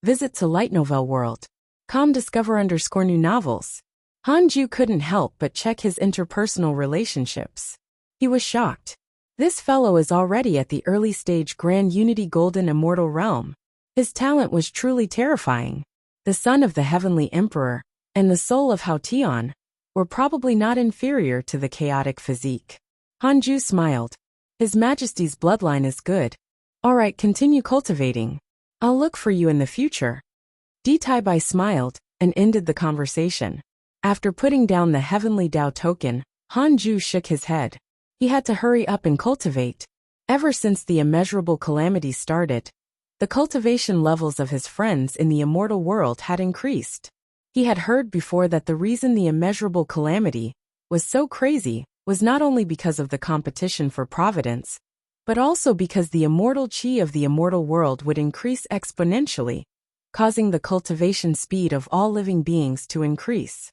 Visit to Light Novel World. Com discover _ new novels. Hanju couldn't help but check his interpersonal relationships. He was shocked. This fellow is already at the early stage Grand Unity Golden Immortal Realm. His talent was truly terrifying. The son of the Heavenly Emperor and the soul of Hao Tian were probably not inferior to the chaotic physique. Hanju smiled. His Majesty's bloodline is good. Alright, continue cultivating. I'll look for you in the future. Ditai Bai smiled and ended the conversation. After putting down the Heavenly Dao token, Hanju shook his head. He had to hurry up and cultivate. Ever since the immeasurable calamity started, the cultivation levels of his friends in the immortal world had increased. He had heard before that the reason the immeasurable calamity was so crazy was not only because of the competition for providence, but also because the immortal chi of the immortal world would increase exponentially, causing the cultivation speed of all living beings to increase.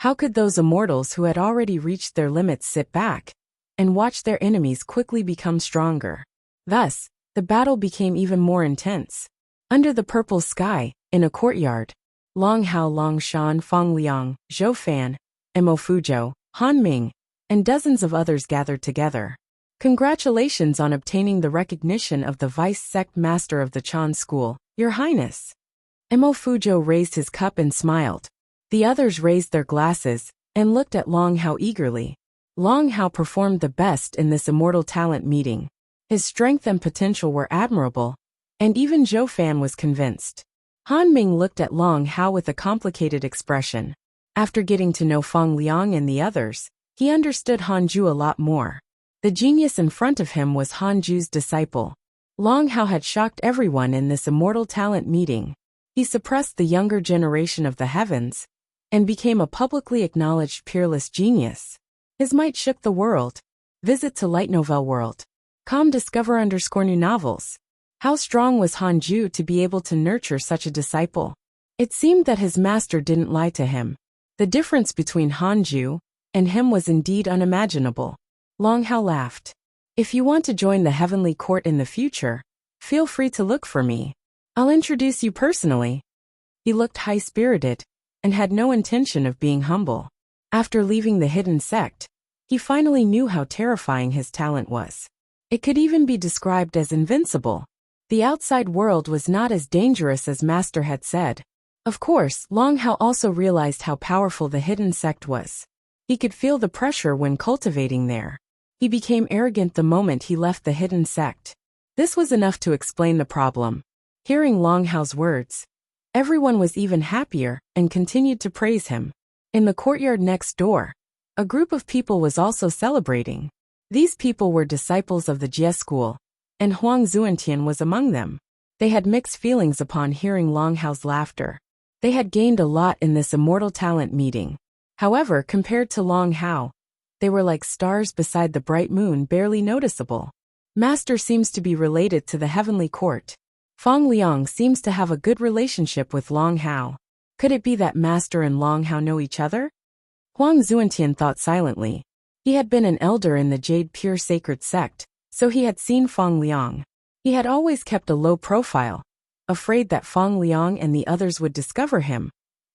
How could those immortals who had already reached their limits sit back and watch their enemies quickly become stronger? Thus, the battle became even more intense. Under the purple sky, in a courtyard, Long Hao, Long Shan, Feng Liang, Zhou Fan, Mo Fuzhou, Han Ming, and dozens of others gathered together. "Congratulations on obtaining the recognition of the Vice Sect Master of the Chan School, Your Highness." Mo Fuzhou raised his cup and smiled. The others raised their glasses and looked at Long Hao eagerly. Long Hao performed the best in this Immortal Talent meeting. His strength and potential were admirable, and even Zhou Fan was convinced. Han Ming looked at Long Hao with a complicated expression. After getting to know Feng Liang and the others, he understood Hanju a lot more. The genius in front of him was Hanju's disciple. Long Hao had shocked everyone in this Immortal Talent meeting. He suppressed the younger generation of the heavens and became a publicly acknowledged peerless genius. His might shook the world. Visit to lightnovelworld.com. Discover_new novels. How strong was Hanju to be able to nurture such a disciple? It seemed that his master didn't lie to him. The difference between Hanju and him was indeed unimaginable. Long Hao laughed. If you want to join the heavenly court in the future, feel free to look for me. I'll introduce you personally. He looked high-spirited and had no intention of being humble. After leaving the hidden sect, he finally knew how terrifying his talent was. It could even be described as invincible. The outside world was not as dangerous as Master had said. Of course, Long Hao also realized how powerful the hidden sect was. He could feel the pressure when cultivating there. He became arrogant the moment he left the hidden sect. This was enough to explain the problem. Hearing Long Hao's words, everyone was even happier and continued to praise him. In the courtyard next door, a group of people was also celebrating. These people were disciples of the Jie school, and Huang Zuantian was among them. They had mixed feelings upon hearing Long Hao's laughter. They had gained a lot in this immortal talent meeting. However, compared to Long Hao, they were like stars beside the bright moon, barely noticeable. Master seems to be related to the heavenly court. Fang Liang seems to have a good relationship with Long Hao. Could it be that Master and Long Hao know each other? Huang Zuantian thought silently. He had been an elder in the Jade Pure Sacred Sect, so he had seen Fang Liang. He had always kept a low profile, afraid that Fang Liang and the others would discover him,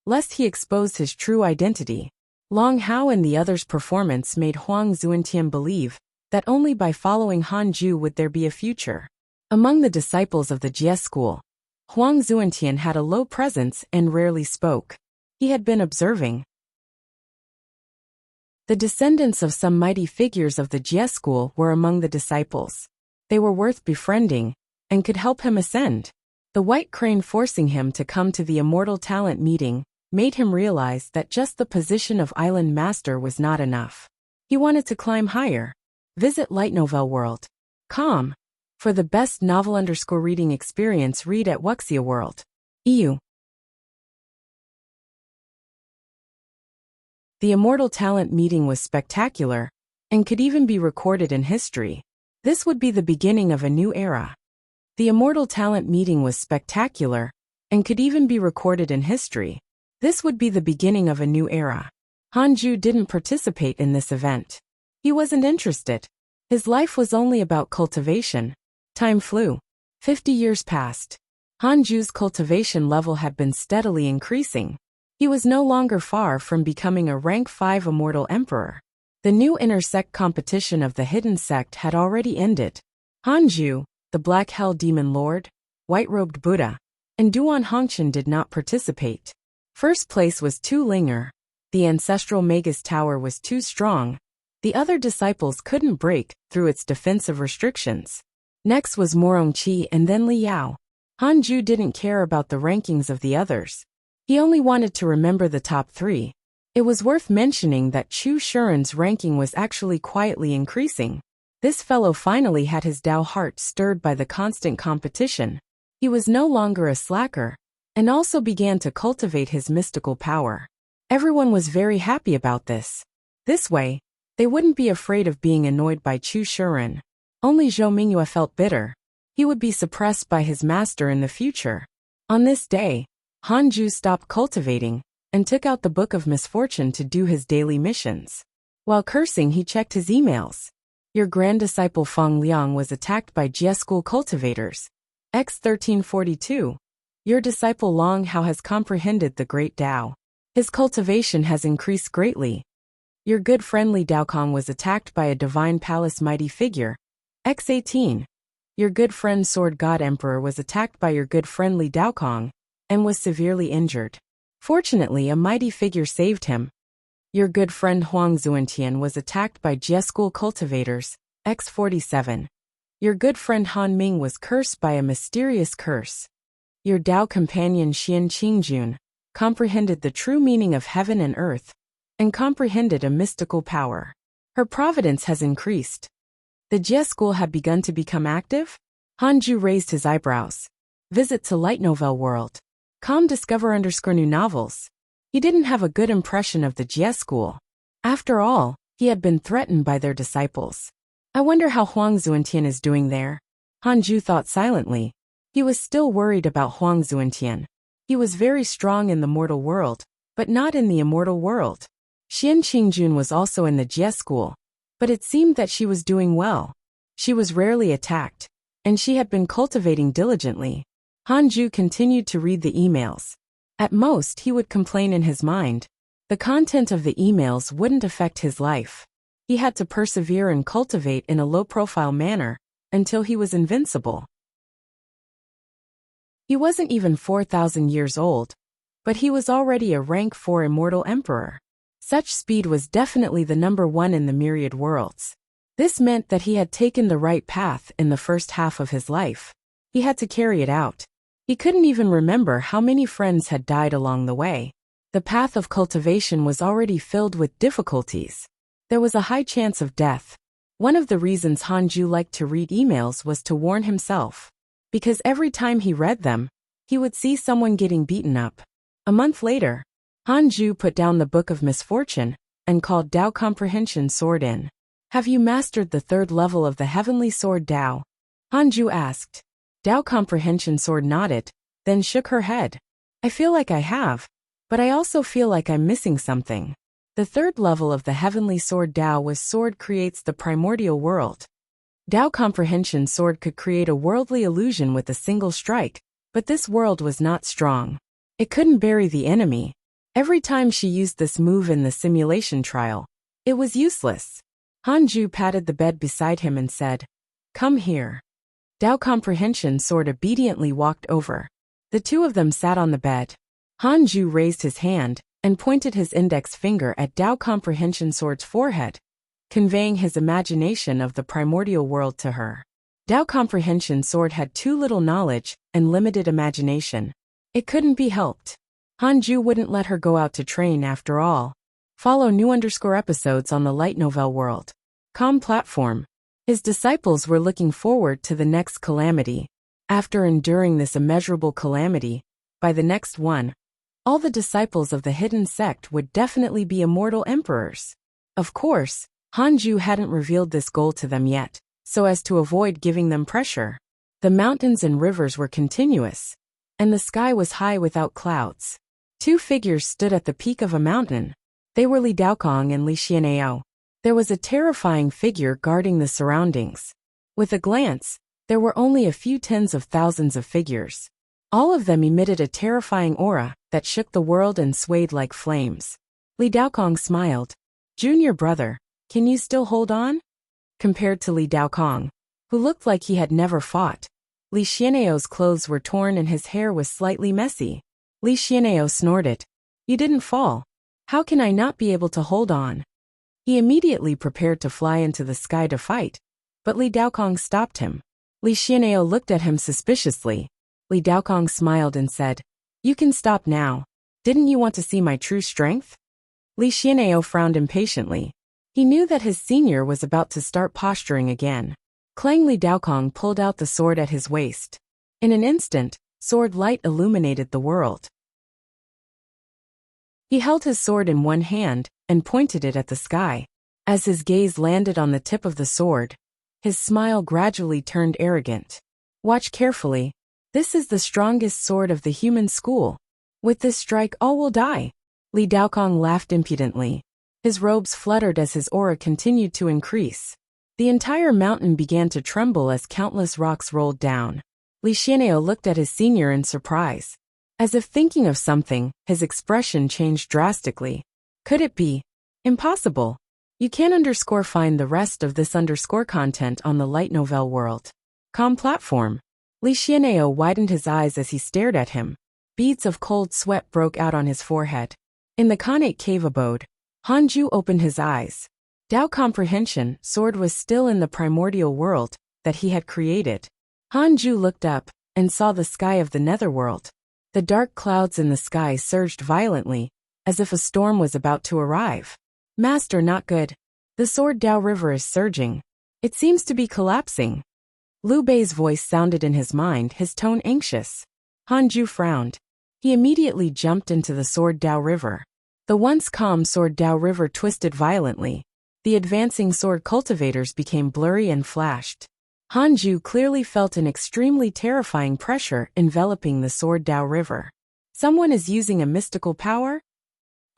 lest he expose his true identity. Long Hao and the others' performance made Huang Zuantian believe that only by following Hanju would there be a future. Among the disciples of the Jie school, Huang Zuantian had a low presence and rarely spoke. He had been observing the descendants of some mighty figures of the Jie school were among the disciples. They were worth befriending and could help him ascend. The white crane forcing him to come to the immortal talent meeting made him realize that just the position of island master was not enough. He wanted to climb higher. Visit lightnovelworld.com. For the best novel_reading experience, read at Wuxia World. EU. The immortal talent meeting was spectacular and could even be recorded in history. This would be the beginning of a new era. The immortal talent meeting was spectacular and could even be recorded in history. This would be the beginning of a new era. Hanju didn't participate in this event. He wasn't interested. His life was only about cultivation. Time flew. 50 years passed. Hanju's cultivation level had been steadily increasing. He was no longer far from becoming a rank 5 immortal emperor. The new inter-sect competition of the hidden sect had already ended. Hanju, the Black Hell Demon Lord, White-Robed Buddha, and Duan Hongqian did not participate. First place was Tu Linger. The ancestral Magus Tower was too strong. The other disciples couldn't break through its defensive restrictions. Next was Morongqi and then Li Yao. Hanju didn't care about the rankings of the others. He only wanted to remember the top 3. It was worth mentioning that Chu Shuren's ranking was actually quietly increasing. This fellow finally had his Dao heart stirred by the constant competition. He was no longer a slacker, and also began to cultivate his mystical power. Everyone was very happy about this. This way, they wouldn't be afraid of being annoyed by Chu Shuren. Only Zhou Mingyue felt bitter. He would be suppressed by his master in the future. On this day, Hanju stopped cultivating and took out the Book of Misfortune to do his daily missions. While cursing, he checked his emails. Your grand disciple Fang Liang was attacked by Jie school cultivators. X1342. Your disciple Long Hao has comprehended the great Tao. His cultivation has increased greatly. Your good friend Li Daokong was attacked by a divine palace mighty figure. X18. Your good friend Sword God Emperor was attacked by your good friend Li Daokong and was severely injured. Fortunately, a mighty figure saved him. Your good friend Huang Zuantian was attacked by Jie school cultivators. X47. Your good friend Han Ming was cursed by a mysterious curse. Your Dao companion Xian Qingjun comprehended the true meaning of heaven and earth and comprehended a mystical power. Her providence has increased. The Jie school had begun to become active? Hanju raised his eyebrows. Visit to lightnovelworld.com. Discover_new novels. He didn't have a good impression of the Jie school. After all, he had been threatened by their disciples. I wonder how Huang Zuantian is doing there. Hanju thought silently. He was still worried about Huang Zuantian. He was very strong in the mortal world, but not in the immortal world. Xian Qingjun was also in the Jie school, but it seemed that she was doing well. She was rarely attacked, and she had been cultivating diligently. Hanju continued to read the emails. At most, he would complain in his mind. The content of the emails wouldn't affect his life. He had to persevere and cultivate in a low-profile manner until he was invincible. He wasn't even 4,000 years old, but he was already a rank 4 immortal emperor. Such speed was definitely the number one in the myriad worlds. This meant that he had taken the right path in the first half of his life. He had to carry it out. He couldn't even remember how many friends had died along the way. The path of cultivation was already filled with difficulties. There was a high chance of death. One of the reasons Hanju liked to read emails was to warn himself. Because every time he read them, he would see someone getting beaten up. A month later, Hanju put down the Book of Misfortune and called Dao Comprehension Sword in. Have you mastered the third level of the Heavenly Sword Dao? Hanju asked. Dao Comprehension Sword nodded, then shook her head. I feel like I have, but I also feel like I'm missing something. The third level of the Heavenly Sword Dao was Sword creates the primordial world. Dao Comprehension Sword could create a worldly illusion with a single strike, but this world was not strong. It couldn't bury the enemy. Every time she used this move in the simulation trial, it was useless. Hanju patted the bed beside him and said, "Come here." Dao Comprehension Sword obediently walked over. The two of them sat on the bed. Hanju raised his hand and pointed his index finger at Dao Comprehension Sword's forehead, conveying his imagination of the primordial world to her. Dao Comprehension Sword had too little knowledge and limited imagination. It couldn't be helped. Hanju wouldn't let her go out to train after all. Follow new_episodes on the light novel world. Platform. His disciples were looking forward to the next calamity. After enduring this immeasurable calamity, by the next one, all the disciples of the hidden sect would definitely be immortal emperors. Of course, Hanju hadn't revealed this goal to them yet, so as to avoid giving them pressure. The mountains and rivers were continuous, and the sky was high without clouds. Two figures stood at the peak of a mountain. They were Li Daokong and Li Xianao. There was a terrifying figure guarding the surroundings. With a glance, there were only a few tens of thousands of figures. All of them emitted a terrifying aura that shook the world and swayed like flames. Li Daokong smiled. Junior brother, can you still hold on? Compared to Li Daokong, who looked like he had never fought, Li Xianao's clothes were torn and his hair was slightly messy. Li Xianao snorted. You didn't fall. How can I not be able to hold on? He immediately prepared to fly into the sky to fight, but Li Daokong stopped him. Li Xianao looked at him suspiciously. Li Daokong smiled and said, You can stop now. Didn't you want to see my true strength? Li Xianao frowned impatiently. He knew that his senior was about to start posturing again. Clang Li Daokong pulled out the sword at his waist. In an instant, sword light illuminated the world. He held his sword in one hand and pointed it at the sky. As his gaze landed on the tip of the sword, his smile gradually turned arrogant. Watch carefully. This is the strongest sword of the human school. With this strike all will die. Li Daokong laughed impudently. His robes fluttered as his aura continued to increase. The entire mountain began to tremble as countless rocks rolled down. Li Xianao looked at his senior in surprise. As if thinking of something, his expression changed drastically. Could it be? Impossible. You can find the rest of this content on the light novel world. Platform. Li Xianao widened his eyes as he stared at him. Beads of cold sweat broke out on his forehead. In the Khanate cave abode, Hanju opened his eyes. Dao Comprehension Sword was still in the primordial world that he had created. Hanju looked up and saw the sky of the netherworld. The dark clouds in the sky surged violently, as if a storm was about to arrive. Master, not good. The Sword Dao River is surging. It seems to be collapsing. Liu Bei's voice sounded in his mind, his tone anxious. Hanju frowned. He immediately jumped into the Sword Dao River. The once calm Sword Dao River twisted violently. The advancing sword cultivators became blurry and flashed. Hanju clearly felt an extremely terrifying pressure enveloping the Sword Dao River. Someone is using a mystical power?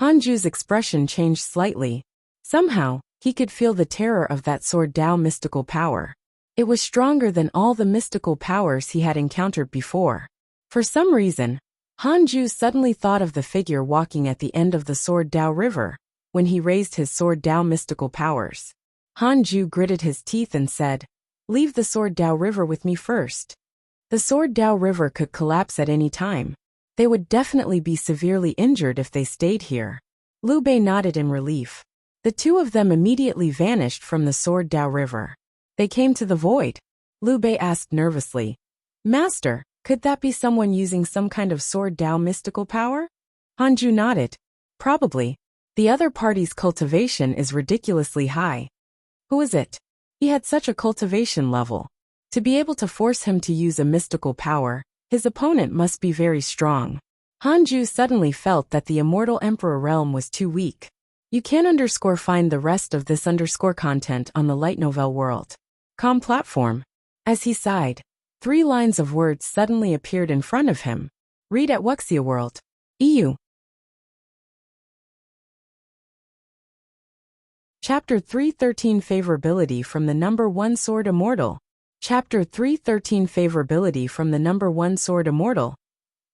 Hanju's expression changed slightly. Somehow, he could feel the terror of that Sword Dao mystical power. It was stronger than all the mystical powers he had encountered before. For some reason, Hanju suddenly thought of the figure walking at the end of the Sword Dao River, when he raised his Sword Dao mystical powers. Hanju gritted his teeth and said, "Leave the Sword Dao River with me first." The Sword Dao River could collapse at any time. They would definitely be severely injured if they stayed here. Liu Bei nodded in relief. The two of them immediately vanished from the Sword Dao River. They came to the void. Liu Bei asked nervously, "Master, could that be someone using some kind of Sword Dao mystical power?" Hanju nodded. "Probably. The other party's cultivation is ridiculously high." "Who is it?" He had such a cultivation level. To be able to force him to use a mystical power, his opponent must be very strong. Hanju suddenly felt that the Immortal Emperor realm was too weak. You can find the rest of this content on the Light Novel World .com platform. As he sighed, 3 lines of words suddenly appeared in front of him. Read at Wuxia World. EU. Chapter 313 Favorability from the Number 1 Sword Immortal. Chapter 313 Favorability from the Number 1 Sword Immortal.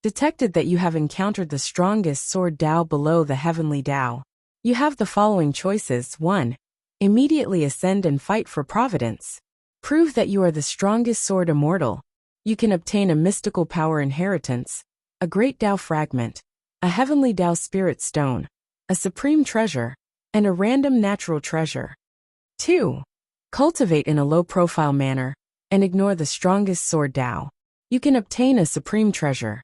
Detected that you have encountered the strongest Sword Dao below the Heavenly Dao. You have the following choices. 1. Immediately ascend and fight for providence. Prove that you are the strongest Sword Immortal. You can obtain a mystical power inheritance, a great Dao fragment, a Heavenly Dao Spirit Stone, a Supreme Treasure, and a random natural treasure. 2. Cultivate in a low-profile manner, and ignore the strongest Sword Dao. You can obtain a Supreme Treasure.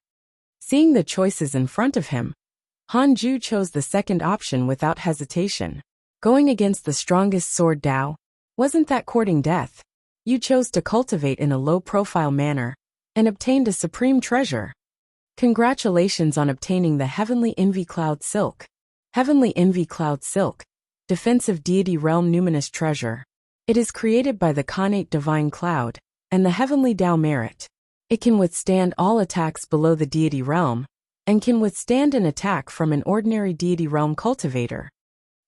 Seeing the choices in front of him, Hanju chose the second option without hesitation. Going against the strongest Sword Dao? Wasn't that courting death? You chose to cultivate in a low-profile manner, and obtained a Supreme Treasure. Congratulations on obtaining the Heavenly Envy Cloud Silk. Heavenly Envy Cloud Silk, Defensive Deity Realm Numinous Treasure. It is created by the Khanate Divine Cloud, and the Heavenly Dao Merit. It can withstand all attacks below the Deity Realm, and can withstand an attack from an ordinary Deity Realm cultivator.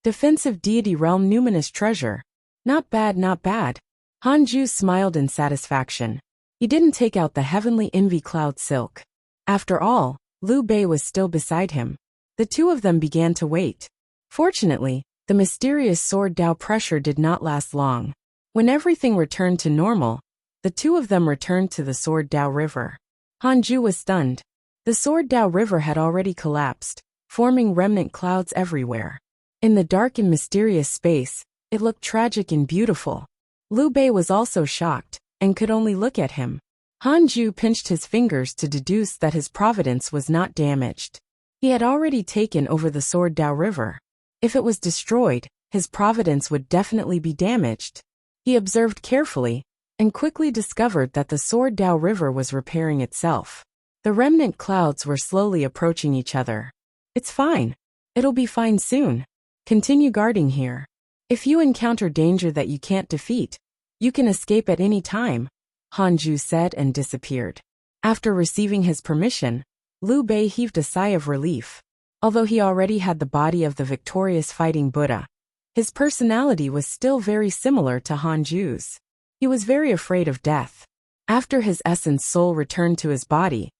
Defensive Deity Realm Numinous Treasure. Not bad, not bad. Hanju smiled in satisfaction. He didn't take out the Heavenly Envy Cloud Silk. After all, Liu Bei was still beside him. The two of them began to wait. Fortunately, the mysterious Sword Dao pressure did not last long. When everything returned to normal, the two of them returned to the Sword Dao River. Hanju was stunned. The Sword Dao River had already collapsed, forming remnant clouds everywhere. In the dark and mysterious space, it looked tragic and beautiful. Liu Bei was also shocked, and could only look at him. Hanju pinched his fingers to deduce that his providence was not damaged. He had already taken over the Sword Dao River. If it was destroyed, his providence would definitely be damaged. He observed carefully, and quickly discovered that the Sword Dao River was repairing itself. The remnant clouds were slowly approaching each other. "It's fine. It'll be fine soon. Continue guarding here. If you encounter danger that you can't defeat, you can escape at any time," Hanju said and disappeared. After receiving his permission, Liu Bei heaved a sigh of relief. Although he already had the body of the victorious fighting Buddha, his personality was still very similar to Hanju's. He was very afraid of death. After his essence soul returned to his body,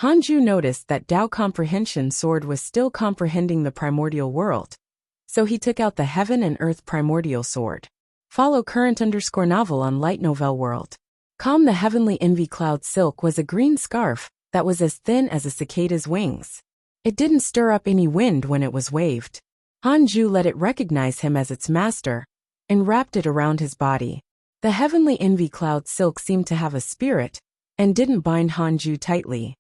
Hanju noticed that Dao Comprehension Sword was still comprehending the primordial world. So he took out the Heaven and Earth Primordial Sword. Follow current_novel on Light Novel World. The Heavenly Envy Cloud Silk was a green scarf that was as thin as a cicada's wings. It didn't stir up any wind when it was waved. Hanju let it recognize him as its master, and wrapped it around his body. The Heavenly Envy Cloud Silk seemed to have a spirit, and didn't bind Hanju tightly.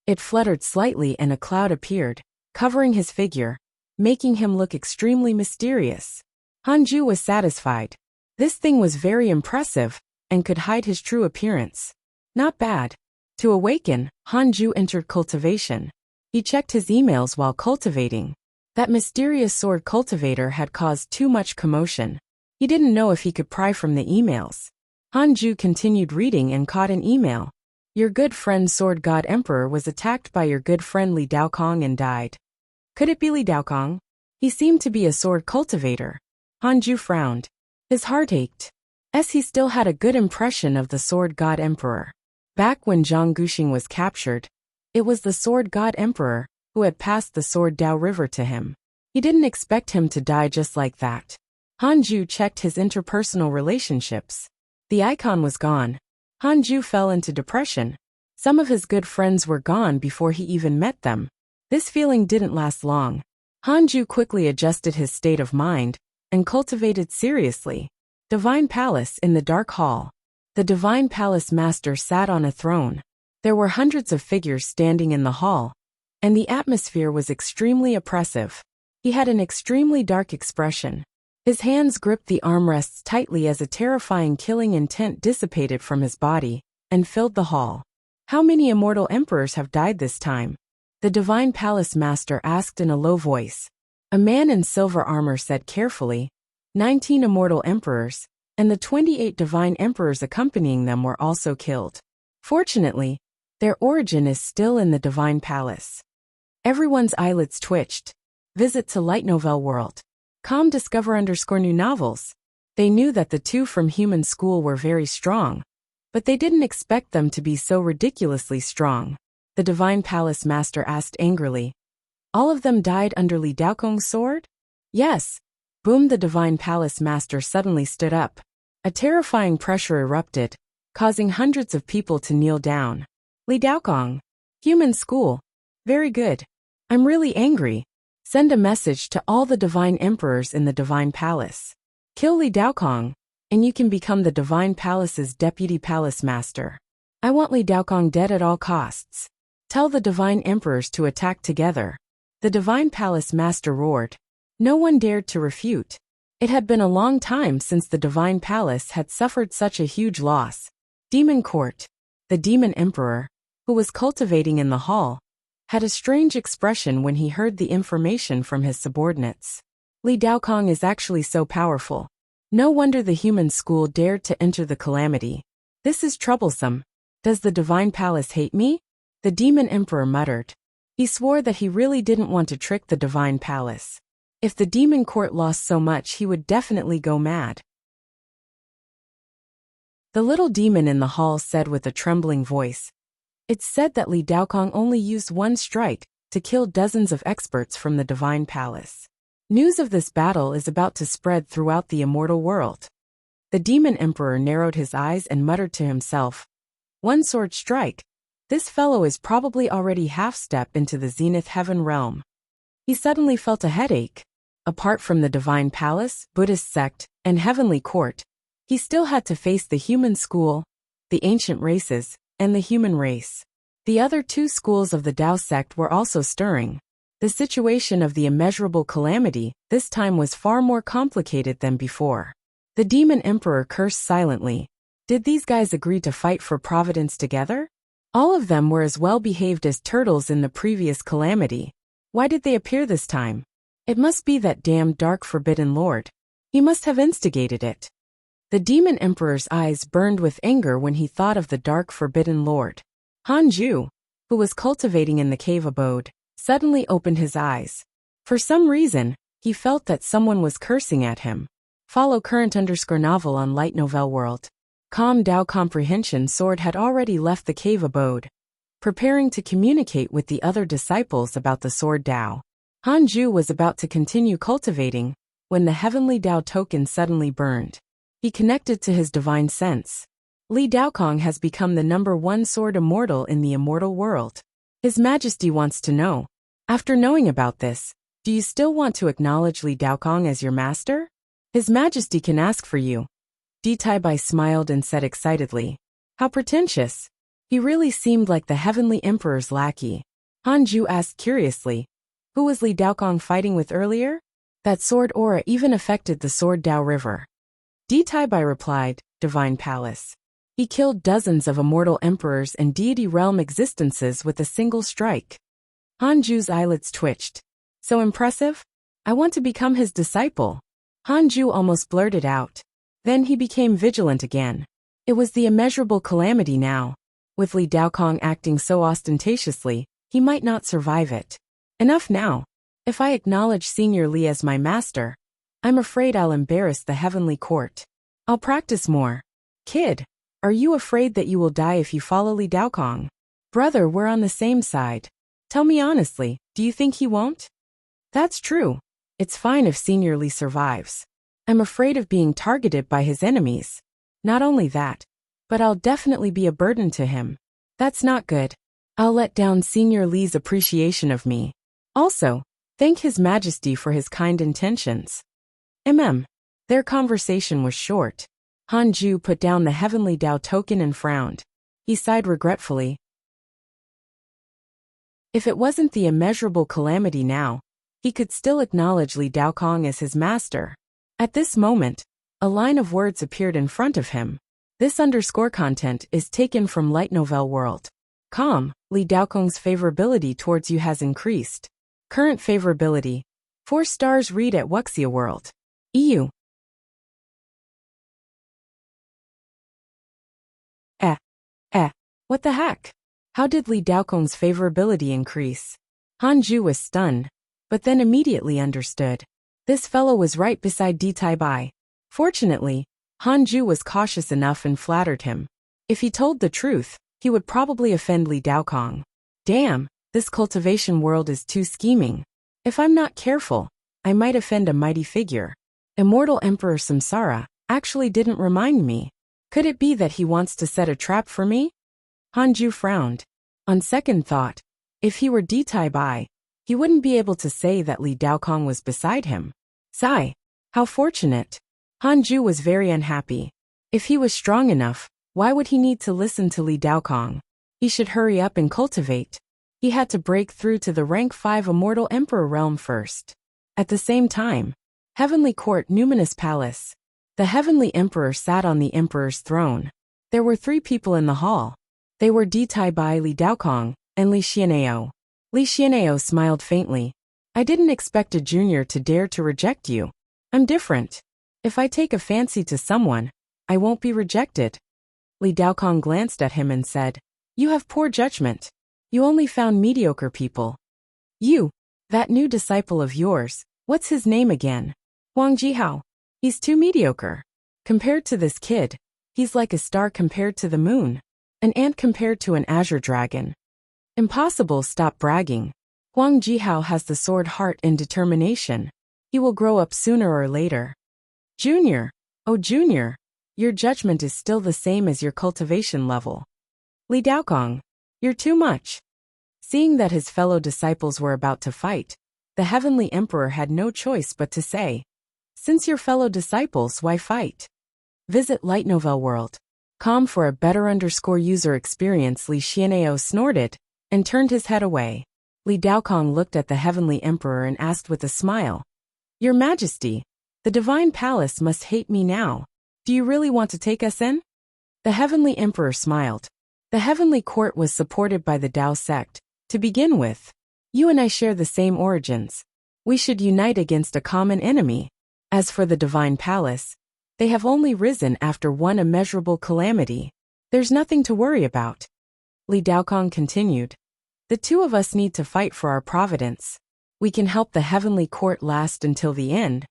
It fluttered slightly and a cloud appeared, covering his figure, making him look extremely mysterious. Hanju was satisfied. This thing was very impressive, and could hide his true appearance. Not bad. To awaken, Hanju entered cultivation. He checked his emails while cultivating. That mysterious sword cultivator had caused too much commotion. He didn't know if he could pry from the emails. Hanju continued reading and caught an email. Your good friend Sword God Emperor was attacked by your good friend Li Daokong and died. Could it be Li Daokong? He seemed to be a sword cultivator. Hanju frowned. His heart ached, as he still had a good impression of the Sword God Emperor. Back when Zhang Guxing was captured, it was the Sword God Emperor who had passed the Sword Dao River to him. He didn't expect him to die just like that. Hanju checked his interpersonal relationships. The icon was gone. Hanju fell into depression. Some of his good friends were gone before he even met them. This feeling didn't last long. Hanju quickly adjusted his state of mind and cultivated seriously. Divine Palace in the Dark Hall. The Divine Palace Master sat on a throne. There were hundreds of figures standing in the hall, and the atmosphere was extremely oppressive. He had an extremely dark expression. His hands gripped the armrests tightly as a terrifying killing intent dissipated from his body and filled the hall. How many immortal emperors have died this time? The Divine Palace Master asked in a low voice. A man in silver armor said carefully, 19 immortal emperors, and the 28 divine emperors accompanying them were also killed. Fortunately, their origin is still in the Divine Palace. Everyone's eyelids twitched. Visit to Light Novel World. Discover_new novels. They knew that the two from Human School were very strong, but they didn't expect them to be so ridiculously strong. The Divine Palace Master asked angrily. All of them died under Li Daokong's sword? Yes. Boom! The Divine Palace Master suddenly stood up. A terrifying pressure erupted, causing hundreds of people to kneel down. Li Daokong. Human School. Very good. I'm really angry. Send a message to all the divine emperors in the Divine Palace. Kill Li Daokong, and you can become the Divine Palace's Deputy Palace Master. I want Li Daokong dead at all costs. Tell the divine emperors to attack together. The Divine Palace Master roared. No one dared to refute. It had been a long time since the Divine Palace had suffered such a huge loss. Demon Court. The Demon Emperor, who was cultivating in the hall, had a strange expression when he heard the information from his subordinates. Li Daokong is actually so powerful. No wonder the Human School dared to enter the calamity. This is troublesome. Does the Divine Palace hate me? The Demon Emperor muttered. He swore that he really didn't want to trick the Divine Palace. If the Demon Court lost so much, he would definitely go mad. The little demon in the hall said with a trembling voice. It's said that Li Daokong only used one strike to kill dozens of experts from the Divine Palace. News of this battle is about to spread throughout the immortal world. The Demon Emperor narrowed his eyes and muttered to himself. One sword strike. This fellow is probably already half-step into the Zenith Heaven realm. He suddenly felt a headache. Apart from the Divine Palace, Buddhist sect, and Heavenly Court, he still had to face the Human School, the ancient races, and the human race. The other two schools of the Tao sect were also stirring. The situation of the immeasurable calamity this time was far more complicated than before. The Demon Emperor cursed silently. Did these guys agree to fight for Providence together? All of them were as well behaved as turtles in the previous calamity. Why did they appear this time? It must be that damned Dark Forbidden Lord. He must have instigated it. The Demon Emperor's eyes burned with anger when he thought of the Dark Forbidden Lord. Hanju, who was cultivating in the cave abode, suddenly opened his eyes. For some reason, he felt that someone was cursing at him. Follow current_novel on Light Novel World. Dao Comprehension Sword had already left the cave abode, preparing to communicate with the other disciples about the Sword Dao. Hanju was about to continue cultivating when the Heavenly Dao token suddenly burned. He connected to his divine sense. Li Daokong has become the #1 sword immortal in the immortal world. His Majesty wants to know. After knowing about this, do you still want to acknowledge Li Daokong as your master? His Majesty can ask for you. Ditaibai smiled and said excitedly. How pretentious. He really seemed like the Heavenly Emperor's lackey. Hanju asked curiously. Who was Li Daokong fighting with earlier? That sword aura even affected the Sword Dao River. Ditaibai replied, Divine Palace. He killed dozens of immortal emperors and deity realm existences with a single strike. Hanju's eyelids twitched. So impressive? I want to become his disciple. Hanju almost blurted out. Then he became vigilant again. It was the immeasurable calamity now. With Li Daokong acting so ostentatiously, he might not survive it. Enough now. If I acknowledge Senior Li as my master, I'm afraid I'll embarrass the heavenly court. I'll practice more. Kid, are you afraid that you will die if you follow Li Daokong? Brother, we're on the same side. Tell me honestly, do you think he won't? That's true. It's fine if Senior Li survives. I'm afraid of being targeted by his enemies. Not only that, but I'll definitely be a burden to him. That's not good. I'll let down Senior Li's appreciation of me. Also, thank His Majesty for his kind intentions. Their conversation was short. Hanju put down the Heavenly Dao token and frowned. He sighed regretfully. If it wasn't the immeasurable calamity now, he could still acknowledge Li Daokong as his master. At this moment, a line of words appeared in front of him. This _ content is taken from Light Novel World. Li Daokong's favorability towards you has increased. Current favorability, 4 stars. Read at Wuxia World. EU. What the heck? How did Li Daokong's favorability increase? Hanju was stunned, but then immediately understood. This fellow was right beside Di Tai Bai. Fortunately, Hanju was cautious enough and flattered him. If he told the truth, he would probably offend Li Daokong. Damn, this cultivation world is too scheming. If I'm not careful, I might offend a mighty figure. Immortal Emperor Samsara actually didn't remind me. Could it be that he wants to set a trap for me? Hanju frowned. On second thought, if he were Di Tai Bai, he wouldn't be able to say that Li Daokong was beside him. Sigh. How fortunate. Hanju was very unhappy. If he was strong enough, why would he need to listen to Li Daokong? He should hurry up and cultivate. He had to break through to the rank 5 Immortal Emperor realm first. At the same time, Heavenly Court Numinous Palace. The Heavenly Emperor sat on the Emperor's throne. There were 3 people in the hall. They were Di Tai Bai, Li Daokong, and Li Xianao. Li Xianao smiled faintly. I didn't expect a junior to dare to reject you. I'm different. If I take a fancy to someone, I won't be rejected. Li Daokong glanced at him and said, You have poor judgment. You only found mediocre people. You, that new disciple of yours, what's his name again? Huang Jihao. He's too mediocre. Compared to this kid, he's like a star compared to the moon. An ant compared to an azure dragon. Impossible. Stop bragging. Huang Jihao has the sword heart and determination. He will grow up sooner or later. Junior. Oh Junior. Your judgment is still the same as your cultivation level. Li Daokong. You're too much. Seeing that his fellow disciples were about to fight, the Heavenly Emperor had no choice but to say, Since you're fellow disciples, why fight? Visit Light Novel World. For a better user experience. Li Xianao snorted and turned his head away. Li Daokong looked at the Heavenly Emperor and asked with a smile, Your Majesty, the Divine Palace must hate me now. Do you really want to take us in? The Heavenly Emperor smiled. The Heavenly Court was supported by the Dao sect. To begin with, you and I share the same origins. We should unite against a common enemy. As for the Divine Palace, they have only risen after one immeasurable calamity. There's nothing to worry about. Li Daokong continued. The 2 of us need to fight for our providence. We can help the Heavenly Court last until the end,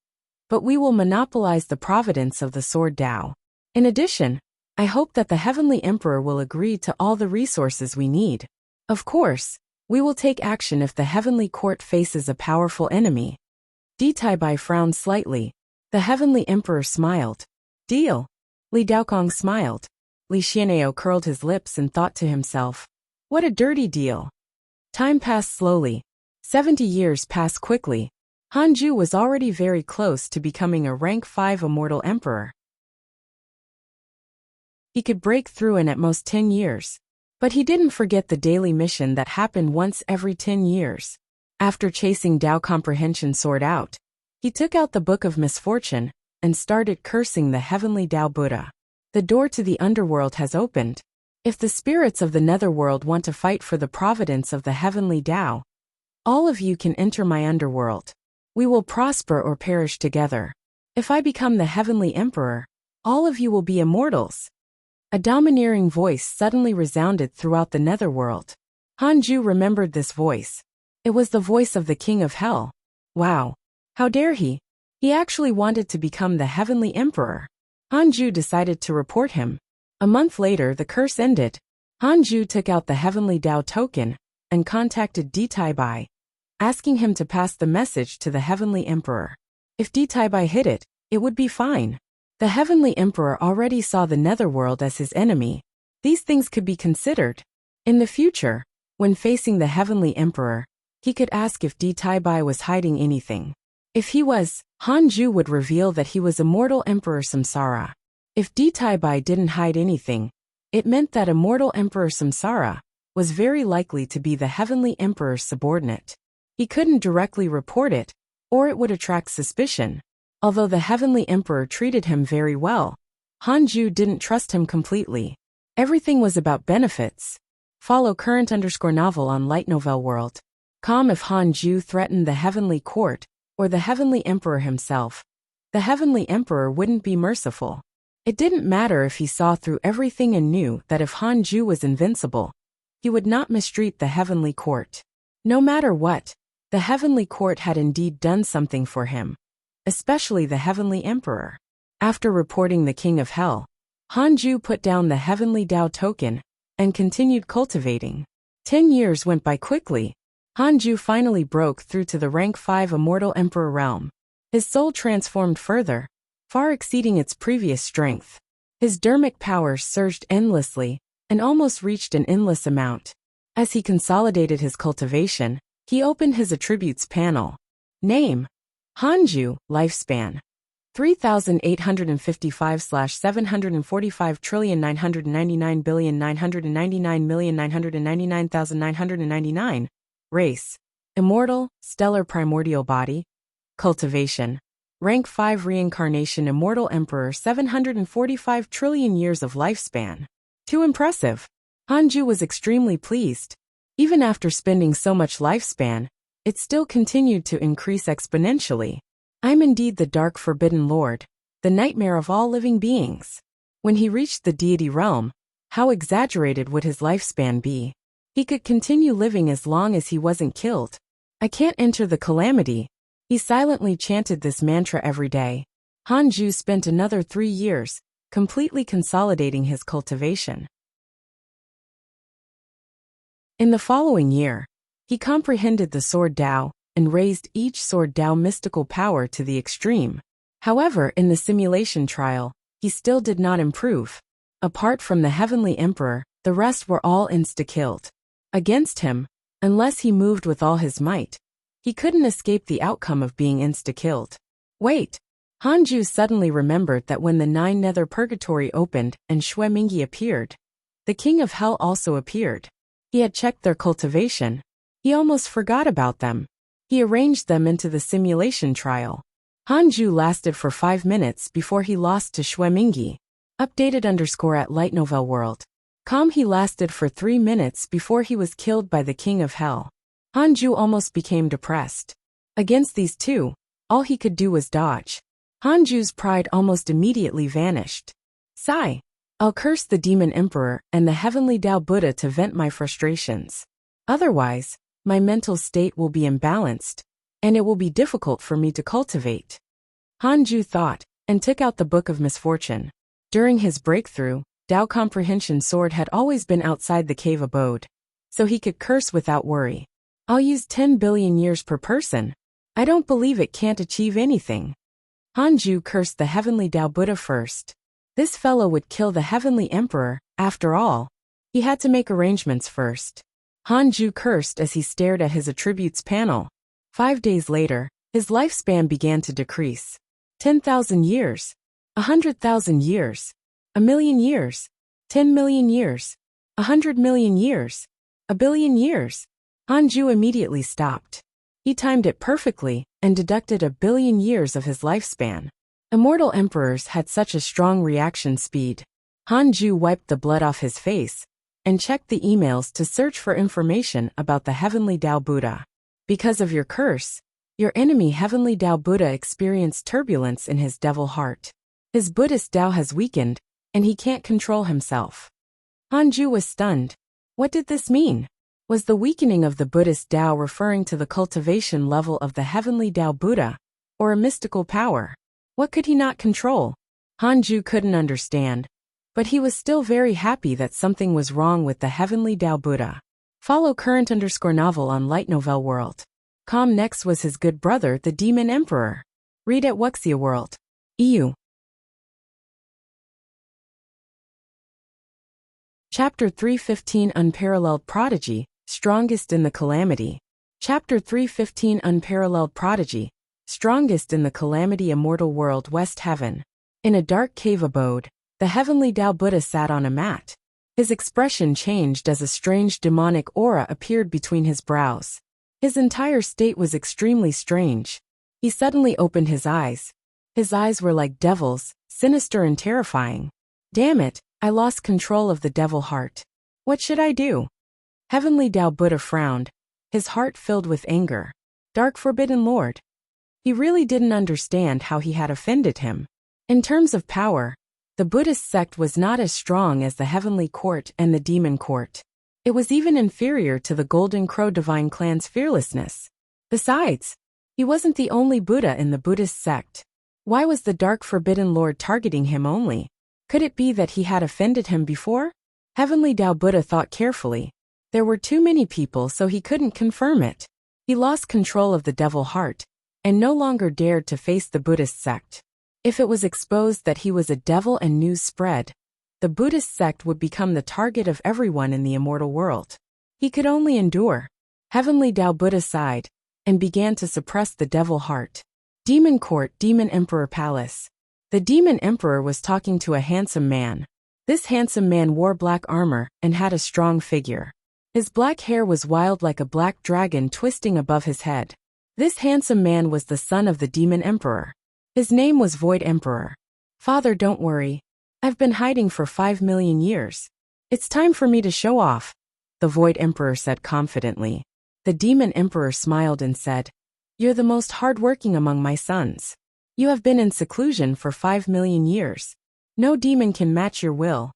but we will monopolize the providence of the Sword Dao. In addition, I hope that the Heavenly Emperor will agree to all the resources we need. Of course, we will take action if the Heavenly Court faces a powerful enemy. Di Tai Bai frowned slightly. The Heavenly Emperor smiled. Deal. Li Daokong smiled. Li Xianao curled his lips and thought to himself, What a dirty deal. Time passed slowly. 70 years passed quickly. Hanju was already very close to becoming a rank 5 Immortal Emperor. He could break through in at most 10 years. But he didn't forget the daily mission that happened once every 10 years. After chasing Dao Comprehension Sword out, he took out the Book of Misfortune and started cursing the Heavenly Dao Buddha. The door to the underworld has opened. If the spirits of the netherworld want to fight for the providence of the heavenly Tao, all of you can enter my underworld. We will prosper or perish together. If I become the heavenly emperor, all of you will be immortals. A domineering voice suddenly resounded throughout the netherworld. Hanju remembered this voice. It was the voice of the king of hell. Wow! How dare he? He actually wanted to become the heavenly emperor. Hanju decided to report him. A month later, the curse ended. Hanju took out the heavenly Tao token and contacted Ditaibai, asking him to pass the message to the heavenly emperor. If Ditaibai hid it, it would be fine. The heavenly emperor already saw the netherworld as his enemy. These things could be considered. In the future, when facing the heavenly emperor, he could ask if Ditaibai was hiding anything. If he was, Hanju would reveal that he was immortal Emperor Samsara. If Ditaibai didn't hide anything, it meant that immortal Emperor Samsara was very likely to be the heavenly emperor's subordinate. He couldn't directly report it, or it would attract suspicion. Although the heavenly emperor treated him very well, Hanju didn't trust him completely. Everything was about benefits. Follow current_novel on Light Novel World. If Hanju threatened the heavenly court, or the heavenly emperor himself, the heavenly emperor wouldn't be merciful. It didn't matter if he saw through everything and knew that if Hanju was invincible, he would not mistreat the heavenly court. No matter what, the heavenly court had indeed done something for him, especially the heavenly emperor. After reporting the king of hell, Hanju put down the heavenly Tao token and continued cultivating. 10 years went by quickly. Hanju finally broke through to the rank 5 immortal emperor realm. His soul transformed further, far exceeding its previous strength. His dermic powers surged endlessly and almost reached an endless amount. As he consolidated his cultivation, he opened his attributes panel. Name: Hanju. Lifespan: 3,855,745,999,999,999,999,999. Race: Immortal, Stellar Primordial Body. Cultivation: Rank 5 Reincarnation Immortal Emperor 745 trillion years of lifespan. Too impressive. Hanju was extremely pleased. Even after spending so much lifespan, it still continued to increase exponentially. I'm indeed the Dark Forbidden Lord, the nightmare of all living beings. When he reached the deity realm, how exaggerated would his lifespan be? He could continue living as long as he wasn't killed. I can't enter the calamity. He silently chanted this mantra every day. Hanju spent another 3 years, completely consolidating his cultivation. In the following year, he comprehended the Sword Tao and raised each Sword Tao mystical power to the extreme. However, in the simulation trial, he still did not improve. Apart from the Heavenly Emperor, the rest were all insta-killed. Against him, unless he moved with all his might, he couldn't escape the outcome of being insta-killed. Wait! Hanju suddenly remembered that when the 9 Nether Purgatory opened and Xue Mingyi appeared, the King of Hell also appeared. He had checked their cultivation. He almost forgot about them. He arranged them into the simulation trial. Hanju lasted for 5 minutes before he lost to Xue Mingyi. Updated_at Light Novel World. He lasted for 3 minutes before he was killed by the King of Hell. Hanju almost became depressed. Against these two, all he could do was dodge. Hanju's pride almost immediately vanished. Sigh. I'll curse the Demon Emperor and the Heavenly Tao Buddha to vent my frustrations. Otherwise, my mental state will be imbalanced, and it will be difficult for me to cultivate. Hanju thought, and took out the Book of Misfortune. During his breakthrough, Tao Comprehension Sword had always been outside the cave abode, so he could curse without worry. I'll use 10 billion years per person. I don't believe it can't achieve anything. Hanju cursed the Heavenly Tao Buddha first. This fellow would kill the Heavenly Emperor, after all. He had to make arrangements first. Hanju cursed as he stared at his attributes panel. 5 days later, his lifespan began to decrease. 10,000 years. 100,000 years. 1,000,000 years. 10 million years. 100 million years. 1,000,000,000 years. Hanju immediately stopped. He timed it perfectly and deducted 1,000,000,000 years of his lifespan. Immortal emperors had such a strong reaction speed. Hanju wiped the blood off his face and checked the emails to search for information about the Heavenly Tao Buddha. Because of your curse, your enemy Heavenly Tao Buddha experienced turbulence in his devil heart. His Buddhist Tao has weakened, and he can't control himself. Hanju was stunned. What did this mean? Was the weakening of the Buddhist Tao referring to the cultivation level of the Heavenly Tao Buddha, or a mystical power? What could he not control? Hanju couldn't understand, but he was still very happy that something was wrong with the Heavenly Tao Buddha. Follow current_novel on Light Novel World. Next was his good brother, the Demon Emperor. Read at Wuxia World. EU. Chapter 315 Unparalleled Prodigy, Strongest in the Calamity. Chapter 315 Unparalleled Prodigy, Strongest in the Calamity Immortal World West Heaven. In a dark cave abode, the Heavenly Tao Buddha sat on a mat. His expression changed as a strange demonic aura appeared between his brows. His entire state was extremely strange. He suddenly opened his eyes. His eyes were like devils, sinister and terrifying. Damn it, I lost control of the devil heart. What should I do? Heavenly Tao Buddha frowned, his heart filled with anger. Dark Forbidden Lord. He really didn't understand how he had offended him. In terms of power, the Buddhist sect was not as strong as the Heavenly Court and the Demon Court. It was even inferior to the Golden Crow Divine Clan's fearlessness. Besides, he wasn't the only Buddha in the Buddhist sect. Why was the Dark Forbidden Lord targeting him only? Could it be that he had offended him before? Heavenly Tao Buddha thought carefully. There were too many people, so he couldn't confirm it. He lost control of the devil heart, and no longer dared to face the Buddhist sect. If it was exposed that he was a devil and news spread, the Buddhist sect would become the target of everyone in the immortal world. He could only endure. Heavenly Tao Buddha sighed and began to suppress the devil heart. Demon Court, Demon Emperor Palace. The Demon Emperor was talking to a handsome man. This handsome man wore black armor and had a strong figure. His black hair was wild like a black dragon twisting above his head. This handsome man was the son of the Demon Emperor. His name was Void Emperor. Father, don't worry. I've been hiding for 5 million years. It's time for me to show off, the Void Emperor said confidently. The Demon Emperor smiled and said, You're the most hardworking among my sons. You have been in seclusion for 5 million years. No demon can match your will.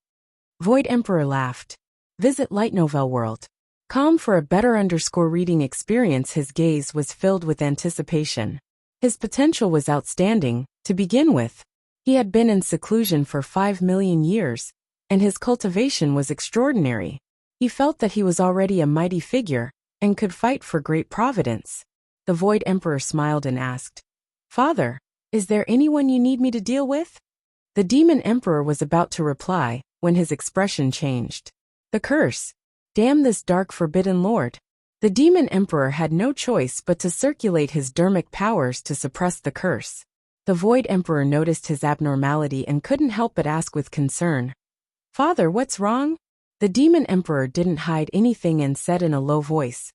Void Emperor laughed. Visit Light Novel World. For a better reading experience. His gaze was filled with anticipation. His potential was outstanding, to begin with. He had been in seclusion for 5 million years, and his cultivation was extraordinary. He felt that he was already a mighty figure, and could fight for great providence. The Void Emperor smiled and asked, Father, is there anyone you need me to deal with? The Demon Emperor was about to reply, when his expression changed. The curse. Damn this Dark Forbidden Lord. The Demon Emperor had no choice but to circulate his dermic powers to suppress the curse. The Void Emperor noticed his abnormality and couldn't help but ask with concern, Father, what's wrong? The Demon Emperor didn't hide anything and said in a low voice,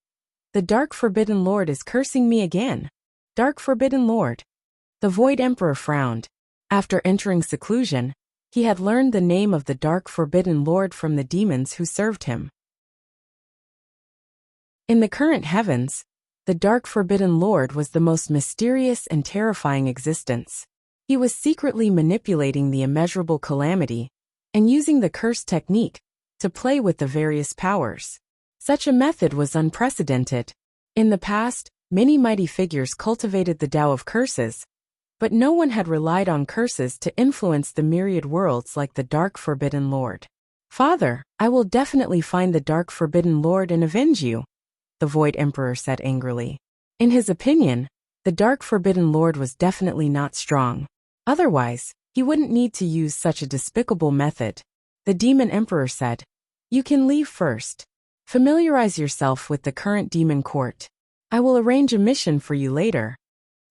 The Dark Forbidden Lord is cursing me again. Dark Forbidden Lord. The Void Emperor frowned. After entering seclusion, he had learned the name of the Dark Forbidden Lord from the demons who served him. In the current heavens, the Dark Forbidden Lord was the most mysterious and terrifying existence. He was secretly manipulating the immeasurable calamity and using the curse technique to play with the various powers. Such a method was unprecedented. In the past, many mighty figures cultivated the Tao of curses, but no one had relied on curses to influence the myriad worlds like the Dark Forbidden Lord. Father, I will definitely find the Dark Forbidden Lord and avenge you, the Void Emperor said angrily. In his opinion, the Dark Forbidden Lord was definitely not strong. Otherwise, he wouldn't need to use such a despicable method. The Demon Emperor said, You can leave first. Familiarize yourself with the current Demon Court. I will arrange a mission for you later.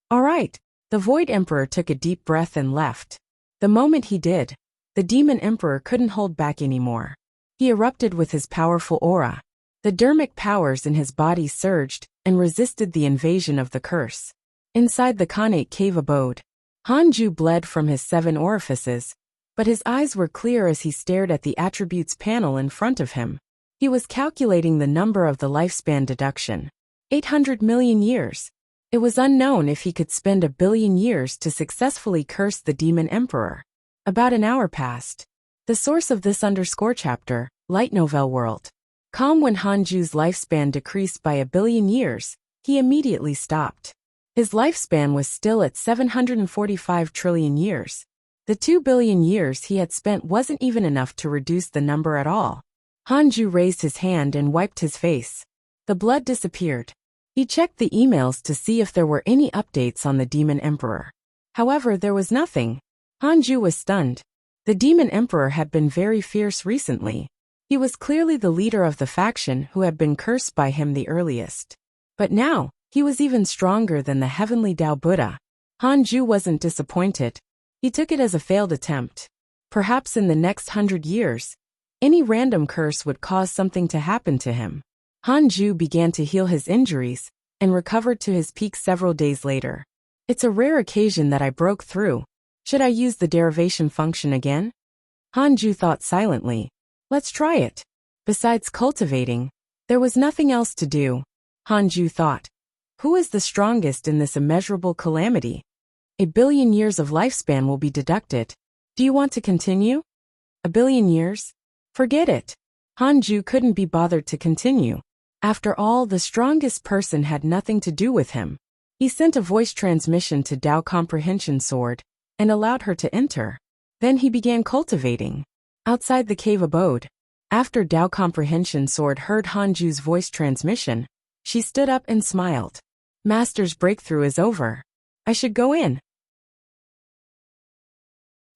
All right. The Void Emperor took a deep breath and left. The moment he did, the Demon Emperor couldn't hold back anymore. He erupted with his powerful aura. The dermic powers in his body surged and resisted the invasion of the curse. Inside the Khanate cave abode, Hanju bled from his 7 orifices, but his eyes were clear as he stared at the attributes panel in front of him. He was calculating the number of the lifespan deduction. 800 million years. It was unknown if he could spend 1 billion years to successfully curse the Demon Emperor. About an hour passed. The source of this _chapter, Light Novel World. When Hanju's lifespan decreased by 1 billion years, he immediately stopped. His lifespan was still at 745 trillion years. The 2 billion years he had spent wasn't even enough to reduce the number at all. Hanju raised his hand and wiped his face. The blood disappeared. He checked the emails to see if there were any updates on the Demon Emperor. However, there was nothing. Hanju was stunned. The Demon Emperor had been very fierce recently. He was clearly the leader of the faction who had been cursed by him the earliest. But now, he was even stronger than the Heavenly Tao Buddha. Hanju wasn't disappointed. He took it as a failed attempt. Perhaps in the next 100 years, any random curse would cause something to happen to him. Hanju began to heal his injuries and recovered to his peak several days later. It's a rare occasion that I broke through. Should I use the derivation function again? Hanju thought silently. Let's try it. Besides cultivating, there was nothing else to do. Hanju thought. Who is the strongest in this immeasurable calamity? 1 billion years of lifespan will be deducted. Do you want to continue? 1 billion years? Forget it. Hanju couldn't be bothered to continue. After all, the strongest person had nothing to do with him. He sent a voice transmission to Tao Comprehension Sword and allowed her to enter. Then he began cultivating. Outside the cave abode, after Tao Comprehension Sword heard Hanju's voice transmission, she stood up and smiled. Master's breakthrough is over. I should go in.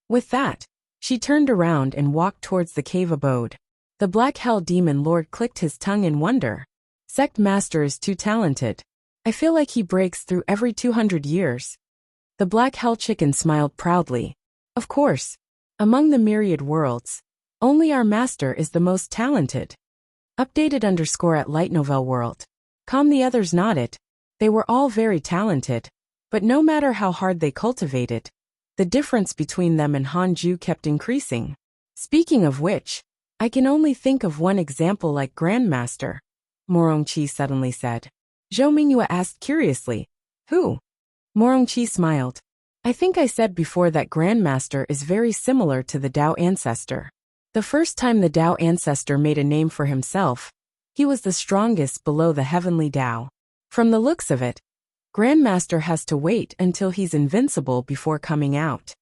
With that, she turned around and walked towards the cave abode. The Black Hell Demon Lord clicked his tongue in wonder. Sect Master is too talented. I feel like he breaks through every 200 years. The Black Hell Chicken smiled proudly. Of course. Among the myriad worlds, only our master is the most talented. Updated _ at Light Novel World. The others nodded. They were all very talented, but no matter how hard they cultivated, the difference between them and Hanju kept increasing. Speaking of which, I can only think of one example like Grandmaster, Morongqi suddenly said. Zhou Mingyue asked curiously. Who? Morongqi smiled. I think I said before that Grandmaster is very similar to the Tao Ancestor. The first time the Tao Ancestor made a name for himself, he was the strongest below the Heavenly Tao. From the looks of it, Grandmaster has to wait until he's invincible before coming out.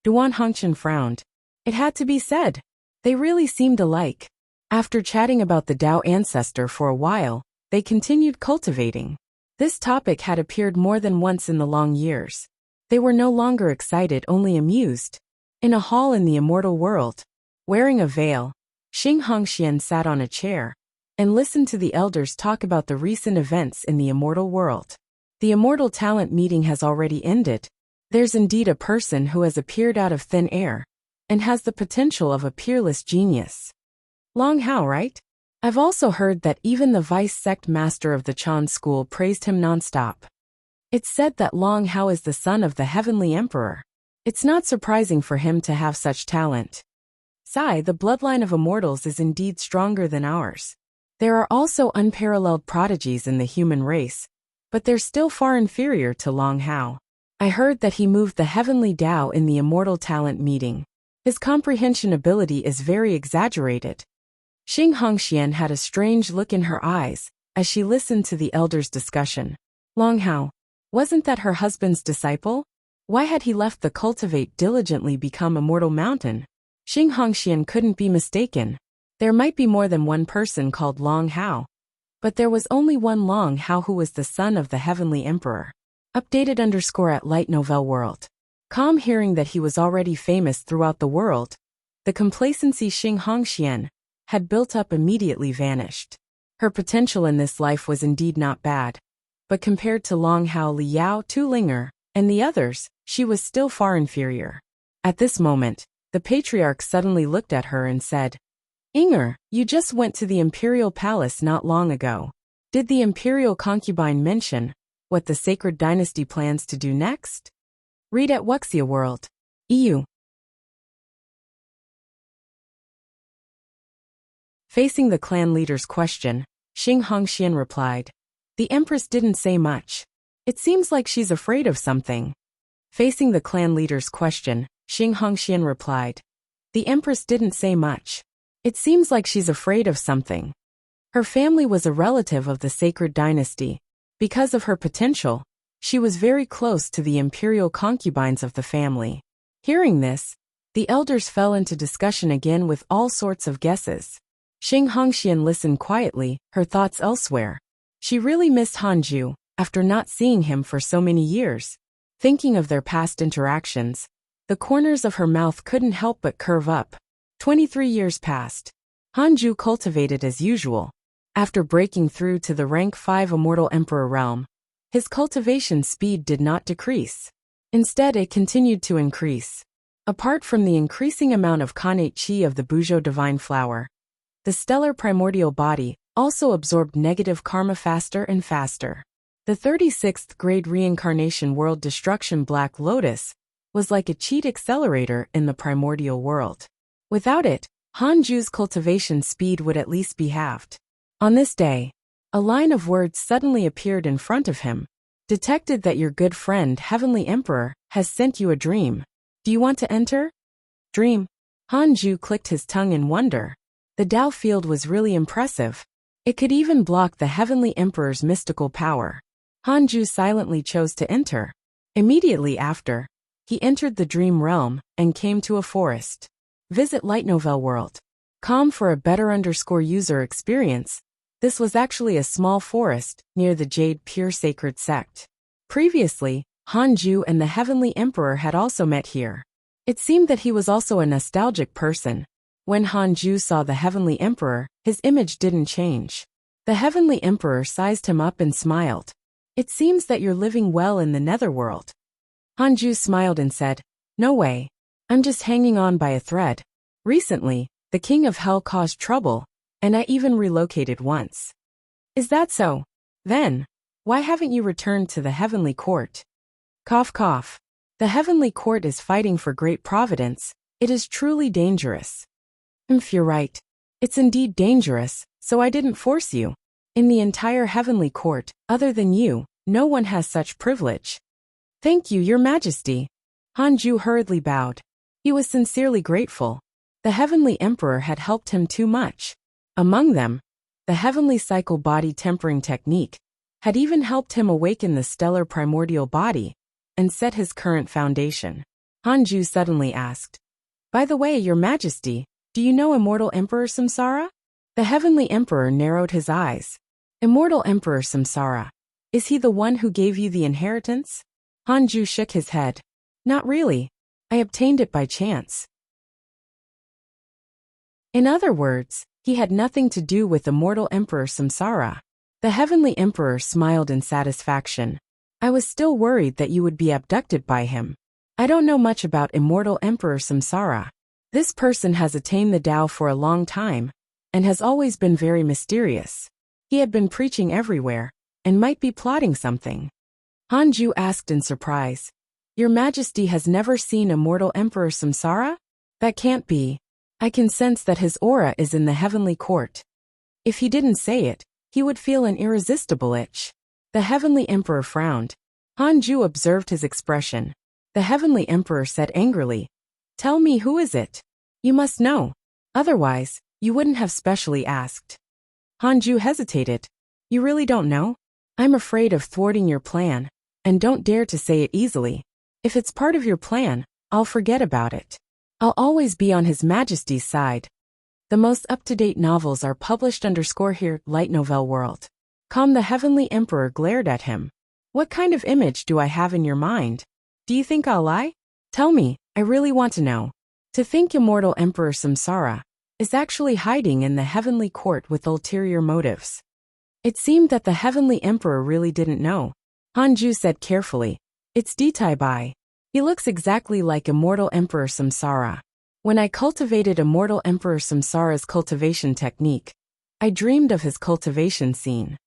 Duan Hongchen frowned. It had to be said. They really seemed alike. After chatting about the Tao Ancestor for a while, they continued cultivating. This topic had appeared more than once in the long years. They were no longer excited, only amused. In a hall in the immortal world, wearing a veil, Xing Hongxian sat on a chair and listened to the elders talk about the recent events in the immortal world. The immortal talent meeting has already ended. There's indeed a person who has appeared out of thin air and has the potential of a peerless genius. Long Hao, right? I've also heard that even the vice sect master of the Chan school praised him nonstop. It's said that Long Hao is the son of the Heavenly Emperor. It's not surprising for him to have such talent. Sai, the bloodline of immortals is indeed stronger than ours. There are also unparalleled prodigies in the human race, but they're still far inferior to Long Hao. I heard that he moved the Heavenly Tao in the immortal talent meeting. His comprehension ability is very exaggerated. Xing Hongxian had a strange look in her eyes as she listened to the elders' discussion. Long Hao, wasn't that her husband's disciple? Why had he left the cultivate diligently become Immortal Mountain? Xing Hongxian couldn't be mistaken. There might be more than one person called Long Hao, but there was only one Long Hao who was the son of the Heavenly Emperor. Updated _ at Light Novel World. Hearing that he was already famous throughout the world, the complacency Xing Hongxian had built up immediately vanished. Her potential in this life was indeed not bad, but compared to Long Hao, Liao, Tu Linger, and the others, she was still far inferior. At this moment, the patriarch suddenly looked at her and said, Inger, you just went to the imperial palace not long ago. Did the imperial concubine mention what the sacred dynasty plans to do next? Read at Wuxia World. EU. Facing the clan leader's question, Xing Hongxian replied, "The Empress didn't say much. It seems like she's afraid of something." Facing the clan leader's question, Xing Hongxian replied, "The Empress didn't say much. It seems like she's afraid of something. Her family was a relative of the sacred dynasty. Because of her potential, she was very close to the imperial concubines of the family." Hearing this, the elders fell into discussion again with all sorts of guesses. Xing Hongxian listened quietly, her thoughts elsewhere. She really missed Hanju, after not seeing him for so many years. Thinking of their past interactions, the corners of her mouth couldn't help but curve up. 23 years passed. Hanju cultivated as usual. After breaking through to the rank 5 Immortal Emperor realm, his cultivation speed did not decrease. Instead, it continued to increase. Apart from the increasing amount of Khanate Qi of the Buzhou Divine Flower, the stellar primordial body also absorbed negative karma faster and faster. The 36th grade reincarnation world destruction Black Lotus was like a cheat accelerator in the primordial world. Without it, Hanju's cultivation speed would at least be halved. On this day, a line of words suddenly appeared in front of him. "Detected that your good friend Heavenly Emperor has sent you a dream. Do you want to enter?" Dream? Hanju clicked his tongue in wonder. The Dao field was really impressive. It could even block the Heavenly Emperor's mystical power. Hanju silently chose to enter. Immediately after, he entered the dream realm and came to a forest. Visit Light Novel World. Com for a better user experience. This was actually a small forest near the Jade Pure Sacred Sect. Previously, Hanju and the Heavenly Emperor had also met here. It seemed that he was also a nostalgic person. When Hanju saw the Heavenly Emperor, his image didn't change. The Heavenly Emperor sized him up and smiled. "It seems that you're living well in the netherworld." Hanju smiled and said, "No way. I'm just hanging on by a thread. Recently, the King of Hell caused trouble, and I even relocated once." "Is that so? Then, why haven't you returned to the Heavenly Court?" Cough cough. "The Heavenly Court is fighting for great providence. It is truly dangerous." You're right. It's indeed dangerous, so I didn't force you. In the entire Heavenly Court, other than you, no one has such privilege." "Thank you, Your Majesty." Hanju hurriedly bowed. He was sincerely grateful. The Heavenly Emperor had helped him too much. Among them, the Heavenly Cycle Body Tempering Technique had even helped him awaken the stellar primordial body and set his current foundation. Hanju suddenly asked, "By the way, Your Majesty, do you know Immortal Emperor Samsara?" The Heavenly Emperor narrowed his eyes. "Immortal Emperor Samsara. Is he the one who gave you the inheritance?" Hanju shook his head. "Not really. I obtained it by chance." In other words, he had nothing to do with Immortal Emperor Samsara. The Heavenly Emperor smiled in satisfaction. "I was still worried that you would be abducted by him. I don't know much about Immortal Emperor Samsara. This person has attained the Tao for a long time, and has always been very mysterious. He had been preaching everywhere, and might be plotting something." Hanju asked in surprise, "Your Majesty has never seen Immortal Emperor Samsara? That can't be. I can sense that his aura is in the Heavenly Court." If he didn't say it, he would feel an irresistible itch. The Heavenly Emperor frowned. Hanju observed his expression. The Heavenly Emperor said angrily, "Tell me, who is it? You must know. Otherwise, you wouldn't have specially asked." Hanju hesitated. "You really don't know? I'm afraid of thwarting your plan, and don't dare to say it easily. If it's part of your plan, I'll forget about it. I'll always be on His Majesty's side." The most up-to-date novels are published _here, Light Novel World. The Heavenly Emperor glared at him. "What kind of image do I have in your mind? Do you think I'll lie? Tell me, I really want to know." To think Immortal Emperor Samsara is actually hiding in the Heavenly Court with ulterior motives. It seemed that the Heavenly Emperor really didn't know. Hanju said carefully, "It's Ditai Bai. He looks exactly like Immortal Emperor Samsara. When I cultivated Immortal Emperor Samsara's cultivation technique, I dreamed of his cultivation scene."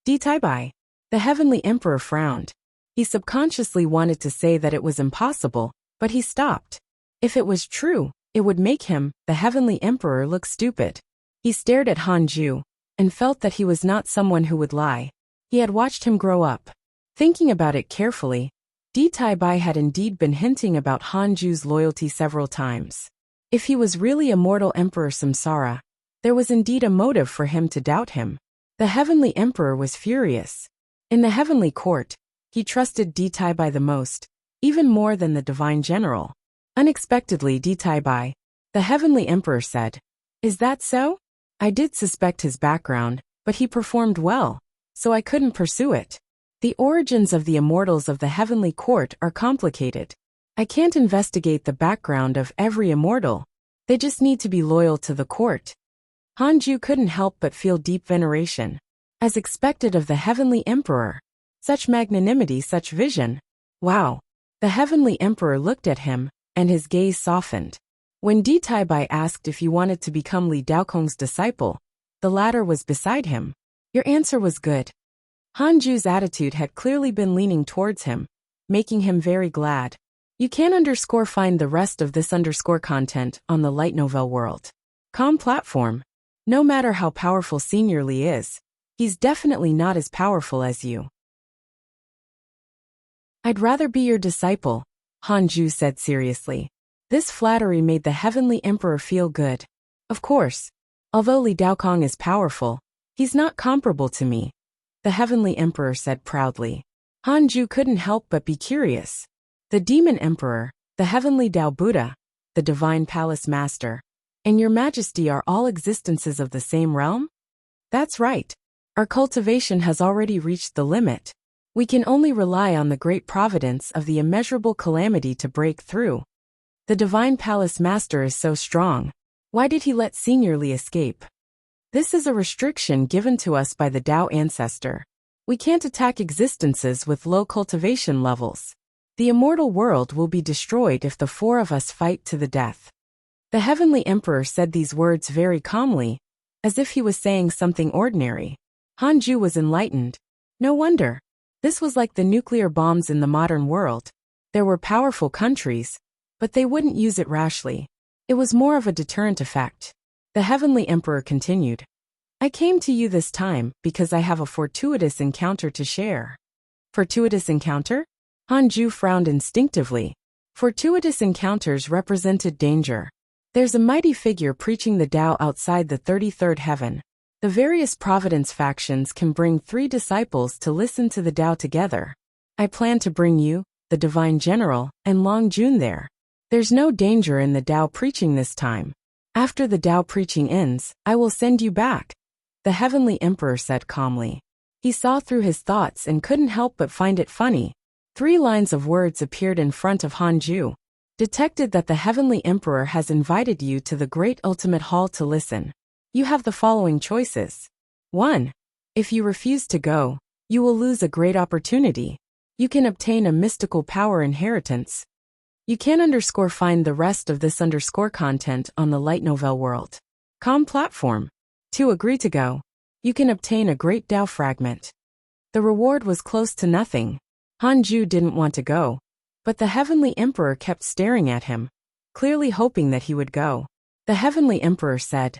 Ditai Bai. The Heavenly Emperor frowned. He subconsciously wanted to say that it was impossible, but he stopped. If it was true, it would make him, the Heavenly Emperor, look stupid. He stared at Hanju and felt that he was not someone who would lie. He had watched him grow up. Thinking about it carefully, Bai had indeed been hinting about Hanju's loyalty several times. If he was really immortal Emperor Samsara, there was indeed a motive for him to doubt him. The Heavenly Emperor was furious. In the Heavenly Court, he trusted Bai the most, even more than the Divine General. Unexpectedly, Bai, the Heavenly Emperor said, "Is that so? I did suspect his background, but he performed well, so I couldn't pursue it. The origins of the immortals of the Heavenly Court are complicated. I can't investigate the background of every immortal. They just need to be loyal to the court." Hanju couldn't help but feel deep veneration. As expected of the Heavenly Emperor. Such magnanimity, such vision. Wow. The Heavenly Emperor looked at him, and his gaze softened. When Bai asked if he wanted to become Li Daokong's disciple, the latter was beside him. Your answer was good. Hanju's attitude had clearly been leaning towards him, making him very glad. You can find the rest of this content on the light novel world. Platform. No matter how powerful Senior Li is, he's definitely not as powerful as you. I'd rather be your disciple, Hanju said seriously. This flattery made the Heavenly Emperor feel good. Of course. Although Li Daokong is powerful, he's not comparable to me, the Heavenly Emperor said proudly. Hanju couldn't help but be curious. The Demon Emperor, the Heavenly Tao Buddha, the Divine Palace Master, and Your Majesty are all existences of the same realm? That's right. Our cultivation has already reached the limit. We can only rely on the great providence of the immeasurable calamity to break through. The Divine Palace Master is so strong. Why did he let Senior Li escape? This is a restriction given to us by the Tao Ancestor. We can't attack existences with low cultivation levels. The immortal world will be destroyed if the four of us fight to the death. The Heavenly Emperor said these words very calmly, as if he was saying something ordinary. Hanju was enlightened. No wonder. This was like the nuclear bombs in the modern world. There were powerful countries, but they wouldn't use it rashly. It was more of a deterrent effect. The Heavenly Emperor continued. I came to you this time because I have a fortuitous encounter to share. Fortuitous encounter? Hanju frowned instinctively. Fortuitous encounters represented danger. There's a mighty figure preaching the Tao outside the 33rd heaven. The various Providence factions can bring 3 disciples to listen to the Tao together. I plan to bring you, the Divine General, and Long Jun there. There's no danger in the Tao preaching this time. After the Tao preaching ends, I will send you back, the Heavenly Emperor said calmly. He saw through his thoughts and couldn't help but find it funny. 3 lines of words appeared in front of Hanju. Detected that the Heavenly Emperor has invited you to the Great Ultimate Hall to listen. You have the following choices. 1. If you refuse to go, you will lose a great opportunity. You can obtain a mystical power inheritance. You can find the rest of this content on the light novel world. Platform. 2. Agree to go. You can obtain a great Tao fragment. The reward was close to nothing. Hanju didn't want to go, but the Heavenly Emperor kept staring at him, clearly hoping that he would go. The Heavenly Emperor said,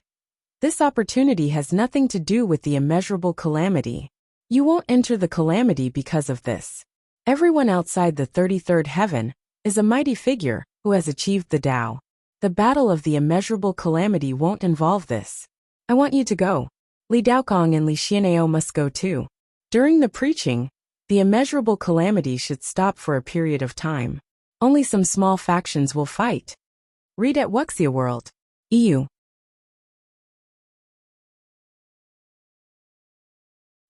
this opportunity has nothing to do with the immeasurable calamity. You won't enter the calamity because of this. Everyone outside the 33rd heaven is a mighty figure who has achieved the Tao. The battle of the immeasurable calamity won't involve this. I want you to go. Li Daokong and Li Xianao must go too. During the preaching, the immeasurable calamity should stop for a period of time. Only some small factions will fight. Read at Wuxia World. EU.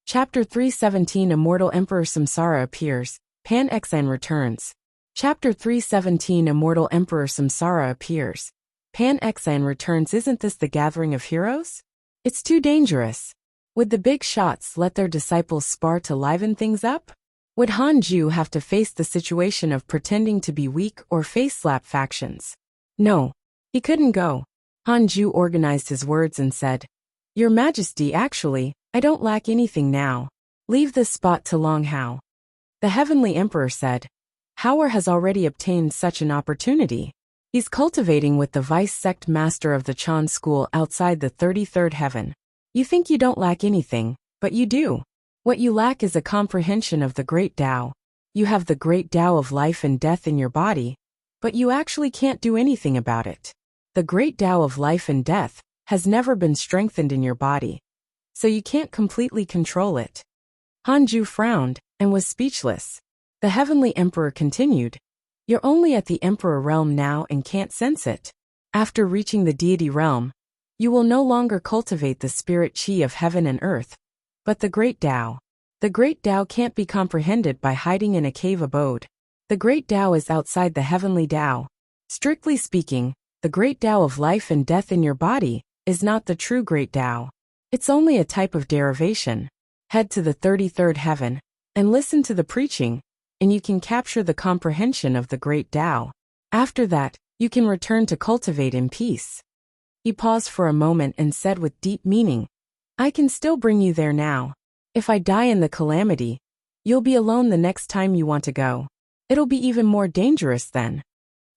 Chapter 317 Immortal Emperor Samsara appears. Pan-Exan returns. Chapter 317 Immortal Emperor Samsara appears. Pan-Exan returns. Isn't this the gathering of heroes? It's too dangerous. Would the big shots let their disciples spar to liven things up? Would Hanju have to face the situation of pretending to be weak or face-slap factions? No. He couldn't go. Hanju organized his words and said, Your Majesty, actually, I don't lack anything now. Leave this spot to Long Hao. The Heavenly Emperor said, Howard has already obtained such an opportunity. He's cultivating with the vice sect master of the Chan school outside the 33rd heaven. You think you don't lack anything, but you do. What you lack is a comprehension of the great Tao. You have the great Tao of life and death in your body, but you actually can't do anything about it. The great Tao of life and death has never been strengthened in your body, so you can't completely control it. Hanju frowned and was speechless. The heavenly emperor continued, "You're only at the emperor realm now and can't sense it. After reaching the deity realm, you will no longer cultivate the spirit chi of heaven and earth, but the great Tao. The great Tao can't be comprehended by hiding in a cave abode. The great Tao is outside the heavenly Tao. Strictly speaking, the great Tao of life and death in your body is not the true great Tao. It's only a type of derivation. Head to the 33rd heaven and listen to the preaching, and you can capture the comprehension of the great Tao. After that, you can return to cultivate in peace." He paused for a moment and said with deep meaning, "I can still bring you there now. If I die in the calamity, you'll be alone the next time you want to go. It'll be even more dangerous then."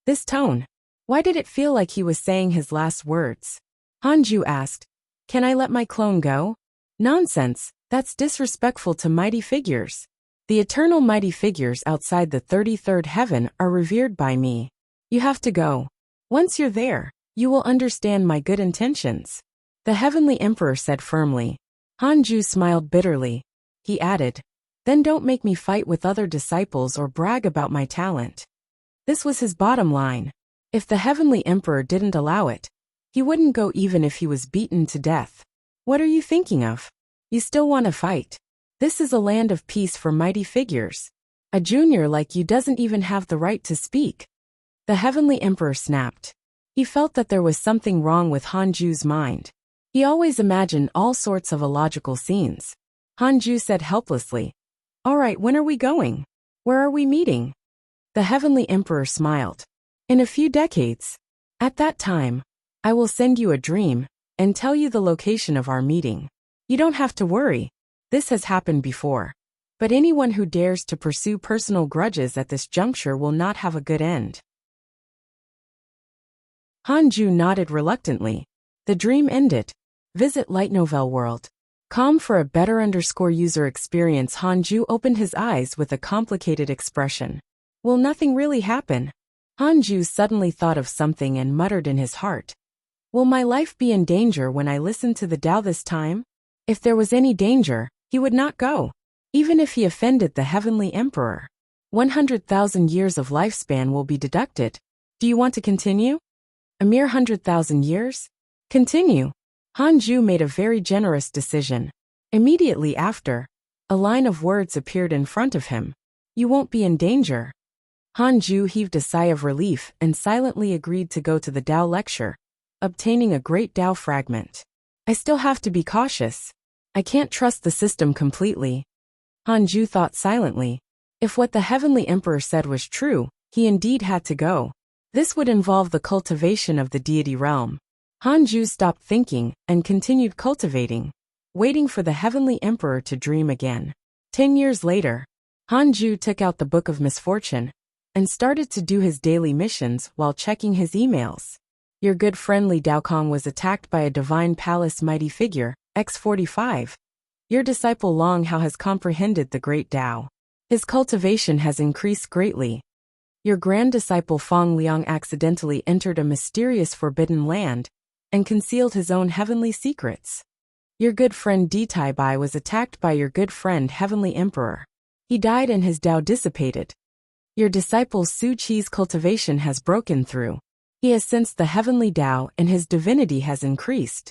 This tone. Why did it feel like he was saying his last words? Hanju asked, "Can I let my clone go?" "Nonsense, that's disrespectful to mighty figures. The eternal mighty figures outside the 33rd heaven are revered by me. You have to go. Once you're there, you will understand my good intentions," the heavenly emperor said firmly. Hanju smiled bitterly. He added, "Then don't make me fight with other disciples or brag about my talent." This was his bottom line. If the heavenly emperor didn't allow it, he wouldn't go even if he was beaten to death. What are you thinking of? You still want to fight? This is a land of peace for mighty figures. A junior like you doesn't even have the right to speak." The heavenly emperor snapped. He felt that there was something wrong with Hanju's mind. He always imagined all sorts of illogical scenes. Hanju said helplessly, "All right, when are we going? Where are we meeting?" The heavenly emperor smiled. "In a few decades. At that time, I will send you a dream and tell you the location of our meeting. You don't have to worry. This has happened before. But anyone who dares to pursue personal grudges at this juncture will not have a good end." Hanju nodded reluctantly. The dream ended. Visit Light Novel World. Calm for a better user experience. Hanju opened his eyes with a complicated expression. Will nothing really happen? Hanju suddenly thought of something and muttered in his heart. Will my life be in danger when I listen to the Tao this time? If there was any danger, he would not go. Even if he offended the heavenly emperor. 100,000 years of lifespan will be deducted. Do you want to continue? A mere 100,000 years? Continue. Hanju made a very generous decision. Immediately after, a line of words appeared in front of him. You won't be in danger. Hanju heaved a sigh of relief and silently agreed to go to the Tao lecture, obtaining a great Tao fragment. I still have to be cautious. I can't trust the system completely. Hanju thought silently. If what the heavenly emperor said was true, he indeed had to go. This would involve the cultivation of the deity realm. Hanju stopped thinking and continued cultivating, waiting for the heavenly emperor to dream again. 10 years later, Hanju took out the Book of Misfortune and started to do his daily missions while checking his emails. Your good friend Li Daokong was attacked by a divine palace mighty figure, X45. Your disciple Long Hao has comprehended the great Tao. His cultivation has increased greatly. Your grand disciple Feng Liang accidentally entered a mysterious forbidden land and concealed his own heavenly secrets. Your good friend Di Tai Bai was attacked by your good friend Heavenly Emperor. He died and his Tao dissipated. Your disciple Su Qi's cultivation has broken through. He has sensed the heavenly Tao and his divinity has increased.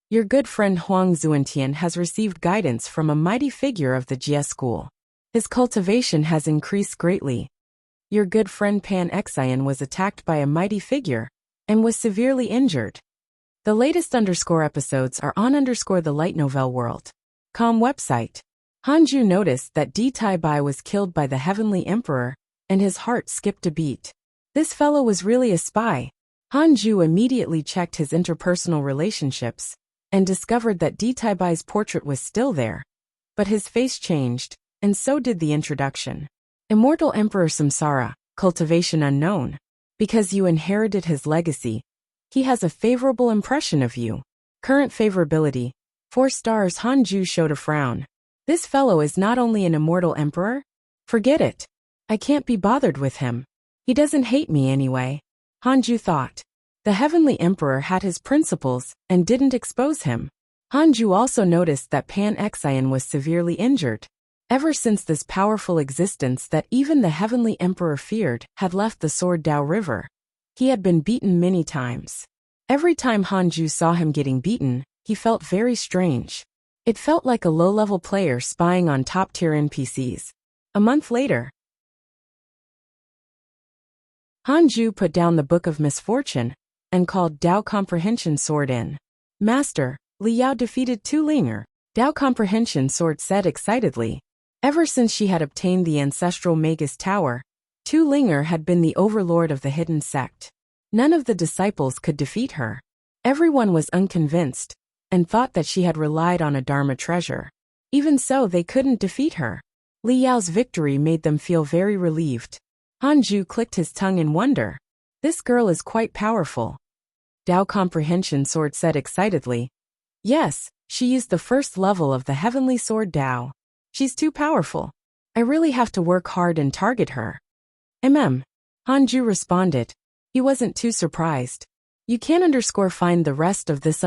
Your good friend Huang Zuantian has received guidance from a mighty figure of the Jie school. His cultivation has increased greatly. Your good friend Pan Xian was attacked by a mighty figure and was severely injured. The latest episodes are on the Light Novel World. Com website. Hanju noticed that Di Tai Bai was killed by the heavenly emperor, and his heart skipped a beat. This fellow was really a spy. Hanju immediately checked his interpersonal relationships and discovered that Di Tai Bai's portrait was still there. But his face changed, and so did the introduction. Immortal Emperor Samsara, cultivation unknown. Because you inherited his legacy, he has a favorable impression of you. Current favorability, 4 stars. Hanju showed a frown. This fellow is not only an immortal emperor? Forget it. I can't be bothered with him. He doesn't hate me anyway. Hanju thought. The heavenly emperor had his principles and didn't expose him. Hanju also noticed that Pan Xian was severely injured. Ever since this powerful existence that even the heavenly emperor feared had left the Sword Dao River, he had been beaten many times. Every time Hanju saw him getting beaten, he felt very strange. It felt like a low-level player spying on top-tier NPCs. A month later, Hanju put down the Book of Misfortune and called Dao Comprehension Sword in. Master, Li Yao defeated Tu Linger, Dao Comprehension Sword said excitedly. Ever since she had obtained the ancestral Magus Tower, Tu Linger had been the overlord of the hidden sect. None of the disciples could defeat her. Everyone was unconvinced and thought that she had relied on a Dharma treasure. Even so, they couldn't defeat her. Li Yao's victory made them feel very relieved. Hanju clicked his tongue in wonder. This girl is quite powerful. Dao Comprehension Sword said excitedly. Yes, she used the first level of the Heavenly Sword Dao. She's too powerful. I really have to work hard and target her. Hanju responded. He wasn't too surprised. You can find the rest of this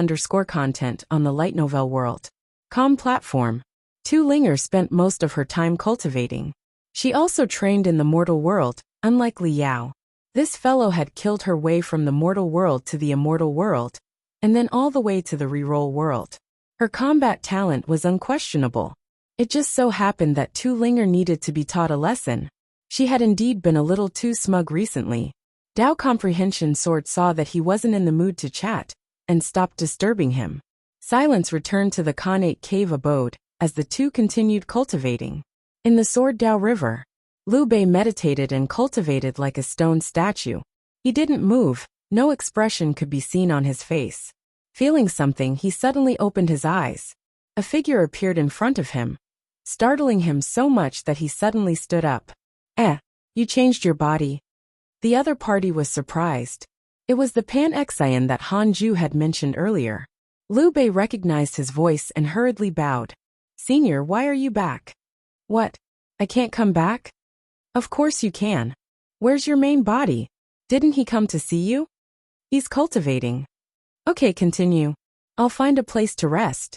content on the light novel world. Platform. Tu Linger spent most of her time cultivating. She also trained in the mortal world, unlike Li Yao. This fellow had killed her way from the mortal world to the immortal world, and then all the way to the reroll world. Her combat talent was unquestionable. It just so happened that Tu Linger needed to be taught a lesson. She had indeed been a little too smug recently. Dao Comprehension Sword saw that he wasn't in the mood to chat, and stopped disturbing him. Silence returned to the Khanate cave abode, as the two continued cultivating. In the Sword Dao River, Liu Bei meditated and cultivated like a stone statue. He didn't move, no expression could be seen on his face. Feeling something, he suddenly opened his eyes. A figure appeared in front of him, startling him so much that he suddenly stood up. You changed your body. The other party was surprised. It was the Pan Xian that Hanju had mentioned earlier. Liu Bei recognized his voice and hurriedly bowed. Senior, why are you back? What? I can't come back? Of course you can. Where's your main body? Didn't he come to see you? He's cultivating. Okay, continue. I'll find a place to rest.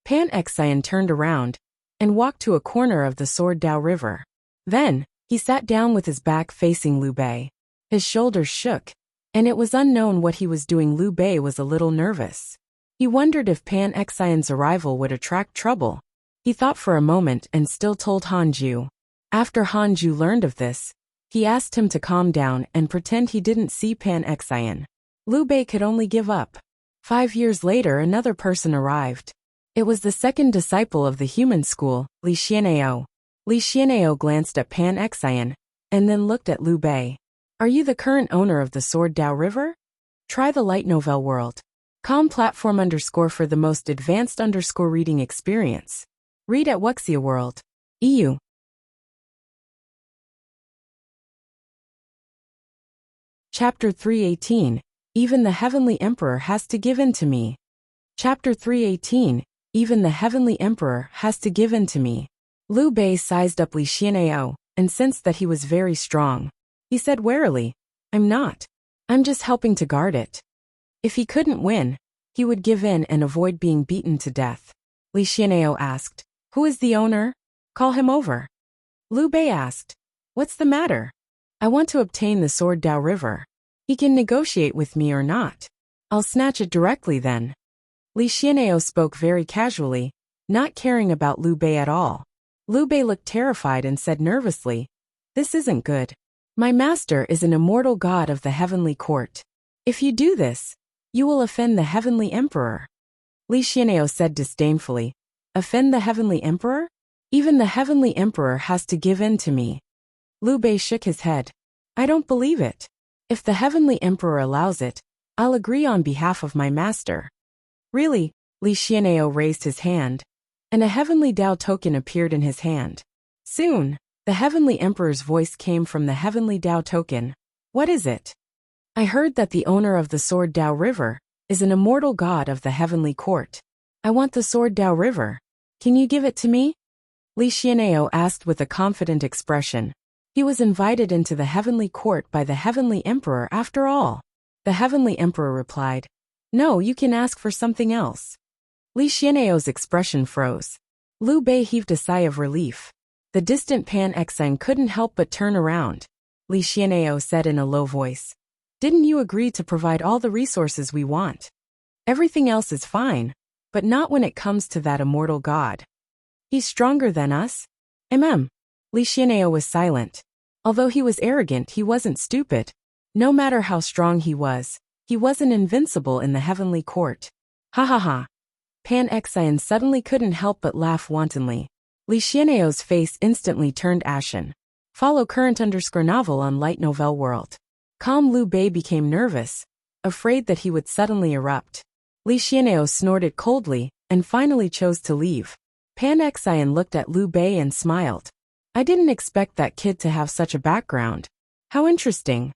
Pan Xian turned around and walked to a corner of the Sword Dao River. Then, he sat down with his back facing Liu Bei. His shoulders shook, and it was unknown what he was doing. Liu Bei was a little nervous. He wondered if Pan Xian's arrival would attract trouble. He thought for a moment and still told Hanju. After Hanju learned of this, he asked him to calm down and pretend he didn't see Pan Xian. Liu Bei could only give up. 5 years later, another person arrived. It was the second disciple of the human school, Li Xianao. Li Xianao glanced at Pan Xian, and then looked at Liu Bei. Are you the current owner of the Sword Dao River? Try the light novel world. Platform _ for the most advanced _ reading experience. Read at Wuxia World. EU. Chapter 318. Even the Heavenly Emperor has to give in to me. Chapter 318. Even the Heavenly Emperor has to give in to me. Liu Bei sized up Li Xianao and sensed that he was very strong. He said warily, I'm not. I'm just helping to guard it. If he couldn't win, he would give in and avoid being beaten to death. Li Xianao asked, Who is the owner? Call him over. Liu Bei asked, What's the matter? I want to obtain the Sword Dao River. He can negotiate with me or not. I'll snatch it directly then. Li Xianao spoke very casually, not caring about Liu Bei at all. Liu Bei looked terrified and said nervously, This isn't good. My master is an immortal god of the heavenly court. If you do this, you will offend the heavenly emperor. Li Xianao said disdainfully, Offend the heavenly emperor? Even the heavenly emperor has to give in to me. Liu Bei shook his head. I don't believe it. If the heavenly emperor allows it, I'll agree on behalf of my master. Really? Li Xianao raised his hand, and a heavenly Dao token appeared in his hand. Soon, the heavenly emperor's voice came from the heavenly Dao token. What is it? I heard that the owner of the Sword Dao River is an immortal god of the heavenly court. I want the Sword Dao River. Can you give it to me? Li Xian'ao asked with a confident expression. He was invited into the heavenly court by the heavenly emperor after all. The heavenly emperor replied, "No, you can ask for something else." Li Xian'ao's expression froze. Liu Bei heaved a sigh of relief. The distant Pan Exine couldn't help but turn around. Li Xian'ao said in a low voice, "Didn't you agree to provide all the resources we want? Everything else is fine, but not when it comes to that immortal god. He's stronger than us?" Li Xian'ao was silent. Although he was arrogant, he wasn't stupid. No matter how strong he wasn't invincible in the heavenly court. Ha ha ha. Pan Exine suddenly couldn't help but laugh wantonly. Li Xian'ao's face instantly turned ashen. Follow current_novel on Light Novel World. Calm Liu Bei became nervous, afraid that he would suddenly erupt. Li Xian'ao snorted coldly, and finally chose to leave. Pan Exine looked at Liu Bei and smiled. "I didn't expect that kid to have such a background. How interesting."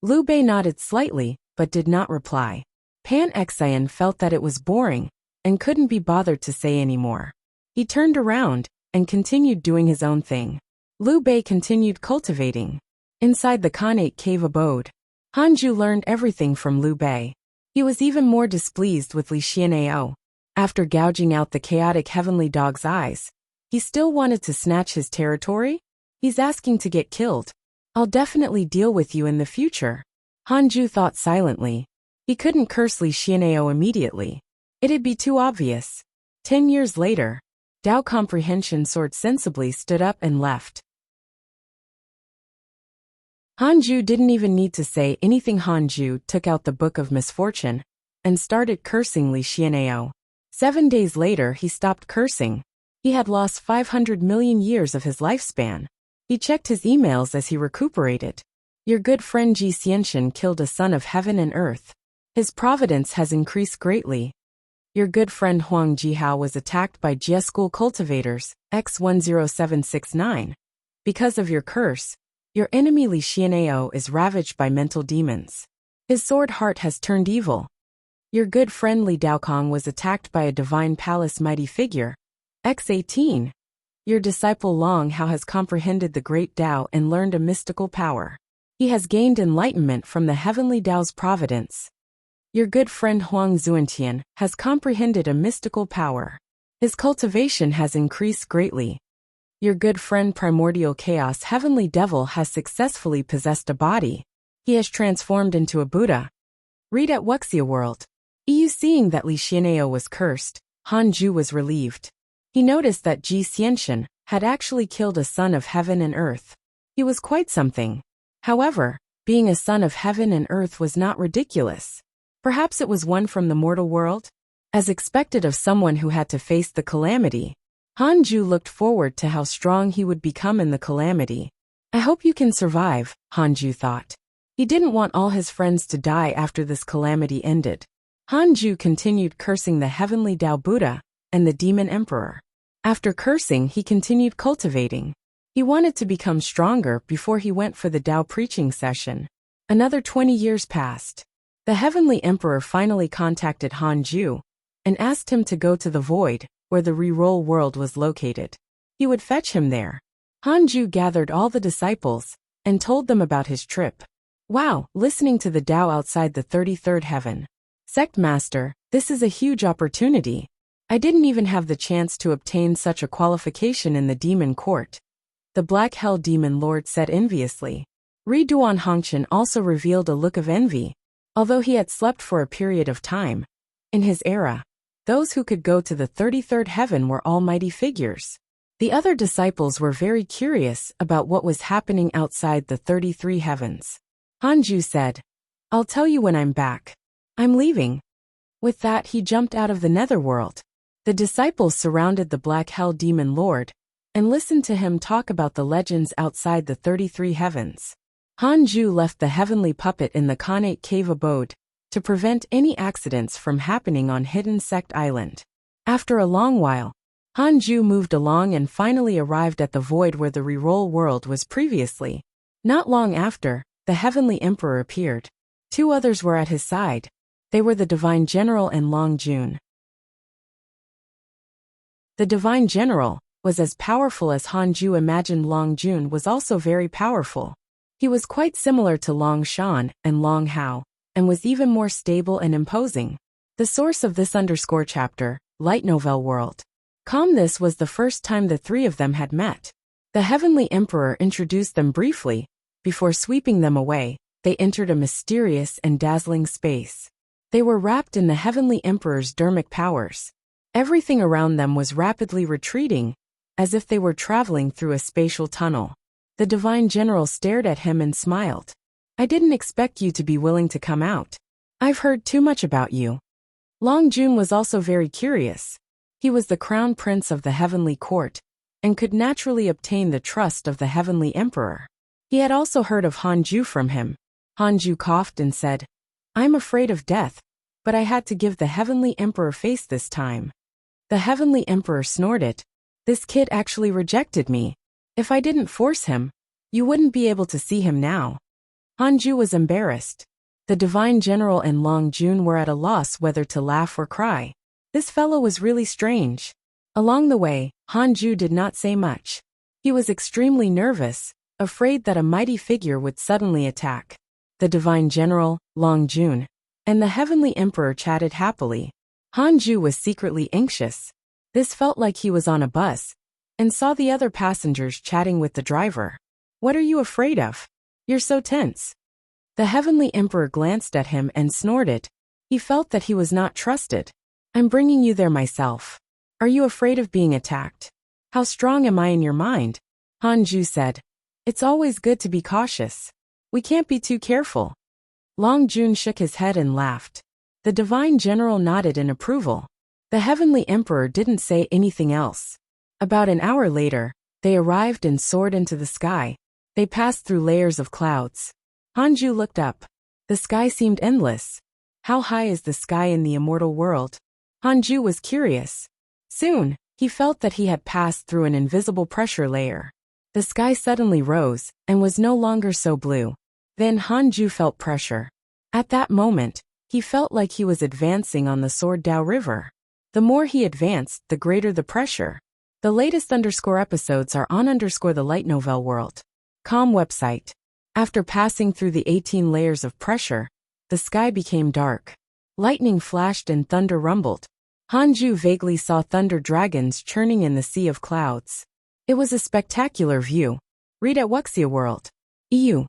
Liu Bei nodded slightly, but did not reply. Pan Exine felt that it was boring, and couldn't be bothered to say any more. He turned around, and continued doing his own thing. Liu Bei continued cultivating. Inside the Khanate cave abode, Hanju learned everything from Liu Bei. He was even more displeased with Li Xian'ao. After gouging out the chaotic heavenly dog's eyes, he still wanted to snatch his territory? He's asking to get killed. "I'll definitely deal with you in the future." Hanju thought silently. He couldn't curse Li Xian'ao immediately. It'd be too obvious. 10 years later, Dao Comprehension Sword sensibly stood up and left. Hanju didn't even need to say anything. Hanju took out the Book of Misfortune and started cursing Li Xian'ao. 7 days later, he stopped cursing. He had lost 500 million years of his lifespan. He checked his emails as he recuperated. Your good friend Ji Xianxian killed a son of heaven and earth. His providence has increased greatly. Your good friend Huang Jihao was attacked by Jia School cultivators, X10769. Because of your curse, your enemy Li Xian'ao is ravaged by mental demons. His sword heart has turned evil. Your good friend Li Daokong was attacked by a divine palace mighty figure, X18. Your disciple Long Hao has comprehended the great Dao and learned a mystical power. He has gained enlightenment from the heavenly Dao's providence. Your good friend Huang Zuantian has comprehended a mystical power. His cultivation has increased greatly. Your good friend Primordial Chaos Heavenly Devil has successfully possessed a body. He has transformed into a Buddha. Read at Wuxia World. Seeing that Li Xian'ao was cursed, Hanju was relieved. He noticed that Ji Xianxian had actually killed a son of heaven and earth. He was quite something. However, being a son of heaven and earth was not ridiculous. Perhaps it was one from the mortal world? As expected of someone who had to face the calamity, Hanju looked forward to how strong he would become in the calamity. I hope you can survive, Hanju thought. He didn't want all his friends to die after this calamity ended. Hanju continued cursing the heavenly Dao Buddha and the demon emperor. After cursing, he continued cultivating. He wanted to become stronger before he went for the Dao preaching session. Another 20 years passed. The heavenly emperor finally contacted Hanju and asked him to go to the void, where the reroll world was located. He would fetch him there. Hanju gathered all the disciples and told them about his trip. Wow, listening to the Dao outside the 33rd heaven. Sect Master, this is a huge opportunity. I didn't even have the chance to obtain such a qualification in the demon court. The Black Hell Demon Lord said enviously. Ri Duan Hongqian also revealed a look of envy. Although he had slept for a period of time, in his era, those who could go to the 33rd heaven were almighty figures. The other disciples were very curious about what was happening outside the 33 heavens. Hanju said, I'll tell you when I'm back. I'm leaving. With that, he jumped out of the netherworld. The disciples surrounded the Black Hell Demon Lord and listened to him talk about the legends outside the 33 heavens. Hanju left the heavenly puppet in the Khanate cave abode to prevent any accidents from happening on Hidden Sect Island. After a long while, Hanju moved along and finally arrived at the void where the reroll world was previously. Not long after, the heavenly emperor appeared. Two others were at his side. They were the Divine General and Long Jun. The Divine General was as powerful as Hanju imagined. Long Jun was also very powerful. He was quite similar to Long Shan and Long Hao, and was even more stable and imposing. The source of this chapter, Light Novel World. This was the first time the three of them had met. The Heavenly Emperor introduced them briefly. Before sweeping them away, they entered a mysterious and dazzling space. They were wrapped in the Heavenly Emperor's dermic powers. Everything around them was rapidly retreating, as if they were traveling through a spatial tunnel. The Divine General stared at him and smiled. I didn't expect you to be willing to come out. I've heard too much about you. Long Jun was also very curious. He was the crown prince of the Heavenly Court, and could naturally obtain the trust of the Heavenly Emperor. He had also heard of Hanju from him. Hanju coughed and said, I'm afraid of death, but I had to give the Heavenly Emperor face this time. The Heavenly Emperor snorted. This kid actually rejected me. If I didn't force him, you wouldn't be able to see him now. Hanju was embarrassed. The Divine General and Long Jun were at a loss whether to laugh or cry. This fellow was really strange. Along the way, Hanju did not say much. He was extremely nervous, afraid that a mighty figure would suddenly attack. The Divine General, Long Jun, and the Heavenly Emperor chatted happily. Hanju was secretly anxious. This felt like he was on a bus, and saw the other passengers chatting with the driver. What are you afraid of? You're so tense. The Heavenly Emperor glanced at him and snorted. He felt that he was not trusted. I'm bringing you there myself. Are you afraid of being attacked? How strong am I in your mind? Hanju said. It's always good to be cautious. We can't be too careful. Long Jun shook his head and laughed. The Divine General nodded in approval. The Heavenly Emperor didn't say anything else. About an hour later, they arrived and soared into the sky. They passed through layers of clouds. Hanju looked up. The sky seemed endless. How high is the sky in the immortal world? Hanju was curious. Soon, he felt that he had passed through an invisible pressure layer. The sky suddenly rose, and was no longer so blue. Then Hanju felt pressure. At that moment, he felt like he was advancing on the Sword Dao River. The more he advanced, the greater the pressure. The latest episodes are on the Light Novel World. Website. After passing through the 18 layers of pressure, the sky became dark. Lightning flashed and thunder rumbled. Hanju vaguely saw thunder dragons churning in the sea of clouds. It was a spectacular view. Read at Wuxia World. EU.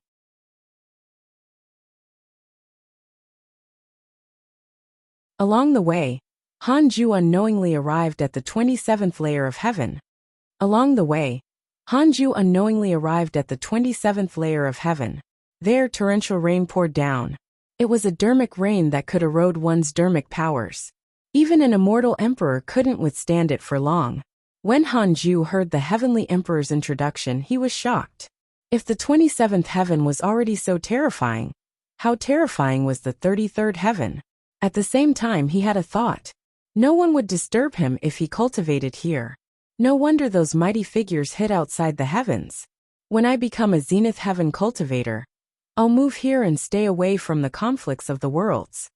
Along the way, Hanju unknowingly arrived at the 27th layer of heaven. There torrential rain poured down. It was a dermic rain that could erode one's dermic powers. Even an immortal emperor couldn't withstand it for long. When Hanju heard the Heavenly Emperor's introduction, he was shocked. If the 27th heaven was already so terrifying, how terrifying was the 33rd heaven? At the same time, he had a thought. No one would disturb him if he cultivated here. No wonder those mighty figures hid outside the heavens. When I become a zenith heaven cultivator, I'll move here and stay away from the conflicts of the worlds.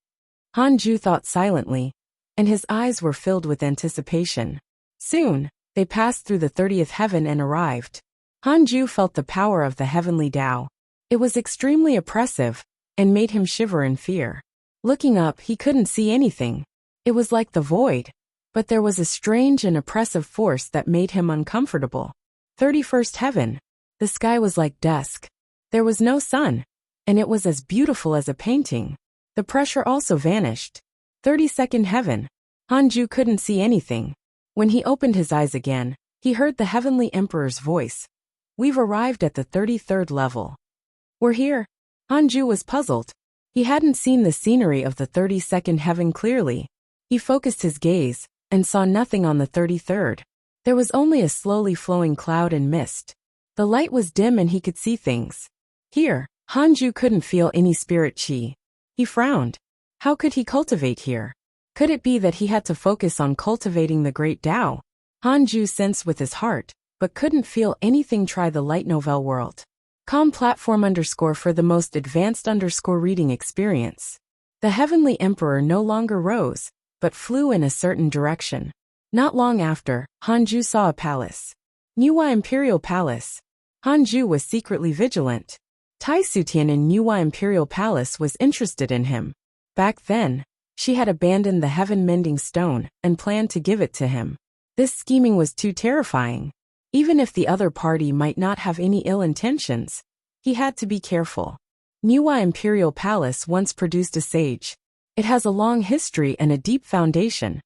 Hanju thought silently, and his eyes were filled with anticipation. Soon, they passed through the 30th heaven and arrived. Hanju felt the power of the heavenly Tao. It was extremely oppressive, and made him shiver in fear. Looking up, he couldn't see anything. It was like the void, but there was a strange and oppressive force that made him uncomfortable. 31st heaven. The sky was like dusk. There was no sun, and it was as beautiful as a painting. The pressure also vanished. 32nd heaven. Hanju couldn't see anything. When he opened his eyes again, he heard the Heavenly Emperor's voice. We've arrived at the 33rd level. We're here. Hanju was puzzled. He hadn't seen the scenery of the 32nd heaven clearly. He focused his gaze, and saw nothing on the 33rd. There was only a slowly flowing cloud and mist. The light was dim and he could see things. Here, Hanju couldn't feel any spirit chi. He frowned. How could he cultivate here? Could it be that he had to focus on cultivating the great Tao? Hanju sensed with his heart, but couldn't feel anything. Try the Light Novel World. For the most advanced reading experience. The Heavenly Emperor no longer rose, but flew in a certain direction. Not long after, Hanju saw a palace. Nuwa Imperial Palace. Hanju was secretly vigilant. Tai Sutian in Nuwa Imperial Palace was interested in him. Back then, she had abandoned the heaven-mending stone and planned to give it to him. This scheming was too terrifying. Even if the other party might not have any ill intentions, he had to be careful. Nuwa Imperial Palace once produced a sage. It has a long history and a deep foundation.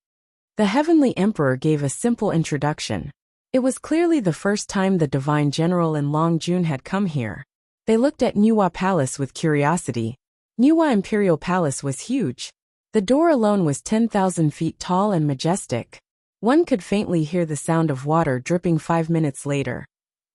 The Heavenly Emperor gave a simple introduction. It was clearly the first time the Divine General and Long Jun had come here. They looked at Nuwa Palace with curiosity. Nuwa Imperial Palace was huge. The door alone was 10,000 feet tall and majestic. One could faintly hear the sound of water dripping 5 minutes later.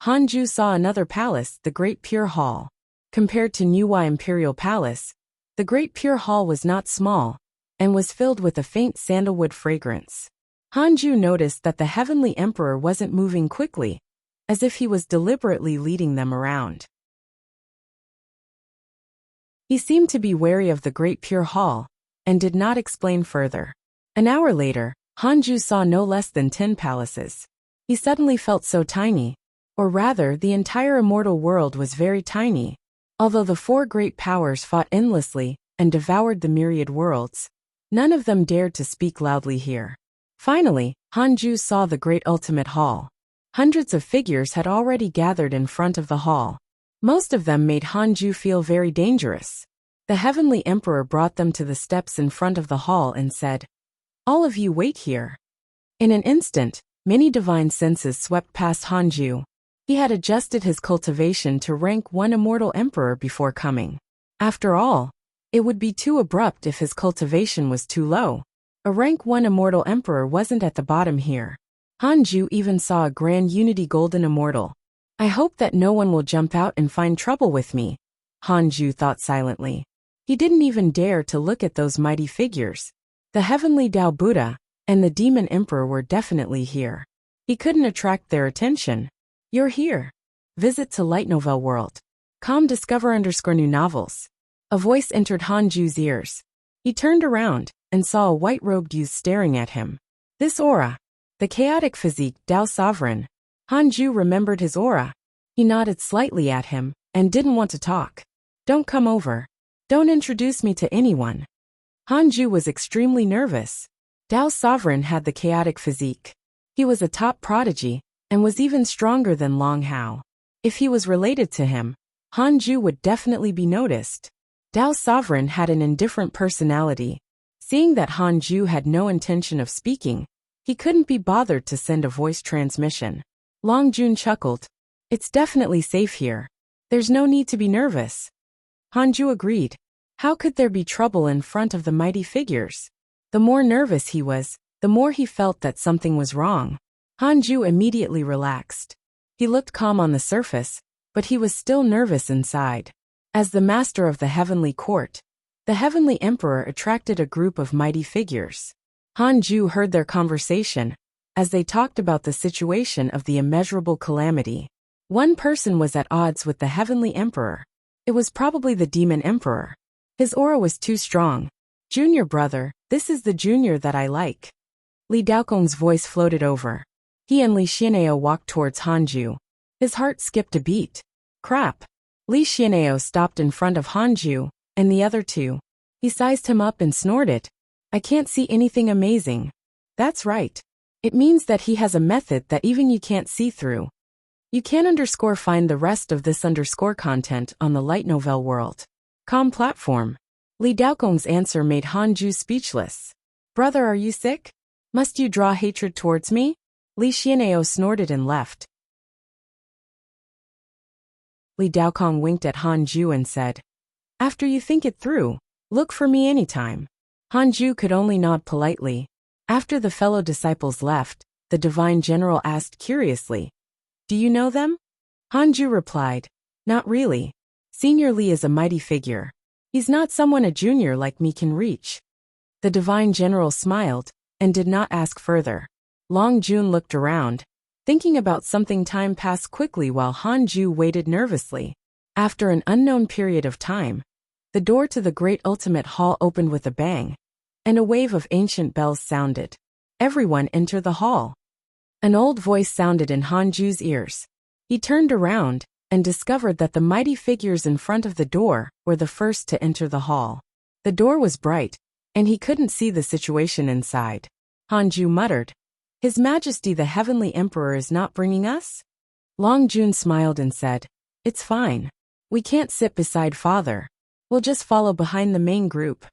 Hanju saw another palace, the Great Pure Hall. Compared to Nuwa Imperial Palace, the Great Pure Hall was not small, and was filled with a faint sandalwood fragrance. Hanju noticed that the Heavenly Emperor wasn't moving quickly, as if he was deliberately leading them around. He seemed to be wary of the Great Pure Hall, and did not explain further. An hour later, Hanju saw no less than 10 palaces. He suddenly felt so tiny, or rather the entire immortal world was very tiny. Although the 4 great powers fought endlessly and devoured the myriad worlds, none of them dared to speak loudly here. Finally, Hanju saw the great ultimate hall. Hundreds of figures had already gathered in front of the hall. Most of them made Hanju feel very dangerous. The Heavenly Emperor brought them to the steps in front of the hall and said, "All of you wait here." In an instant, many divine senses swept past Hanju. He had adjusted his cultivation to rank 1 immortal emperor before coming. After all, it would be too abrupt if his cultivation was too low. A rank 1 immortal emperor wasn't at the bottom here. Hanju even saw a Grand Unity Golden Immortal. I hope that no one will jump out and find trouble with me, Hanju thought silently. He didn't even dare to look at those mighty figures. The Heavenly Tao Buddha and the Demon Emperor were definitely here. He couldn't attract their attention. You're here. Visit to Light Novel World. Discover_new novels. A voice entered Hanju's ears. He turned around and saw a white-robed youth staring at him. This aura. The chaotic physique, Tao Sovereign. Hanju remembered his aura. He nodded slightly at him and didn't want to talk. Don't come over. Don't introduce me to anyone. Hanju was extremely nervous. Tao Sovereign had the chaotic physique. He was a top prodigy and was even stronger than Long Hao. If he was related to him, Hanju would definitely be noticed. Tao Sovereign had an indifferent personality. Seeing that Hanju had no intention of speaking, he couldn't be bothered to send a voice transmission. Long Jun chuckled. It's definitely safe here. There's no need to be nervous. Hanju agreed. How could there be trouble in front of the mighty figures? The more nervous he was, the more he felt that something was wrong. Hanju immediately relaxed. He looked calm on the surface, but he was still nervous inside. As the master of the heavenly court, the Heavenly Emperor attracted a group of mighty figures. Hanju heard their conversation as they talked about the situation of the immeasurable calamity. One person was at odds with the Heavenly Emperor. It was probably the Demon Emperor. His aura was too strong. Junior brother, this is the junior that I like. Li Daokong's voice floated over. He and Li Xian'eo walked towards Hanju. His heart skipped a beat. Crap. Li Xian'eo stopped in front of Hanju and the other two. He sized him up and snorted. I can't see anything amazing. That's right. It means that he has a method that even you can't see through. You can find the rest of this content on the Light Novel World. Platform. Li Daokong's answer made Hanju speechless. Brother, are you sick? Must you draw hatred towards me? Li Xian'eo snorted and left. Li Daokong winked at Hanju and said, After you think it through, look for me anytime. Hanju could only nod politely. After the fellow disciples left, the Divine General asked curiously, Do you know them? Hanju replied, Not really. Senior Li is a mighty figure. He's not someone a junior like me can reach. The Divine General smiled and did not ask further. Long Jun looked around, thinking about something. Time passed quickly while Hanju waited nervously. After an unknown period of time, the door to the great ultimate hall opened with a bang, and a wave of ancient bells sounded. Everyone enter the hall. An old voice sounded in Hanju's ears. He turned around and discovered that the mighty figures in front of the door were the first to enter the hall. The door was bright, and he couldn't see the situation inside. Hanju muttered, "His Majesty the Heavenly Emperor is not bringing us?" Long Jun smiled and said, "It's fine. We can't sit beside Father. We'll just follow behind the main group."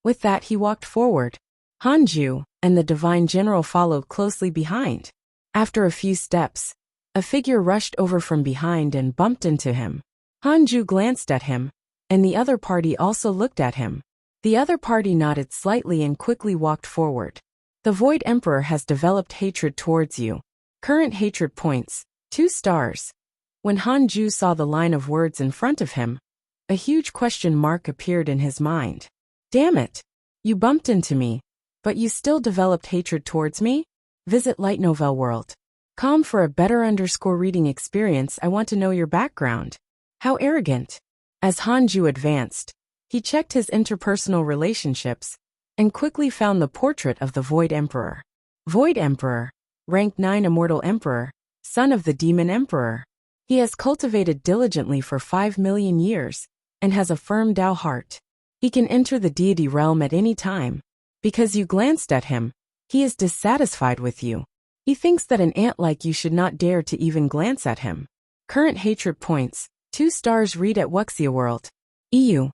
With that he walked forward. Hanju and the Divine General followed closely behind. After a few steps, a figure rushed over from behind and bumped into him. Hanju glanced at him, and the other party also looked at him. The other party nodded slightly and quickly walked forward. The Void Emperor has developed hatred towards you. Current hatred points, 2 stars. When Hanju saw the line of words in front of him, a huge question mark appeared in his mind. Damn it! You bumped into me, but you still developed hatred towards me? Visit Light Novel World. Com for a better reading experience. I want to know your background. How arrogant. As Hanju advanced, he checked his interpersonal relationships and quickly found the portrait of the Void Emperor. Void Emperor, rank 9 Immortal Emperor, son of the Demon Emperor. He has cultivated diligently for 5 million years and has a firm Tao heart. He can enter the deity realm at any time. Because you glanced at him, he is dissatisfied with you. He thinks that an ant like you should not dare to even glance at him. Current hatred points, 2 stars. Read at Wuxia World. EU.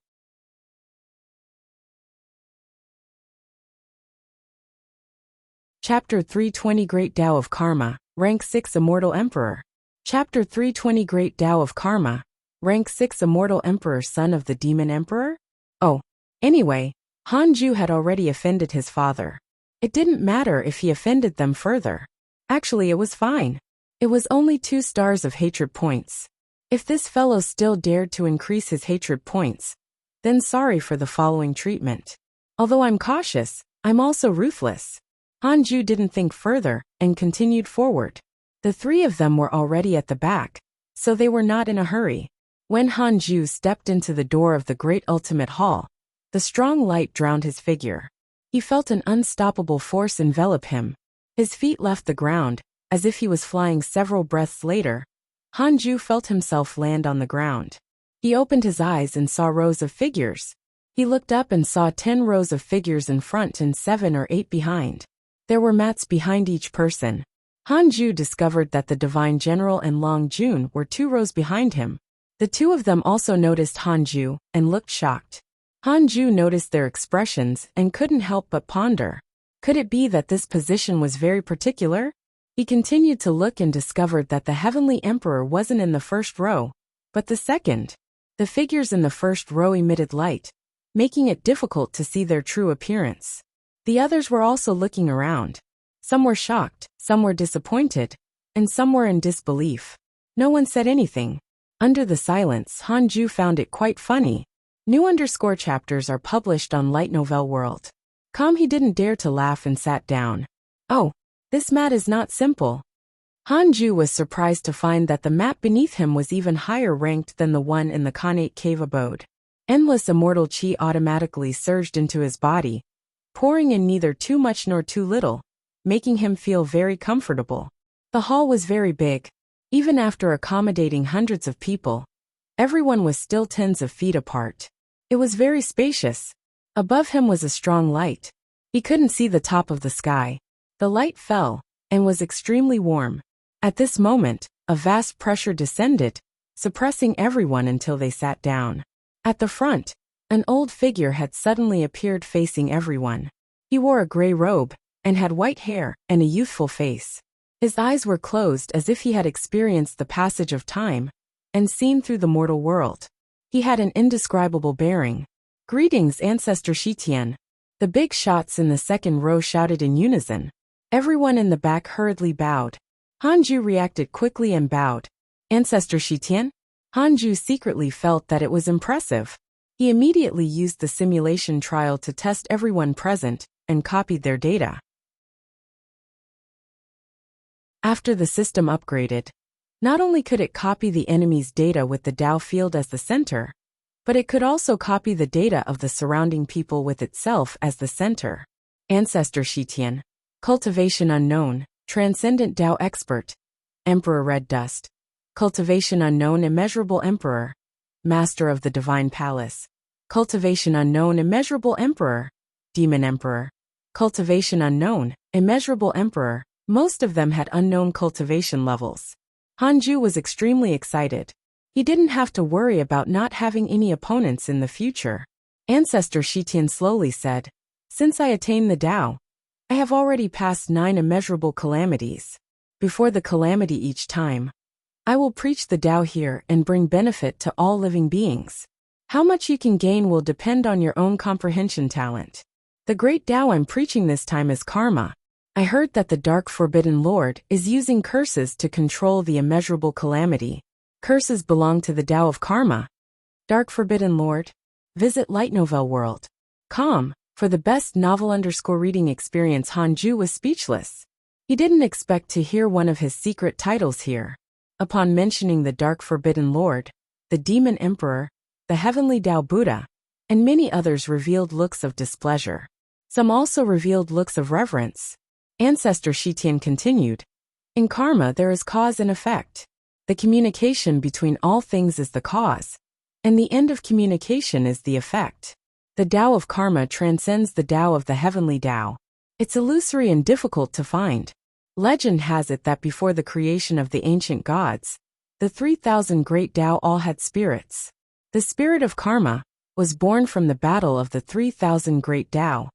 Chapter 320 Great Tao of Karma, rank 6 Immortal Emperor. Chapter 320 Great Tao of Karma, rank 6 Immortal Emperor, son of the Demon Emperor? Oh, anyway, Hanju had already offended his father. It didn't matter if he offended them further. Actually, it was fine. It was only 2 stars of hatred points. If this fellow still dared to increase his hatred points, then sorry for the following treatment. Although I'm cautious, I'm also ruthless. Hanju didn't think further and continued forward. The 3 of them were already at the back, so they were not in a hurry. When Hanju stepped into the door of the Great Ultimate Hall, the strong light drowned his figure. He felt an unstoppable force envelop him. His feet left the ground, as if he was flying. Several breaths later, Hanju felt himself land on the ground. He opened his eyes and saw rows of figures. He looked up and saw 10 rows of figures in front and 7 or 8 behind. There were mats behind each person. Hanju discovered that the Divine General and Long Jun were 2 rows behind him. The 2 of them also noticed Hanju and looked shocked. Hanju noticed their expressions and couldn't help but ponder. Could it be that this position was very particular? He continued to look and discovered that the Heavenly Emperor wasn't in the first row, but the second. The figures in the first row emitted light, making it difficult to see their true appearance. The others were also looking around. Some were shocked, some were disappointed, and some were in disbelief. No one said anything. Under the silence, Hanju found it quite funny. New chapters are published on Light Novel World. He didn't dare to laugh and sat down. Oh, this mat is not simple. Hanju was surprised to find that the mat beneath him was even higher ranked than the one in the Khanate cave abode. Endless immortal chi automatically surged into his body, pouring in neither too much nor too little, making him feel very comfortable. The hall was very big. Even after accommodating hundreds of people, everyone was still tens of feet apart. It was very spacious. Above him was a strong light. He couldn't see the top of the sky. The light fell and was extremely warm. At this moment, a vast pressure descended, suppressing everyone until they sat down. At the front, an old figure had suddenly appeared facing everyone. He wore a gray robe and had white hair and a youthful face. His eyes were closed as if he had experienced the passage of time and seen through the mortal world. He had an indescribable bearing. Greetings, Ancestor Shitian. The big shots in the second row shouted in unison. Everyone in the back hurriedly bowed. Hanju reacted quickly and bowed. Ancestor Shitian? Hanju secretly felt that it was impressive. He immediately used the simulation trial to test everyone present and copied their data. After the system upgraded, Not only could it copy the enemy's data with the Tao field as the center, but it could also copy the data of the surrounding people with itself as the center. Ancestor Shitian. Cultivation unknown. Transcendent Tao expert. Emperor Red Dust. Cultivation unknown immeasurable emperor. Master of the Divine Palace. Cultivation unknown immeasurable emperor. Demon Emperor. Cultivation unknown, immeasurable emperor. Most of them had unknown cultivation levels. Hanju was extremely excited. He didn't have to worry about not having any opponents in the future. Ancestor Shitian slowly said, "Since I attain the Tao, I have already passed 9 immeasurable calamities. Before the calamity each time, I will preach the Tao here and bring benefit to all living beings. How much you can gain will depend on your own comprehension talent. The great Tao I'm preaching this time is karma. I heard that the Dark Forbidden Lord is using curses to control the immeasurable calamity. Curses belong to the Tao of karma. Dark Forbidden Lord? Visit lightnovelworld.com. For the best novel_reading experience. Hanju was speechless. He didn't expect to hear one of his secret titles here. Upon mentioning the Dark Forbidden Lord, the Demon Emperor, the Heavenly Tao Buddha, and many others revealed looks of displeasure. Some also revealed looks of reverence. Ancestor Shitian continued, "In karma there is cause and effect. The communication between all things is the cause, and the end of communication is the effect. The Tao of karma transcends the Tao of the Heavenly Tao. It's illusory and difficult to find. Legend has it that before the creation of the ancient gods, the 3,000 great Tao all had spirits. The spirit of karma was born from the battle of the 3,000 great Tao."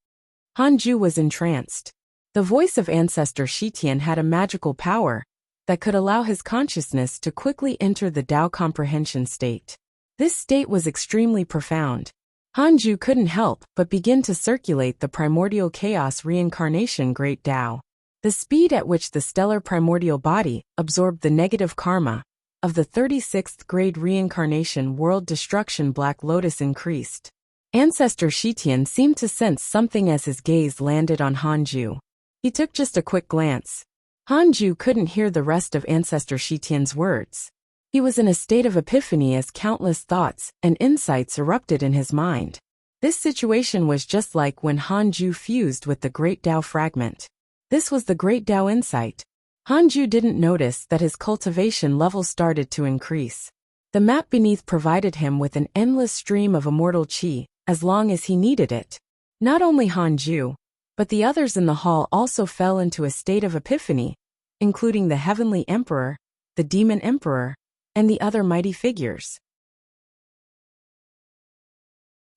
Hanju was entranced. The voice of Ancestor Shitian had a magical power that could allow his consciousness to quickly enter the Tao comprehension state. This state was extremely profound. Hanju couldn't help but begin to circulate the primordial chaos reincarnation great Tao. The speed at which the stellar primordial body absorbed the negative karma of the 36th grade reincarnation world destruction Black Lotus increased. Ancestor Shitian seemed to sense something as his gaze landed on Hanju. He took just a quick glance. Hanju couldn't hear the rest of Ancestor Shitian's words. He was in a state of epiphany as countless thoughts and insights erupted in his mind. This situation was just like when Hanju fused with the Great Tao fragment. This was the Great Tao insight. Hanju didn't notice that his cultivation level started to increase. The map beneath provided him with an endless stream of immortal qi, as long as he needed it. Not only Hanju, but the others in the hall also fell into a state of epiphany, including the Heavenly Emperor, the Demon Emperor, and the other mighty figures.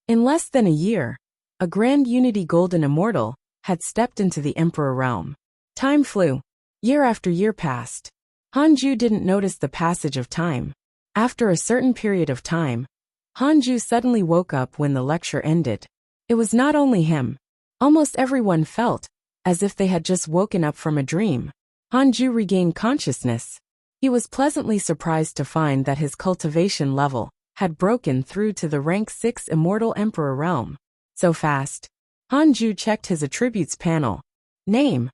In less than a year, a Grand Unity Golden Immortal had stepped into the Emperor realm. Time flew. Year after year passed. Hanju didn't notice the passage of time. After a certain period of time, Hanju suddenly woke up when the lecture ended. It was not only him. Almost everyone felt as if they had just woken up from a dream. Hanju regained consciousness. He was pleasantly surprised to find that his cultivation level had broken through to the rank 6 Immortal Emperor realm. So fast. Hanju checked his attributes panel. Name.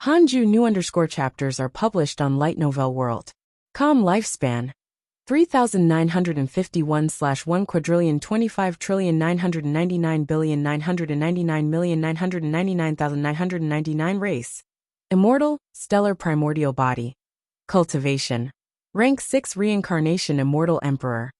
Hanju new chapters are published on Light Novel World. Lifespan. 3,951/1,999,999,999,999,999. Race. Immortal, Stellar Primordial Body. Cultivation. Rank 6 Reincarnation Immortal Emperor.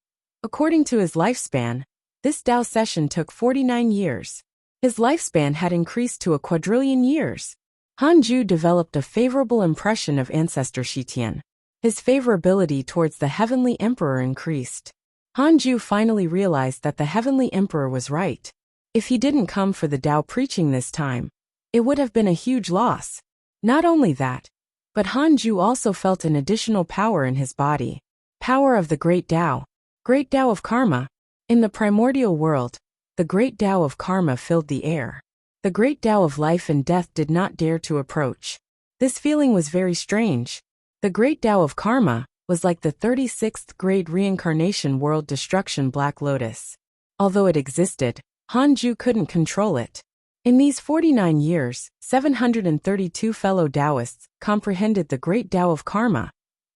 According to his lifespan, this Tao session took 49 years. His lifespan had increased to a quadrillion years. Hanju developed a favorable impression of Ancestor Shitian. His favorability towards the Heavenly Emperor increased. Hanju finally realized that the Heavenly Emperor was right. If he didn't come for the Tao preaching this time, it would have been a huge loss. Not only that, but Hanju also felt an additional power in his body. Power of the Great Tao. Great Tao of Karma. In the primordial world, the Great Tao of Karma filled the air. The Great Tao of Life and Death did not dare to approach. This feeling was very strange. The Great Tao of Karma was like the 36th grade reincarnation world destruction Black Lotus. Although it existed, Hanju couldn't control it. In these 49 years, 732 fellow Taoists comprehended the Great Tao of Karma.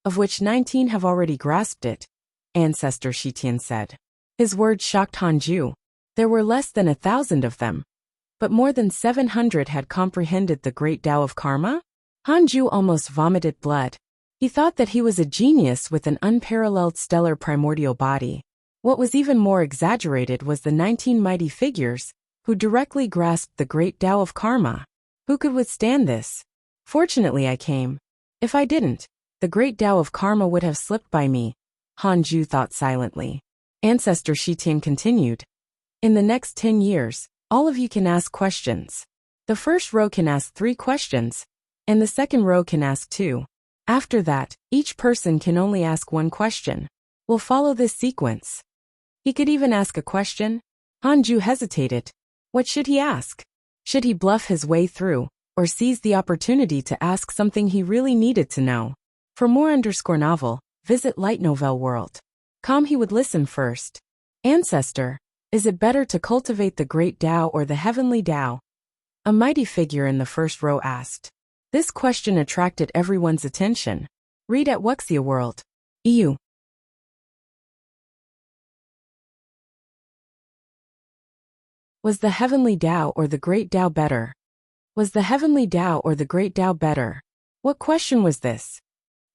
of which 19 have already grasped it, Ancestor Shitian said. His words shocked Hanju. There were less than 1,000 of them, but more than 700 had comprehended the great Tao of karma? Hanju almost vomited blood. He thought that he was a genius with an unparalleled stellar primordial body. What was even more exaggerated was the 19 mighty figures, who directly grasped the great Tao of karma. Who could withstand this? Fortunately I came. If I didn't, the great Tao of karma would have slipped by me, Hanju thought silently. Ancestor Shitian continued. In the next 10 years, all of you can ask questions. The first row can ask 3 questions, and the second row can ask 2. After that, each person can only ask 1 question. We'll follow this sequence. He could even ask a question. Hanju hesitated. What should he ask? Should he bluff his way through, or seize the opportunity to ask something he really needed to know? For more _novel, visit Light Novel World. He would listen first. Ancestor, is it better to cultivate the great Tao or the heavenly Tao? A mighty figure in the first row asked. This question attracted everyone's attention. Read at Wuxia World. EU. Was the heavenly Tao or the great Tao better? Was the heavenly Tao or the great Tao better? What question was this?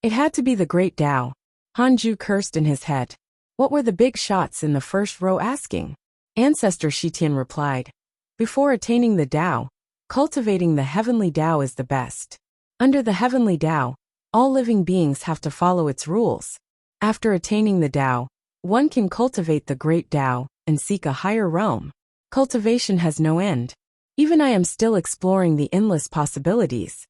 It had to be the great Tao. Hanju cursed in his head. What were the big shots in the first row asking? Ancestor Shitian replied. Before attaining the Tao, cultivating the heavenly Tao is the best. Under the heavenly Tao, all living beings have to follow its rules. After attaining the Tao, one can cultivate the great Tao and seek a higher realm. Cultivation has no end. Even I am still exploring the endless possibilities.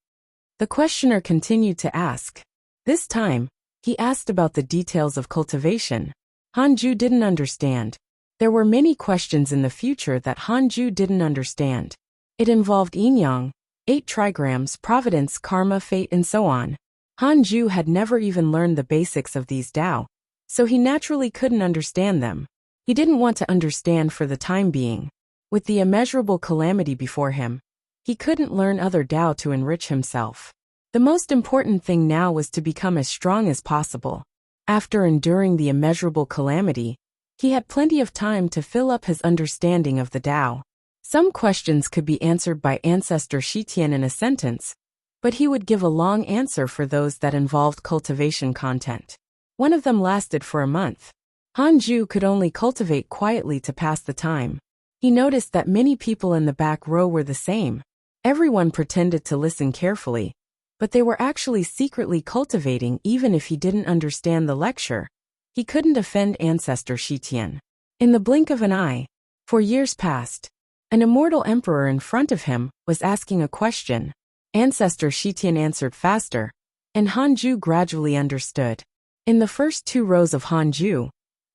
The questioner continued to ask. This time, he asked about the details of cultivation. Hanju didn't understand. There were many questions in the future that Hanju didn't understand. It involved yin-yang, 8 trigrams, providence, karma, fate, and so on. Hanju had never even learned the basics of these Tao, so he naturally couldn't understand them. He didn't want to understand for the time being. With the immeasurable calamity before him, he couldn't learn other Tao to enrich himself. The most important thing now was to become as strong as possible. After enduring the immeasurable calamity, he had plenty of time to fill up his understanding of the Tao. Some questions could be answered by Ancestor Shitian in a sentence, but he would give a long answer for those that involved cultivation content. One of them lasted for a month. Hanju could only cultivate quietly to pass the time. He noticed that many people in the back row were the same. Everyone pretended to listen carefully, but they were actually secretly cultivating even if he didn't understand the lecture. He couldn't offend Ancestor Shitian. In the blink of an eye, for years past, an immortal emperor in front of him was asking a question. Ancestor Shitian answered faster, and Hanju gradually understood. In the first 2 rows of Hanju,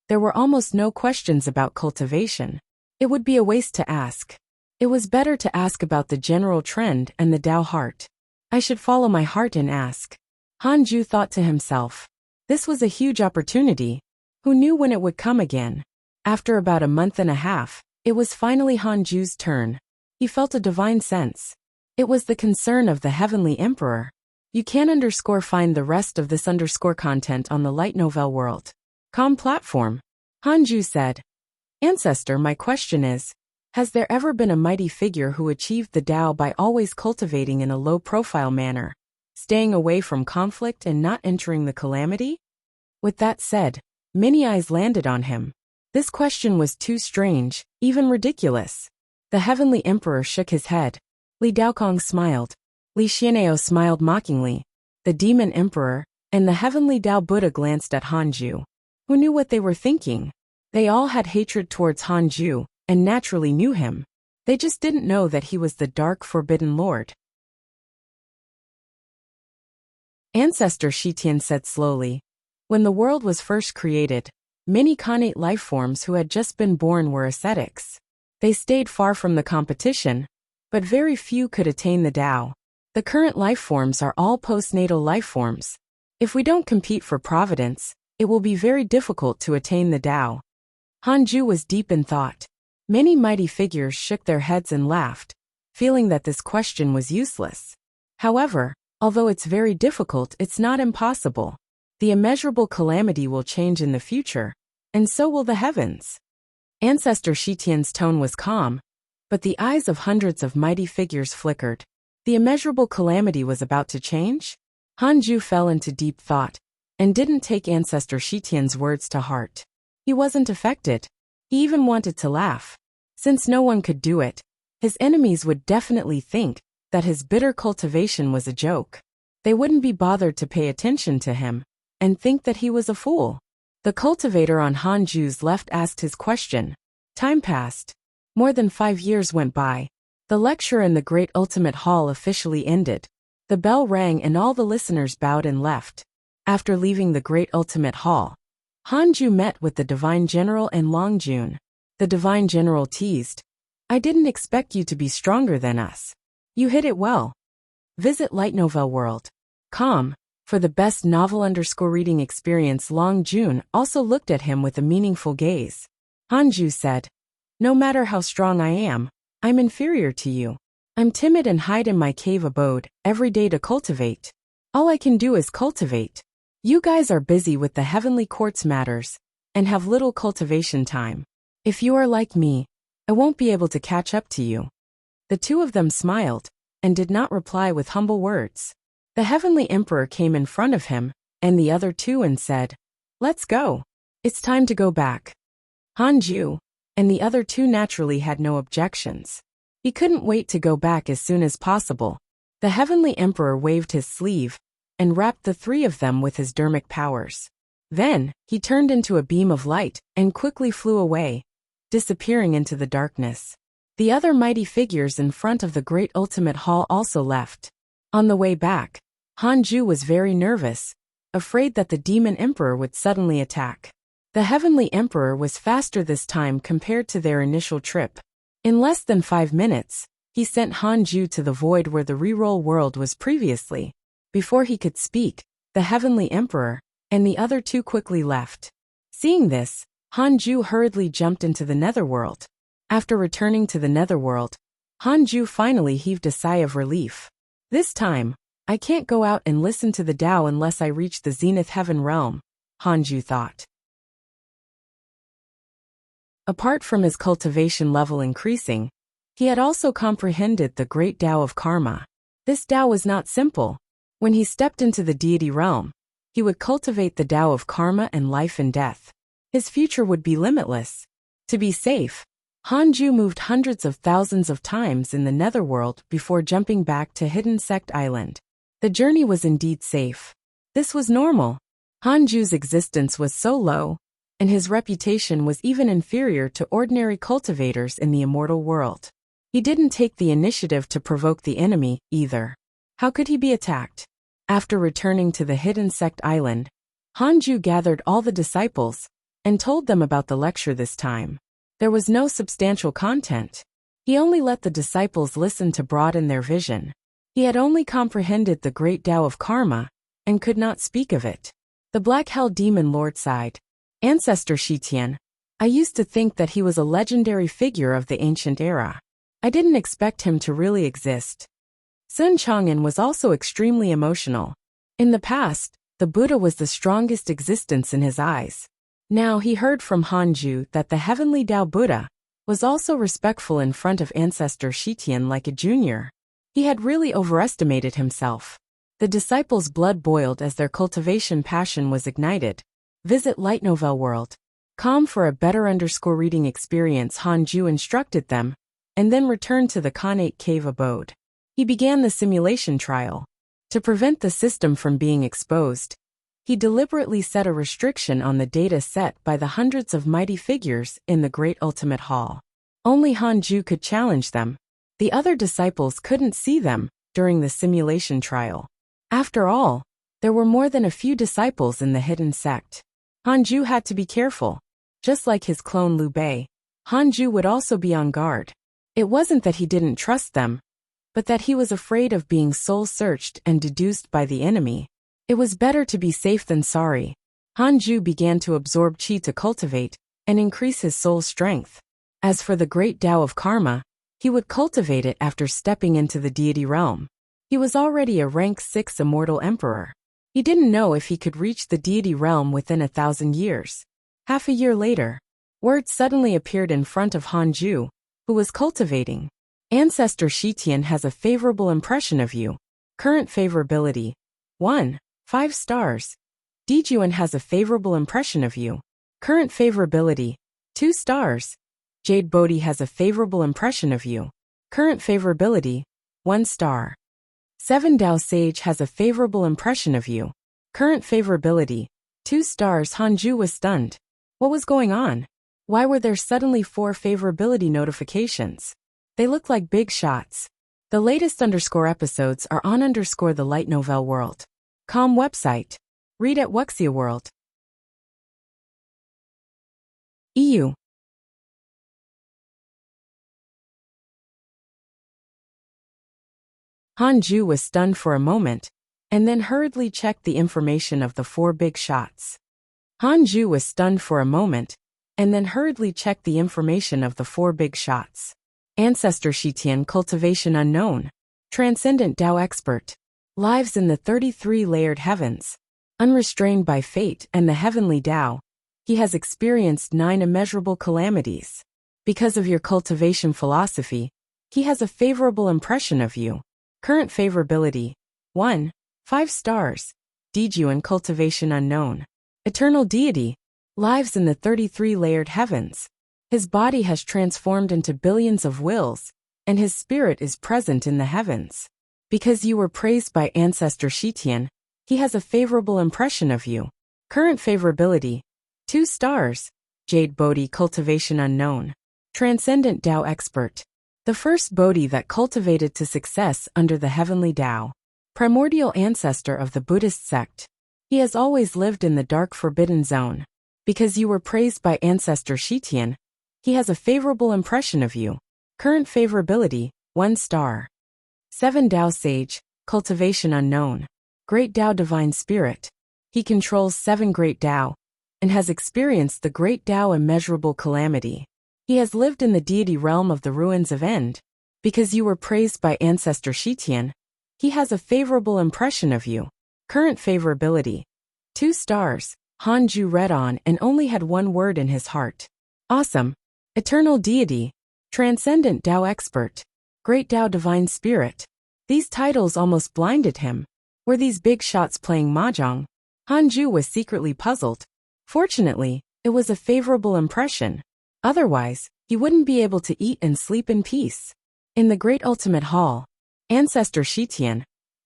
there were almost no questions about cultivation. It would be a waste to ask. It was better to ask about the general trend and the Tao heart. I should follow my heart and ask. Hanju thought to himself. This was a huge opportunity. Who knew when it would come again? After about a month and a half, it was finally Hanju's turn. He felt a divine sense. It was the concern of the heavenly emperor. You can find the rest of this content on the Light Novel World. Platform. Hanju said. Ancestor, my question is, has there ever been a mighty figure who achieved the Tao by always cultivating in a low-profile manner, staying away from conflict and not entering the calamity? With that said, many eyes landed on him. This question was too strange, even ridiculous. The heavenly emperor shook his head. Li Daokong smiled. Li Xianao smiled mockingly. The demon emperor and the heavenly Tao Buddha glanced at Hanju. Who knew what they were thinking? They all had hatred towards Hanju, and naturally knew him. They just didn't know that he was the dark forbidden lord. Ancestor Shitian said slowly. When the world was first created, many connate lifeforms who had just been born were ascetics. They stayed far from the competition, but very few could attain the Tao. The current lifeforms are all postnatal lifeforms. If we don't compete for providence, it will be very difficult to attain the Tao. Hanju was deep in thought. Many mighty figures shook their heads and laughed, feeling that this question was useless. However, although it's very difficult, it's not impossible. The immeasurable calamity will change in the future, and so will the heavens. Ancestor Shitian's tone was calm, but the eyes of hundreds of mighty figures flickered. The immeasurable calamity was about to change? Hanju fell into deep thought, and didn't take Ancestor Shitian's words to heart. He wasn't affected. He even wanted to laugh. Since no one could do it, his enemies would definitely think that his bitter cultivation was a joke. They wouldn't be bothered to pay attention to him, and think that he was a fool. The cultivator on Hanju's left asked his question. Time passed. More than 5 years went by. The lecture in the Great Ultimate Hall officially ended. The bell rang and all the listeners bowed and left. After leaving the Great Ultimate Hall, Hanju met with the Divine General and Longjun. The Divine General teased, I didn't expect you to be stronger than us. You hit it well. Visit Light Novel World. Com. For the best novel_reading experience. Longjun also looked at him with a meaningful gaze. Hanju said, no matter how strong I am, I'm inferior to you. I'm timid and hide in my cave abode every day to cultivate. All I can do is cultivate. You guys are busy with the heavenly court's matters and have little cultivation time. If you are like me, I won't be able to catch up to you. The two of them smiled and did not reply with humble words. The heavenly emperor came in front of him and the other two and said, let's go. It's time to go back. Hanju and the other two naturally had no objections. He couldn't wait to go back as soon as possible. The heavenly emperor waved his sleeve and wrapped the three of them with his dermic powers. Then, he turned into a beam of light and quickly flew away, disappearing into the darkness. The other mighty figures in front of the Great Ultimate Hall also left. On the way back, Hanju was very nervous, afraid that the demon emperor would suddenly attack. The heavenly emperor was faster this time compared to their initial trip. In less than 5 minutes, he sent Hanju to the void where the reroll world was previously. Before he could speak, the heavenly emperor and the other two quickly left. Seeing this, Hanju hurriedly jumped into the netherworld. After returning to the netherworld, Hanju finally heaved a sigh of relief. This time, I can't go out and listen to the Tao unless I reach the Zenith Heaven realm, Hanju thought. Apart from his cultivation level increasing, he had also comprehended the great Tao of karma. This Tao was not simple. When he stepped into the deity realm, he would cultivate the Tao of karma and life and death. His future would be limitless. To be safe, Hanju moved hundreds of thousands of times in the netherworld before jumping back to Hidden Sect Island. The journey was indeed safe. This was normal. Hanju's existence was so low, and his reputation was even inferior to ordinary cultivators in the immortal world. He didn't take the initiative to provoke the enemy, either. How could he be attacked? After returning to the Hidden Sect Island, Hanju gathered all the disciples and told them about the lecture this time. There was no substantial content. He only let the disciples listen to broaden their vision. He had only comprehended the great Tao of karma and could not speak of it. The Black Hell Demon Lord sighed. Ancestor Shitian, I used to think that he was a legendary figure of the ancient era. I didn't expect him to really exist. Sun Chang'an was also extremely emotional. In the past, the Buddha was the strongest existence in his eyes. Now he heard from Hanju that the heavenly Tao Buddha was also respectful in front of Ancestor Shitian like a junior. He had really overestimated himself. The disciples' blood boiled as their cultivation passion was ignited. Visit Light Novel World. Com for a better_reading experience. Hanju instructed them, and then returned to the Khanate cave abode. He began the simulation trial. To prevent the system from being exposed, he deliberately set a restriction on the data set by the hundreds of mighty figures in the Great Ultimate Hall. Only Hanju could challenge them. The other disciples couldn't see them during the simulation trial. After all, there were more than a few disciples in the hidden sect. Hanju had to be careful. Just like his clone Liu Bei, Hanju would also be on guard. It wasn't that he didn't trust them, but that he was afraid of being soul-searched and deduced by the enemy. It was better to be safe than sorry. Hanju began to absorb qi to cultivate and increase his soul strength. As for the great Tao of karma, he would cultivate it after stepping into the deity realm. He was already a rank 6 immortal emperor. He didn't know if he could reach the deity realm within 1,000 years. Half a year later, word suddenly appeared in front of Hanju, who was cultivating. Ancestor Shitian has a favorable impression of you. Current favorability: 1, 5 stars. Dijuan has a favorable impression of you. Current favorability: 2 stars. Jade Bodhi has a favorable impression of you. Current favorability: 1 star. 7 Dao Sage has a favorable impression of you. Current favorability: 2 stars. Hanju was stunned. What was going on? Why were there suddenly 4 favorability notifications? They look like big shots. The latest episodes are on the light novel world. Com website. Read at Wuxia World. EU. Hanju was stunned for a moment, and then hurriedly checked the information of the 4 big shots. Hanju was stunned for a moment, and then hurriedly checked the information of the 4 big shots. Ancestor Shitian cultivation unknown. Transcendent Tao expert. Lives in the 33-layered heavens. Unrestrained by fate and the heavenly Tao, he has experienced 9 immeasurable calamities. Because of your cultivation philosophy, he has a favorable impression of you. Current favorability: 1, 5 stars. Dijuan cultivation unknown. Eternal deity. Lives in the 33-layered heavens. His body has transformed into billions of wills, and his spirit is present in the heavens. Because you were praised by Ancestor Shitian, he has a favorable impression of you. Current favorability: 2 stars. Jade Bodhi cultivation unknown. Transcendent Tao expert. The first Bodhi that cultivated to success under the heavenly Tao. Primordial ancestor of the Buddhist sect. He has always lived in the dark forbidden zone. Because you were praised by Ancestor Shitian, he has a favorable impression of you. Current favorability: 1 star. 7 Dao Sage, cultivation unknown. Great Tao divine spirit. He controls 7 great Tao, and has experienced the great Tao immeasurable calamity. He has lived in the deity realm of the ruins of End. Because you were praised by Ancestor Shitian, he has a favorable impression of you. Current favorability: 2 stars. Hanju read on and only had 1 word in his heart. Awesome. Eternal deity. Transcendent Tao expert. Great Tao divine spirit. These titles almost blinded him. Were these big shots playing mahjong? Hanju was secretly puzzled. Fortunately, it was a favorable impression. Otherwise, he wouldn't be able to eat and sleep in peace. In the Great Ultimate Hall, Ancestor Shitian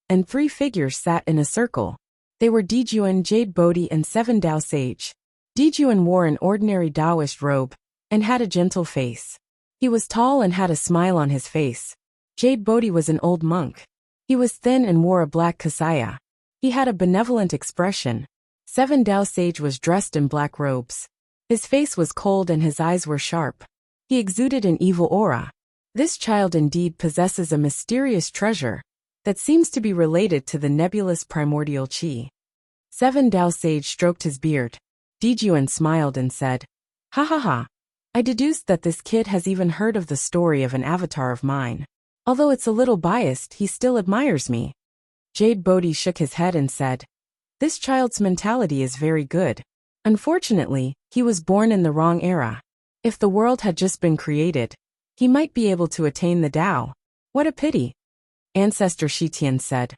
and 3 figures sat in a circle. They were Dijuan, Jade Bodhi, and 7 Dao Sage. Dijuan wore an ordinary Taoist robe and had a gentle face. He was tall and had a smile on his face. Jade Bodhi was an old monk. He was thin and wore a black kasaya. He had a benevolent expression. 7 Dao Sage was dressed in black robes. His face was cold and his eyes were sharp. He exuded an evil aura. This child indeed possesses a mysterious treasure that seems to be related to the nebulous primordial qi. 7 Dao Sage stroked his beard. Dijuan smiled and said, "Ha ha ha. I deduced that this kid has even heard of the story of an avatar of mine. Although it's a little biased, he still admires me." Jade Bodhi shook his head and said, "This child's mentality is very good. Unfortunately, he was born in the wrong era. If the world had just been created, he might be able to attain the Tao. What a pity." Ancestor Shitian said,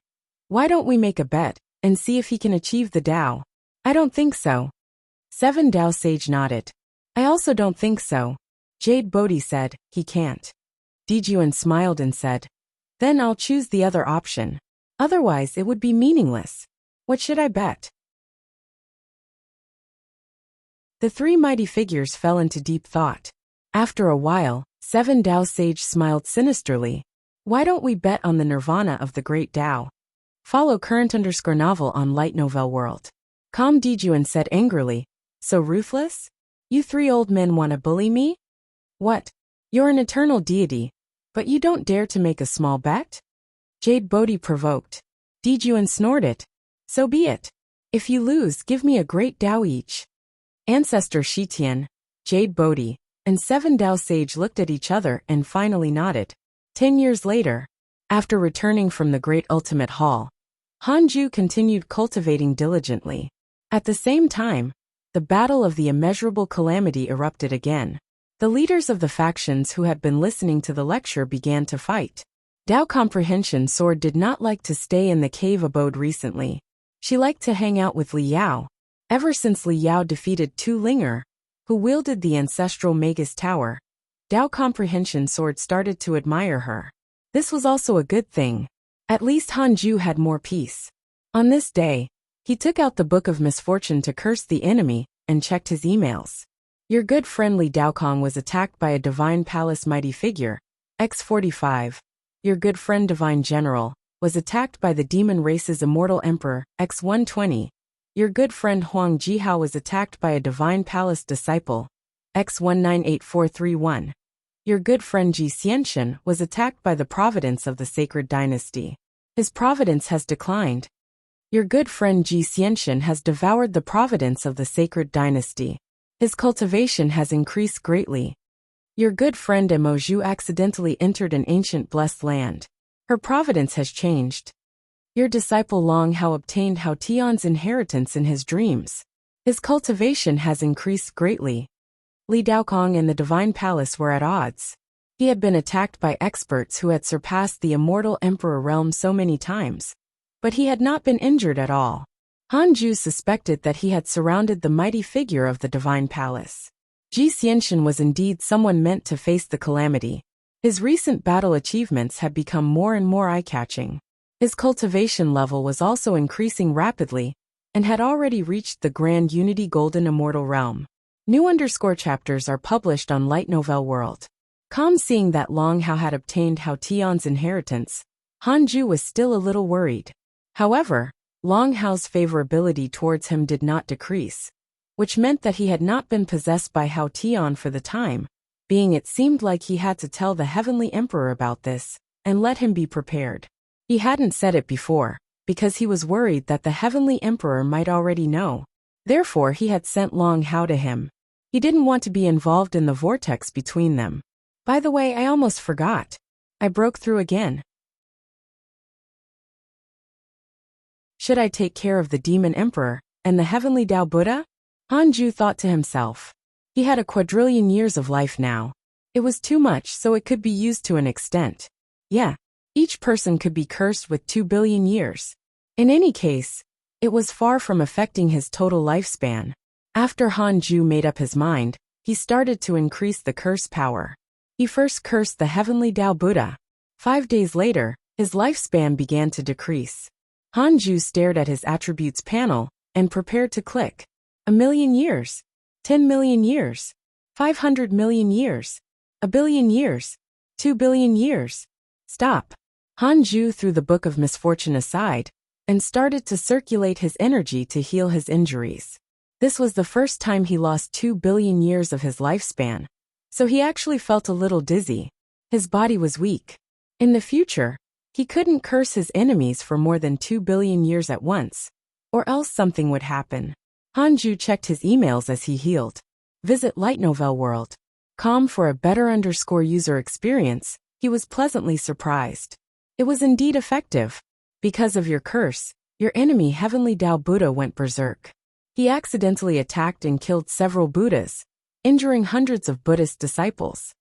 "Why don't we make a bet and see if he can achieve the Tao?" "I don't think so." 7 Dao Sage nodded. "I also don't think so." Jade Bodhi said, "He can't." Dijuan smiled and said, "Then I'll choose the other option. Otherwise it would be meaningless. What should I bet?" The 3 mighty figures fell into deep thought. After a while, 7 Dao Sage smiled sinisterly. "Why don't we bet on the nirvana of the great Tao?" Follow current_novel on Light Novel World. Com Dijuan said angrily, "So ruthless? You 3 old men want to bully me? What? You're an eternal deity, but you don't dare to make a small bet?" Jade Bodhi provoked. Dijuan snorted. "So be it. If you lose, give me a great Tao each." Ancestor Shitian, Jade Bodhi, and 7 Dao Sage looked at each other and finally nodded. 10 years later, after returning from the Great Ultimate Hall, Hanju continued cultivating diligently. At the same time, the battle of the immeasurable calamity erupted again. The leaders of the factions who had been listening to the lecture began to fight. Dao Comprehension Sword did not like to stay in the cave abode recently. She liked to hang out with Li Yao. Ever since Li Yao defeated Tu Linger, who wielded the ancestral Magus Tower, Dao Comprehension Sword started to admire her. This was also a good thing. At least Hanju had more peace. On this day, he took out the Book of Misfortune to curse the enemy and checked his emails. Your good friend Li Daokong was attacked by a Divine Palace Mighty Figure, X45. Your good friend Divine General was attacked by the Demon Race's Immortal Emperor, X120. Your good friend Huang Jihao was attacked by a Divine Palace Disciple, X198431. Your good friend Ji Xianxian was attacked by the Providence of the Sacred Dynasty. His providence has declined. Your good friend Ji Xianxian has devoured the Providence of the Sacred Dynasty. His cultivation has increased greatly. Your good friend Mo Zhu accidentally entered an ancient blessed land. Her providence has changed. Your disciple Long Hao obtained Hao Tian's inheritance in his dreams. His cultivation has increased greatly. Li Daokong and the Divine Palace were at odds. He had been attacked by experts who had surpassed the Immortal Emperor realm so many times, but he had not been injured at all. Hanju suspected that he had surrounded the mighty figure of the Divine Palace. Ji Xianxian was indeed someone meant to face the calamity. His recent battle achievements had become more and more eye-catching. His cultivation level was also increasing rapidly, and had already reached the Grand Unity Golden Immortal Realm. New chapters are published on Light Novel World. Seeing that Long Hao had obtained Hao Tian's inheritance, Hanju was still a little worried. However, Long Hao's favorability towards him did not decrease, which meant that he had not been possessed by Hao Tian for the time being. It seemed like he had to tell the Heavenly Emperor about this, and let him be prepared. He hadn't said it before, because he was worried that the Heavenly Emperor might already know. Therefore he had sent Long Hao to him. He didn't want to be involved in the vortex between them. By the way, I almost forgot. I broke through again. Should I take care of the Demon Emperor and the Heavenly Tao Buddha? Hanju thought to himself. He had a quadrillion years of life now. It was too much, so it could be used to an extent. Yeah, each person could be cursed with 2 billion years. In any case, it was far from affecting his total lifespan. After Hanju made up his mind, he started to increase the curse power. He first cursed the Heavenly Tao Buddha. 5 days later, his lifespan began to decrease. Hanju stared at his attributes panel and prepared to click. 1,000,000 years. 10,000,000 years. 500 million years. 1,000,000,000 years. 2 billion years. Stop. Hanju threw the Book of Misfortune aside and started to circulate his energy to heal his injuries. This was the first time he lost 2 billion years of his lifespan, so he actually felt a little dizzy. His body was weak. In the future, he couldn't curse his enemies for more than 2 billion years at once, or else something would happen. Hanju checked his emails as he healed. Visit Light Novel World. For a better user experience, he was pleasantly surprised. It was indeed effective. Because of your curse, your enemy Heavenly Tao Buddha went berserk. He accidentally attacked and killed several Buddhas, injuring hundreds of Buddhist disciples.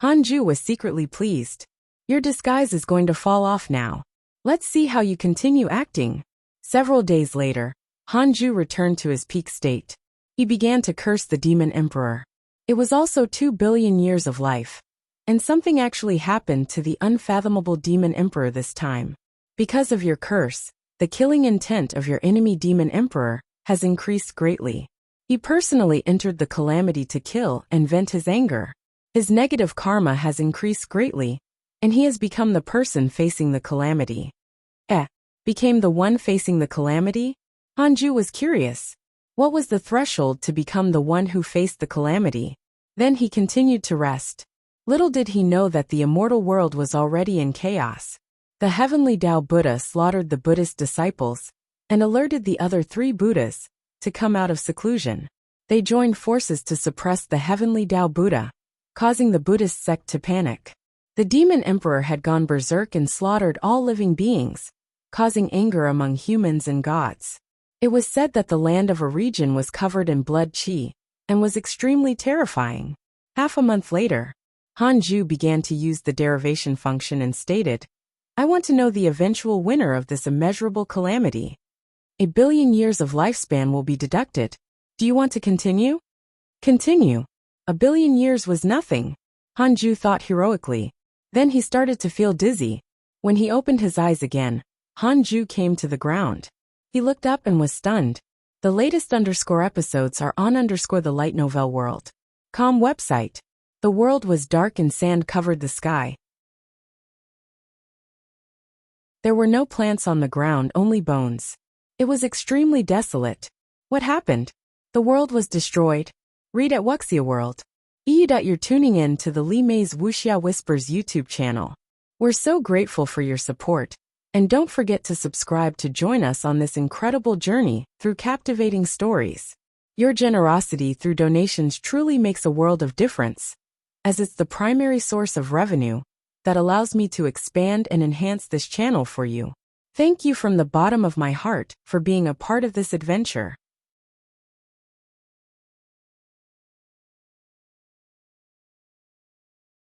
Hanju was secretly pleased. Your disguise is going to fall off now. Let's see how you continue acting. Several days later, Hanju returned to his peak state. He began to curse the Demon Emperor. It was also 2 billion years of life. And something actually happened to the unfathomable Demon Emperor this time. Because of your curse, the killing intent of your enemy Demon Emperor has increased greatly. He personally entered the calamity to kill and vent his anger. His negative karma has increased greatly, and he has become the person facing the calamity. Became the one facing the calamity? Hanju was curious. What was the threshold to become the one who faced the calamity? Then he continued to rest. Little did he know that the immortal world was already in chaos. The Heavenly Tao Buddha slaughtered the Buddhist disciples and alerted the other 3 Buddhas to come out of seclusion. They joined forces to suppress the Heavenly Tao Buddha, causing the Buddhist sect to panic. The Demon Emperor had gone berserk and slaughtered all living beings, causing anger among humans and gods. It was said that the land of a region was covered in blood qi and was extremely terrifying. Half a month later, Hanju began to use the derivation function and stated, "I want to know the eventual winner of this immeasurable calamity. 1,000,000,000 years of lifespan will be deducted. Do you want to continue?" Continue. 1,000,000,000 years was nothing, Hanju thought heroically. Then he started to feel dizzy. When he opened his eyes again, Hanju came to the ground. He looked up and was stunned. The latest episodes are on the light novel world. Com website. The world was dark and sand covered the sky. There were no plants on the ground, only bones. It was extremely desolate. What happened? The world was destroyed. Read at Wuxia World. You're tuning in to the Li Mei's Wuxia Whispers YouTube channel. We're so grateful for your support. And don't forget to subscribe to join us on this incredible journey through captivating stories. Your generosity through donations truly makes a world of difference, as it's the primary source of revenue that allows me to expand and enhance this channel for you. Thank you from the bottom of my heart for being a part of this adventure.